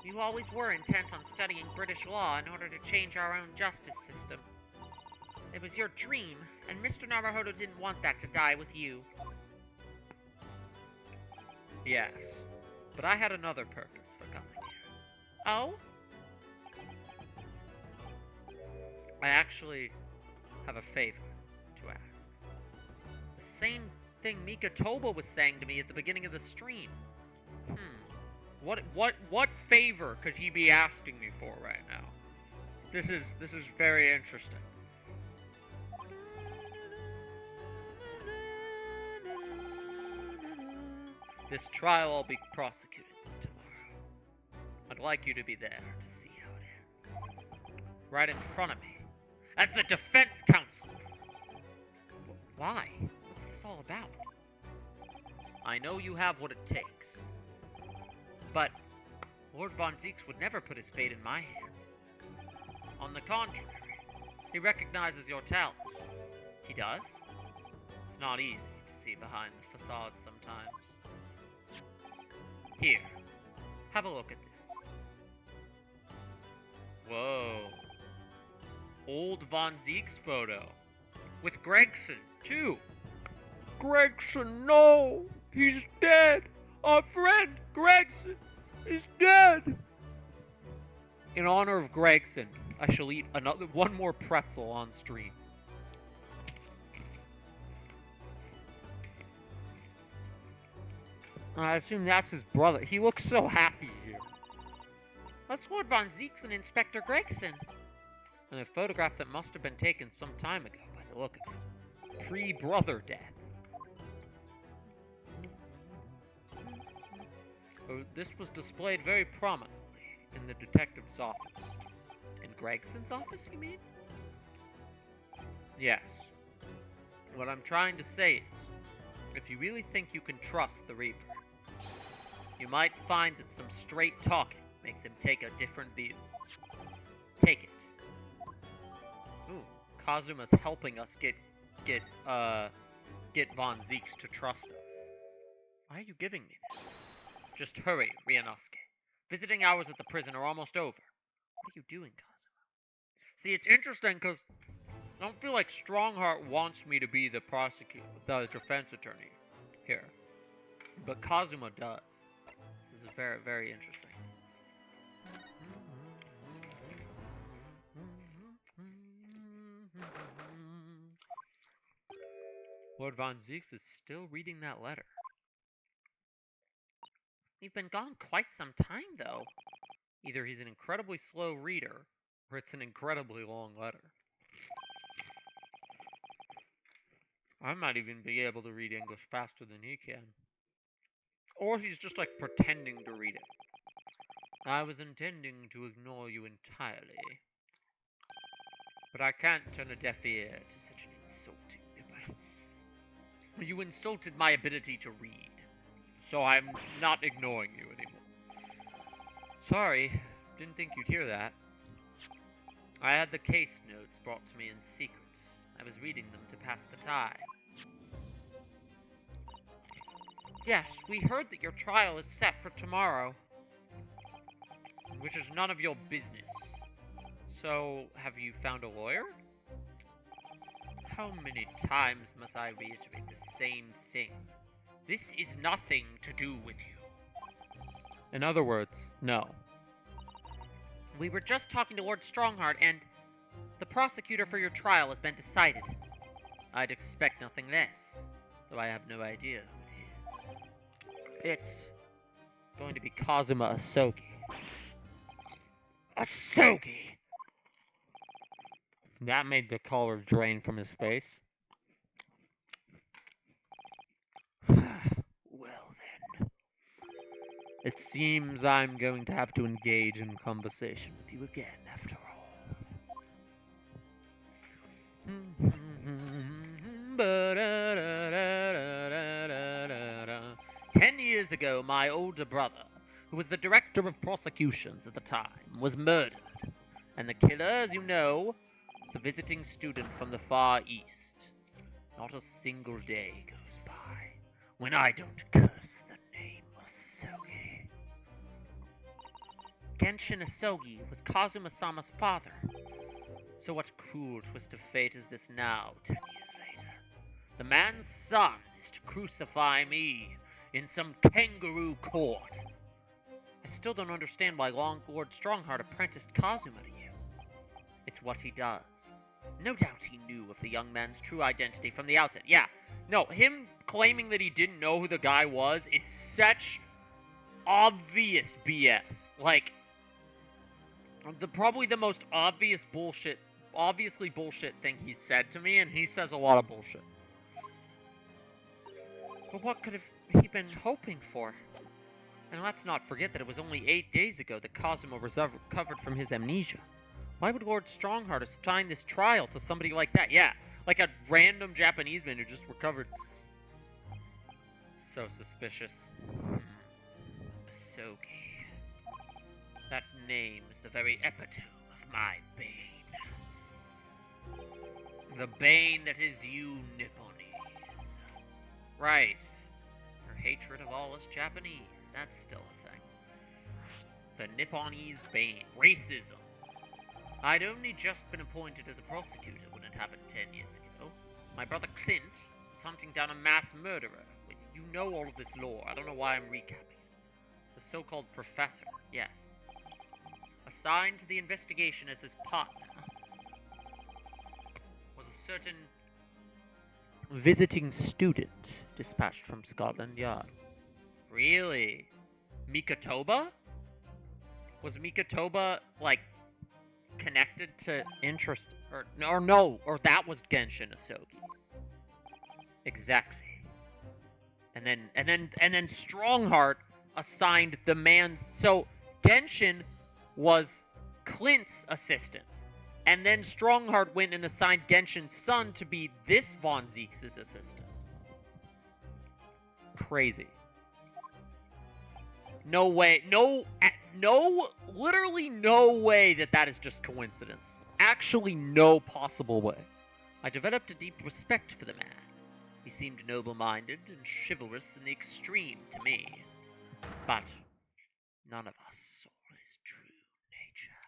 You always were intent on studying British law in order to change our own justice system. It was your dream, and Mr. Naruhodo didn't want that to die with you. Yes, but I had another purpose for coming here. Oh? I actually have a favor to ask. The same thing Mika Toba was saying to me at the beginning of the stream. What favor could he be asking me for right now? This is very interesting. This trial will be prosecuted tomorrow. I'd like you to be there to see how it ends. Right in front of me. As the defense counsel! Why? What's this all about? I know you have what it takes. But Lord Von Zieks would never put his fate in my hands. On the contrary, he recognizes your talent. He does? It's not easy to see behind the facade sometimes. Here, have a look at this. Whoa. Old Von Zieks photo. With Gregson, too. Gregson, no! He's dead! Our friend, Gregson, is dead! In honor of Gregson, I shall eat one more pretzel on stream. I assume that's his brother. He looks so happy here. That's Lord Von Zieks and Inspector Gregson. And a photograph that must have been taken some time ago by the look of it. Pre-brother death. This was displayed very prominently in the detective's office. In Gregson's office, you mean? Yes. What I'm trying to say is, if you really think you can trust the Reaper, you might find that some straight talking makes him take a different view. Take it. Ooh, Kazuma's helping us get Von Zieks to trust us. Why are you giving me this? Just hurry, Ryunosuke. Visiting hours at the prison are almost over. What are you doing, Kazuma? See, it's interesting because I don't feel like Strongheart wants me to be the defense attorney here. But Kazuma does. This is very, very interesting. Lord Von Zieks is still reading that letter. You've been gone quite some time, though. Either he's an incredibly slow reader, or it's an incredibly long letter. I might even be able to read English faster than he can. Or he's just like pretending to read it. I was intending to ignore you entirely. But I can't turn a deaf ear to such an insulting device. You insulted my ability to read, so I'm not ignoring you anymore. Sorry, didn't think you'd hear that. I had the case notes brought to me in secret. I was reading them to pass the time. Yes, we heard that your trial is set for tomorrow, which is none of your business. So, have you found a lawyer? How many times must I reiterate the same thing? This is nothing to do with you. In other words, no. We were just talking to Lord Strongheart, and the prosecutor for your trial has been decided. I'd expect nothing less, though I have no idea who it is. It's going to be Kazuma Asogi. Asogi! That made the color drain from his face. Well then. It seems I'm going to have to engage in conversation with you again, after all. 10 years ago, my older brother, who was the director of prosecutions at the time, was murdered. And the killer, as you know, was a visiting student from the Far East. Not a single day goes by when I don't curse the name Asogi. Genshin Asogi was Kazuma-sama's father. So what cruel twist of fate is this now, 10 years later? The man's son is to crucify me in some kangaroo court. I still don't understand why Lord Strongheart apprenticed Kazuma to you. It's what he does. No doubt he knew of the young man's true identity from the outset. Yeah, no, him claiming that he didn't know who the guy was is such obvious BS. Like, probably the most obviously bullshit thing he said to me, and he says a lot of bullshit. But what could have he been hoping for? And let's not forget that it was only 8 days ago that Kazuma recovered from his amnesia. Why would Lord Strongheart assign this trial to somebody like that? Yeah, like a random Japanese man who just recovered. So suspicious. Asogi. That name is the very epitome of my bane. The bane that is you Nipponese. Right. Her hatred of all us Japanese. That's still a thing. The Nipponese bane. Racism. I'd only just been appointed as a prosecutor when it happened 10 years ago. My brother Clint was hunting down a mass murderer. You know all of this lore. I don't know why I'm recapping it. The so-called professor, yes. Assigned to the investigation as his partner was a certain visiting student dispatched from Scotland Yard. Really? Mikotoba? Was Mikotoba, like, connected to interest, or that was Genshin Asogi. Exactly. And then Strongheart assigned the man's, so Genshin was Clint's assistant, and then Strongheart went and assigned Genshin's son to be this Von Zieks' assistant. Crazy. No way, literally no way that is just coincidence. Actually, no possible way. I developed a deep respect for the man. He seemed noble-minded and chivalrous in the extreme to me, but none of us saw his true nature.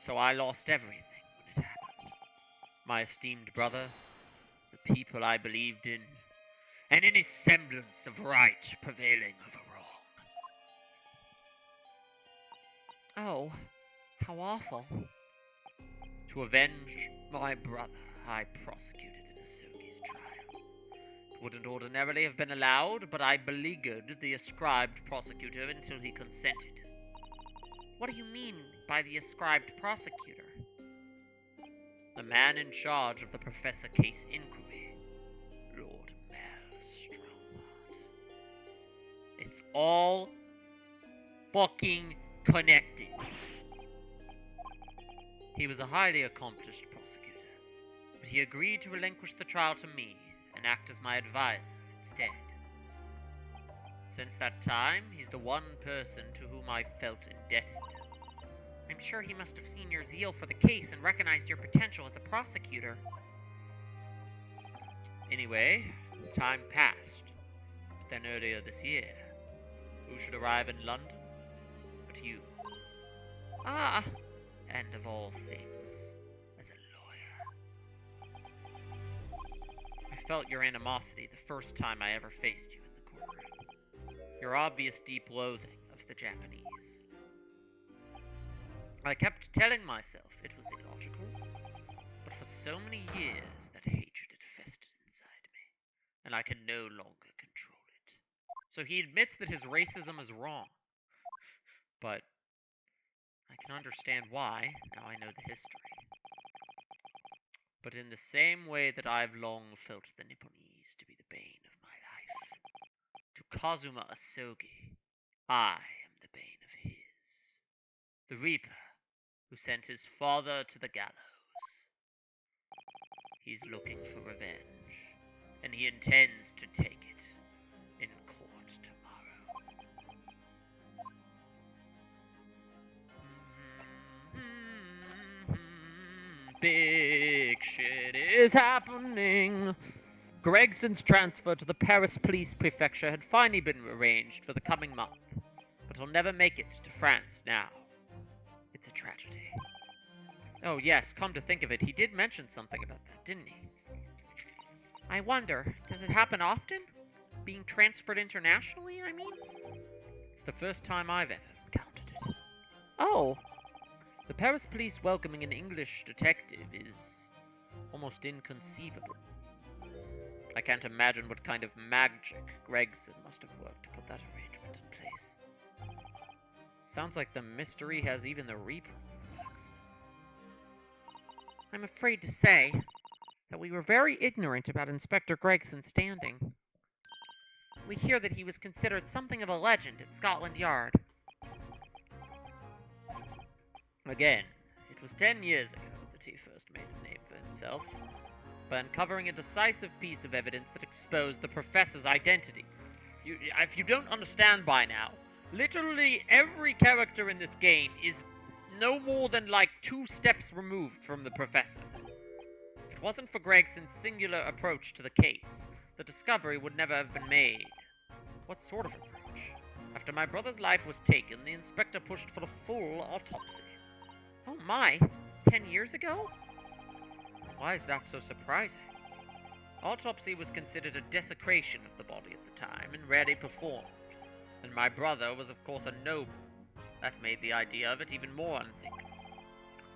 So I lost everything when it happened. My esteemed brother, the people I believed in, and any semblance of right prevailing over wrong. Oh, how awful. To avenge my brother, I prosecuted Inasogi's trial. It wouldn't ordinarily have been allowed, but I beleaguered the ascribed prosecutor until he consented. What do you mean by the ascribed prosecutor? The man in charge of the Professor case inquiry, Lord Strongheart. It's all fucking connected. He was a highly accomplished prosecutor, but he agreed to relinquish the trial to me and act as my advisor instead. Since that time, he's the one person to whom I've felt indebted. I'm sure he must have seen your zeal for the case and recognized your potential as a prosecutor. Anyway, time passed. But then earlier this year, who should arrive in London but you? Ah, and of all things, as a lawyer. I felt your animosity the first time I ever faced you in the courtroom. Your obvious deep loathing of the Japanese. I kept telling myself it was illogical, but for so many years that hatred had festered inside me, and I can no longer control it. So he admits that his racism is wrong, but I can understand why, now I know the history. But in the same way that I've long felt the Nipponese to be the bane of my life, to Kazuma Asogi, I am the bane of his. The Reaper, who sent his father to the gallows. He's looking for revenge, and he intends to take it in court tomorrow. Big shit is happening. Gregson's transfer to the Paris Police Prefecture had finally been arranged for the coming month, but he'll never make it to France now. It's a tragedy. Oh yes, come to think of it, he did mention something about that, didn't he? I wonder, does it happen often? Being transferred internationally, I mean? It's the first time I've ever encountered it. Oh, the Paris police welcoming an English detective is almost inconceivable. I can't imagine what kind of magic Gregson must have worked to put that arrangement in place. Sounds like the mystery has even the Reaper perplexed. I'm afraid to say that we were very ignorant about Inspector Gregson's standing. We hear that he was considered something of a legend at Scotland Yard. Again, it was 10 years ago that he first made a name for himself, by uncovering a decisive piece of evidence that exposed the Professor's identity. If you don't understand by now, literally every character in this game is no more than like 2 steps removed from the Professor. If it wasn't for Gregson's singular approach to the case, the discovery would never have been made. What sort of approach? After my brother's life was taken, the inspector pushed for a full autopsy. Oh my, 10 years ago? Why is that so surprising? Autopsy was considered a desecration of the body at the time and rarely performed, and my brother was of course a noble. That made the idea of it even more unthinkable.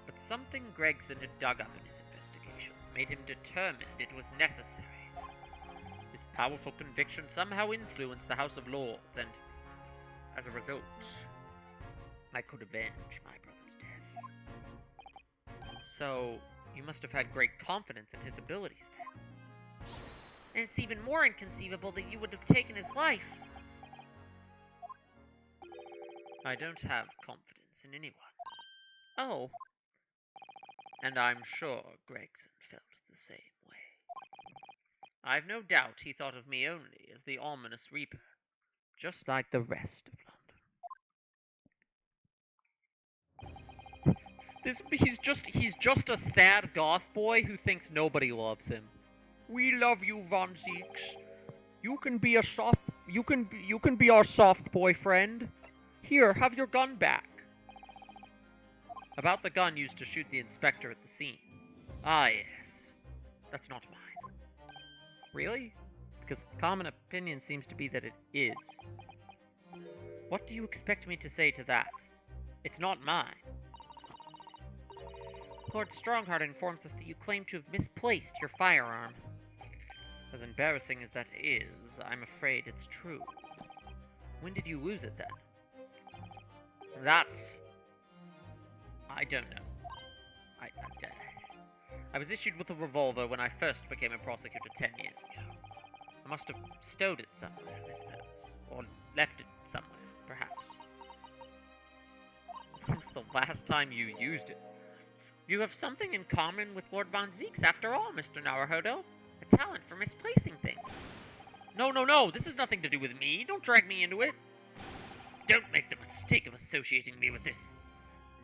But something Gregson had dug up in his investigations made him determined it was necessary. His powerful conviction somehow influenced the House of Lords, and as a result, I could avenge my brother's death. So, you must have had great confidence in his abilities then. And it's even more inconceivable that you would have taken his life. I don't have confidence in anyone. Oh. And I'm sure Gregson felt the same way. I've no doubt he thought of me only as the ominous Reaper, just like the rest of London. He's just a sad goth boy who thinks nobody loves him. We love you, Von Zeeks. You can be our soft boyfriend. Here, have your gun back. About the gun used to shoot the inspector at the scene. Ah, yes. That's not mine. Really? Because common opinion seems to be that it is. What do you expect me to say to that? It's not mine. Lord Strongheart informs us that you claim to have misplaced your firearm. As embarrassing as that is, I'm afraid it's true. When did you lose it, then? That... I don't know. I was issued with a revolver when I first became a prosecutor 10 years ago. I must have stowed it somewhere, I suppose. Or left it somewhere, perhaps. When was the last time you used it? You have something in common with Lord Von Zeeks, after all, Mr. Naruhodo. A talent for misplacing things. No, this has nothing to do with me. Don't drag me into it. Don't make the mistake of associating me with this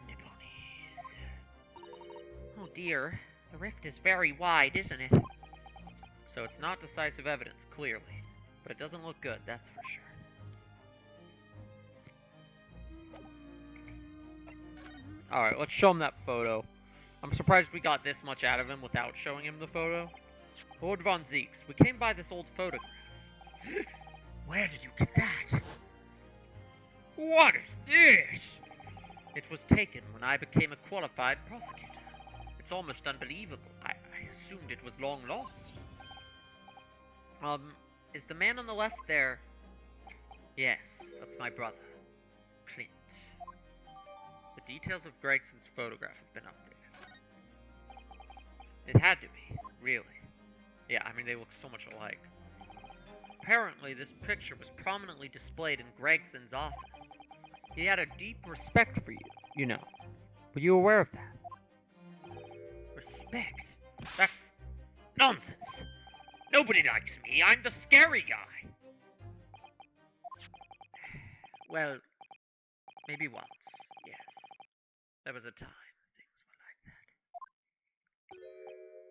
Nipponese. Oh dear, the rift is very wide, isn't it? So it's not decisive evidence, clearly. But it doesn't look good, that's for sure. Alright, let's show him that photo. I'm surprised we got this much out of him without showing him the photo. Lord Von Zeeks, we came by this old photograph. Where did you get that? What is this? It was taken when I became a qualified prosecutor. It's almost unbelievable. I assumed it was long lost. Is the man on the left there? Yes, that's my brother, Clint. The details of Gregson's photograph have been updated. It had to be, really. Yeah, I mean, they look so much alike. Apparently, this picture was prominently displayed in Gregson's office. He had a deep respect for you, you know. Were you aware of that? Respect? That's nonsense. Nobody likes me. I'm the scary guy. Well, maybe once, yes. There was a time things were like that.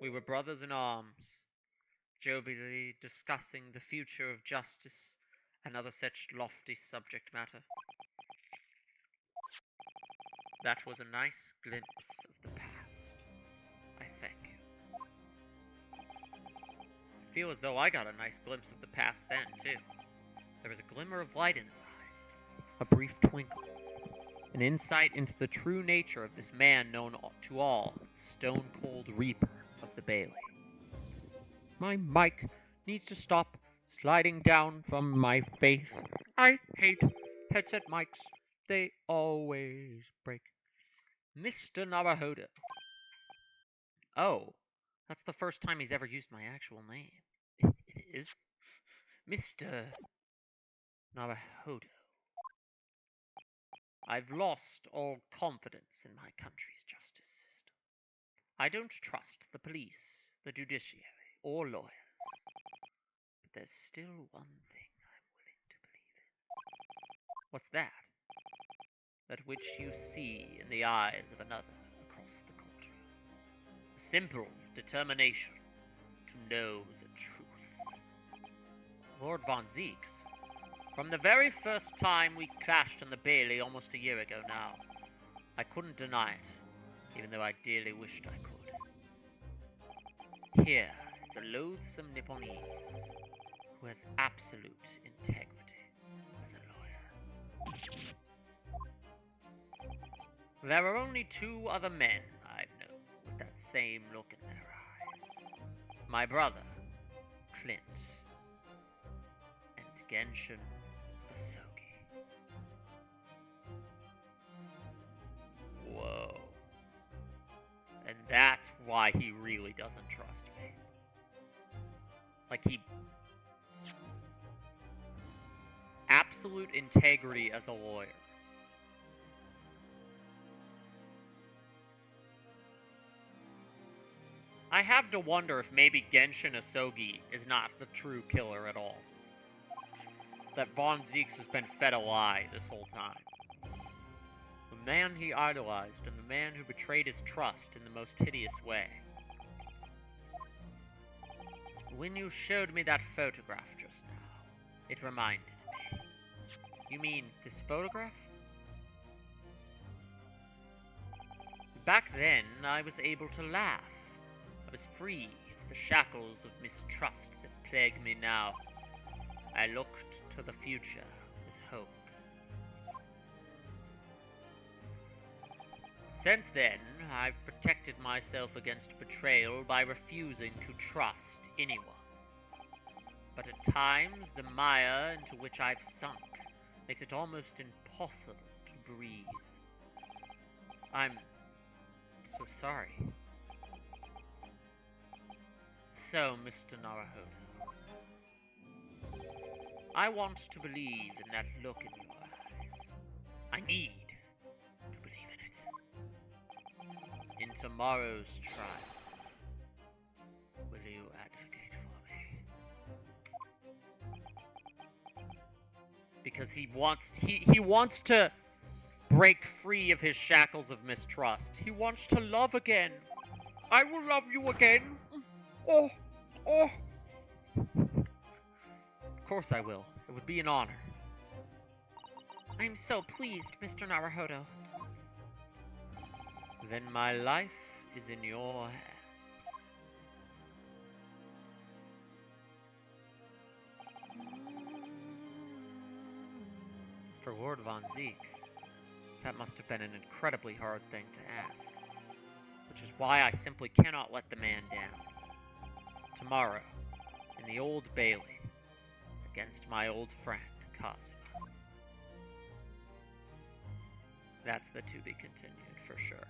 We were brothers in arms, jovially discussing the future of justice and other such lofty subject matter. That was a nice glimpse of the past. I thank you. I feel as though I got a nice glimpse of the past then, too. There was a glimmer of light in his eyes, a brief twinkle, an insight into the true nature of this man known to all as the stone-cold reaper of the Bailey. My mic needs to stop sliding down from my face. I hate headset mics. They always break. Mr. Naruhodo. Oh, that's the first time he's ever used my actual name. It is? Mr. Naruhodo. I've lost all confidence in my country's justice system. I don't trust the police, the judiciary, or lawyers. But there's still one thing I'm willing to believe in. What's that? That which you see in the eyes of another across the culture. A simple determination to know the truth. Lord Von Zeeks, from the very first time we clashed in the Bailey almost a year ago now, I couldn't deny it, even though I dearly wished I could. Here is a loathsome Nipponese who has absolute integrity as a lawyer. There are only two other men I've known with that same look in their eyes. My brother, Clint, and Genshin Basogi. Whoa. And that's why he really doesn't trust me. Like, absolute integrity as a lawyer. I have to wonder if maybe Genshin Asogi is not the true killer at all. That Von Zeeks has been fed a lie this whole time. But man he idolized and the man who betrayed his trust in the most hideous way. When you showed me that photograph just now, it reminded me. You mean this photograph? Back then, I was able to laugh. I was free of the shackles of mistrust that plague me now. I looked to the future with hope. Since then, I've protected myself against betrayal by refusing to trust anyone. But at times, the mire into which I've sunk makes it almost impossible to breathe. I'm so sorry. So, Mr. Naruhodo, I want to believe in that look in your eyes. I need to believe in it. In tomorrow's trial, will you advocate for me? Because he wants to break free of his shackles of mistrust. He wants to love again. I will love you again. Oh, oh. Of course I will. It would be an honor. I am so pleased, Mr. Naruhodo. Then my life is in your hands. For Lord Von Zeeks, that must have been an incredibly hard thing to ask. Which is why I simply cannot let the man down. Tomorrow, in the Old Bailey, against my old friend, Kazuma. That's the to be continued, for sure.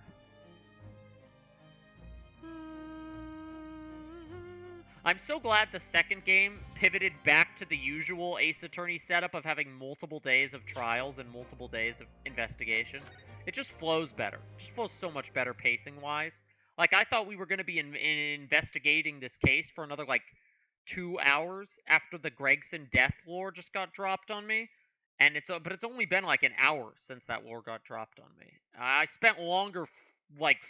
I'm so glad the second game pivoted back to the usual Ace Attorney setup of having multiple days of trials and multiple days of investigation. It just flows better. It just flows so much better pacing-wise. Like, I thought we were going to be investigating this case for another, 2 hours after the Gregson death lore just got dropped on me. And but it's only been like an hour since that lore got dropped on me. I spent longer,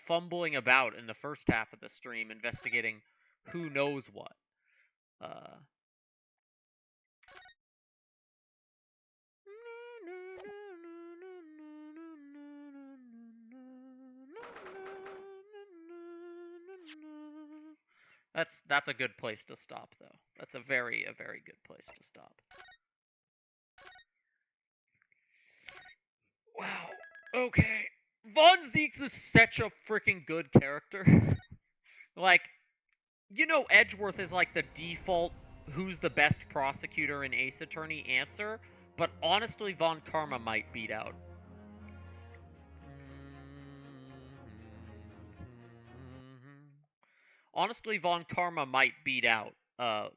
fumbling about in the first half of the stream investigating who knows what. Uh, that's a good place to stop, though. That's a very good place to stop. Wow. Okay. Von Zeeks is such a freaking good character. Like, Edgeworth is like the default who's the best prosecutor in Ace Attorney answer, but honestly, Von Karma might beat out. Honestly, Von Karma might beat out, or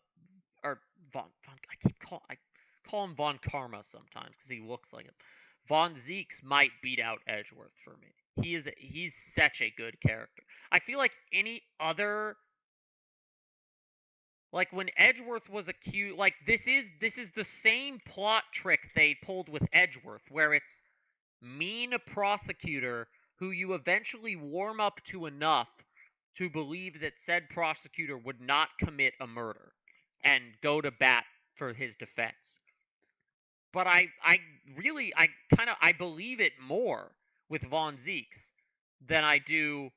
I call him Von Karma sometimes because he looks like him. Von Zeeks might beat out Edgeworth for me. He's such a good character. I feel like any other, like when Edgeworth was accused, like this is the same plot trick they pulled with Edgeworth, where it's mean prosecutor who you eventually warm up to enough to believe that said prosecutor would not commit a murder and go to bat for his defense. But I believe it more with Von Zeeks than I do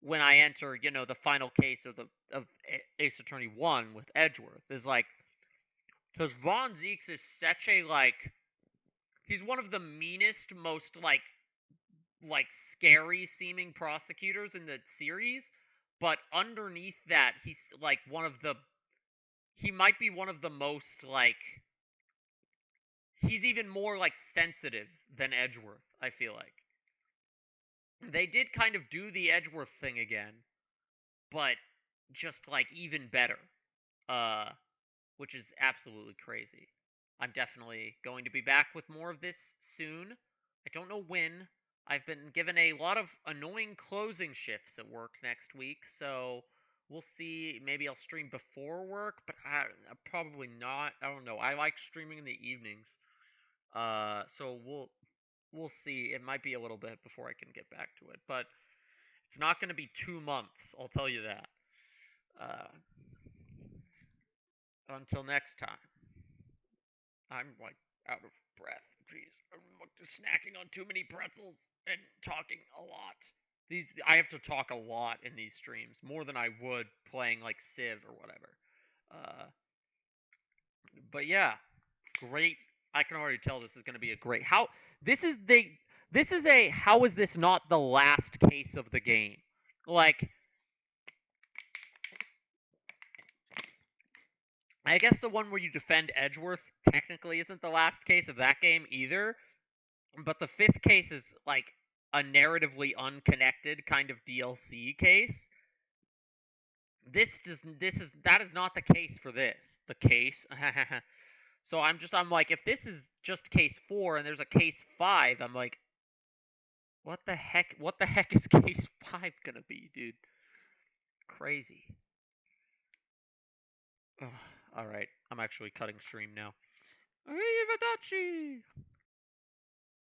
when I enter, the final case of Ace Attorney 1 with Edgeworth. Is like, because Von Zeeks is such a, he's one of the meanest, most, scary seeming prosecutors in the series, but underneath that, he's, he might be one of the most, he's even more, sensitive than Edgeworth, I feel like. They did kind of do the Edgeworth thing again, but just, even better. Uh, which is absolutely crazy. I'm definitely going to be back with more of this soon. I don't know when. I've been given a lot of annoying closing shifts at work next week, so we'll see. Maybe I'll stream before work, but probably not. I don't know. I like streaming in the evenings. So we'll see. It might be a little bit before I can get back to it, but it's not going to be 2 months. I'll tell you that. Uh, until next time. I'm like out of breath. Jeez, I'm snacking on too many pretzels and talking a lot. These I have to talk a lot in these streams, more than I would playing like Civ or whatever. Uh, but yeah, great. I can already tell this is going to be a great. How this is the this is a how is this not the last case of the game? Like I guess the one where you defend Edgeworth technically isn't the last case of that game either, but the fifth case is like a narratively unconnected kind of DLC case. This is that is not the case for this. The case. So I'm like if this is just case 4 and there's a case 5, I'm like what the heck is case 5 going to be, dude? Crazy. Ugh, all right, I'm actually cutting stream now. Arrivederci.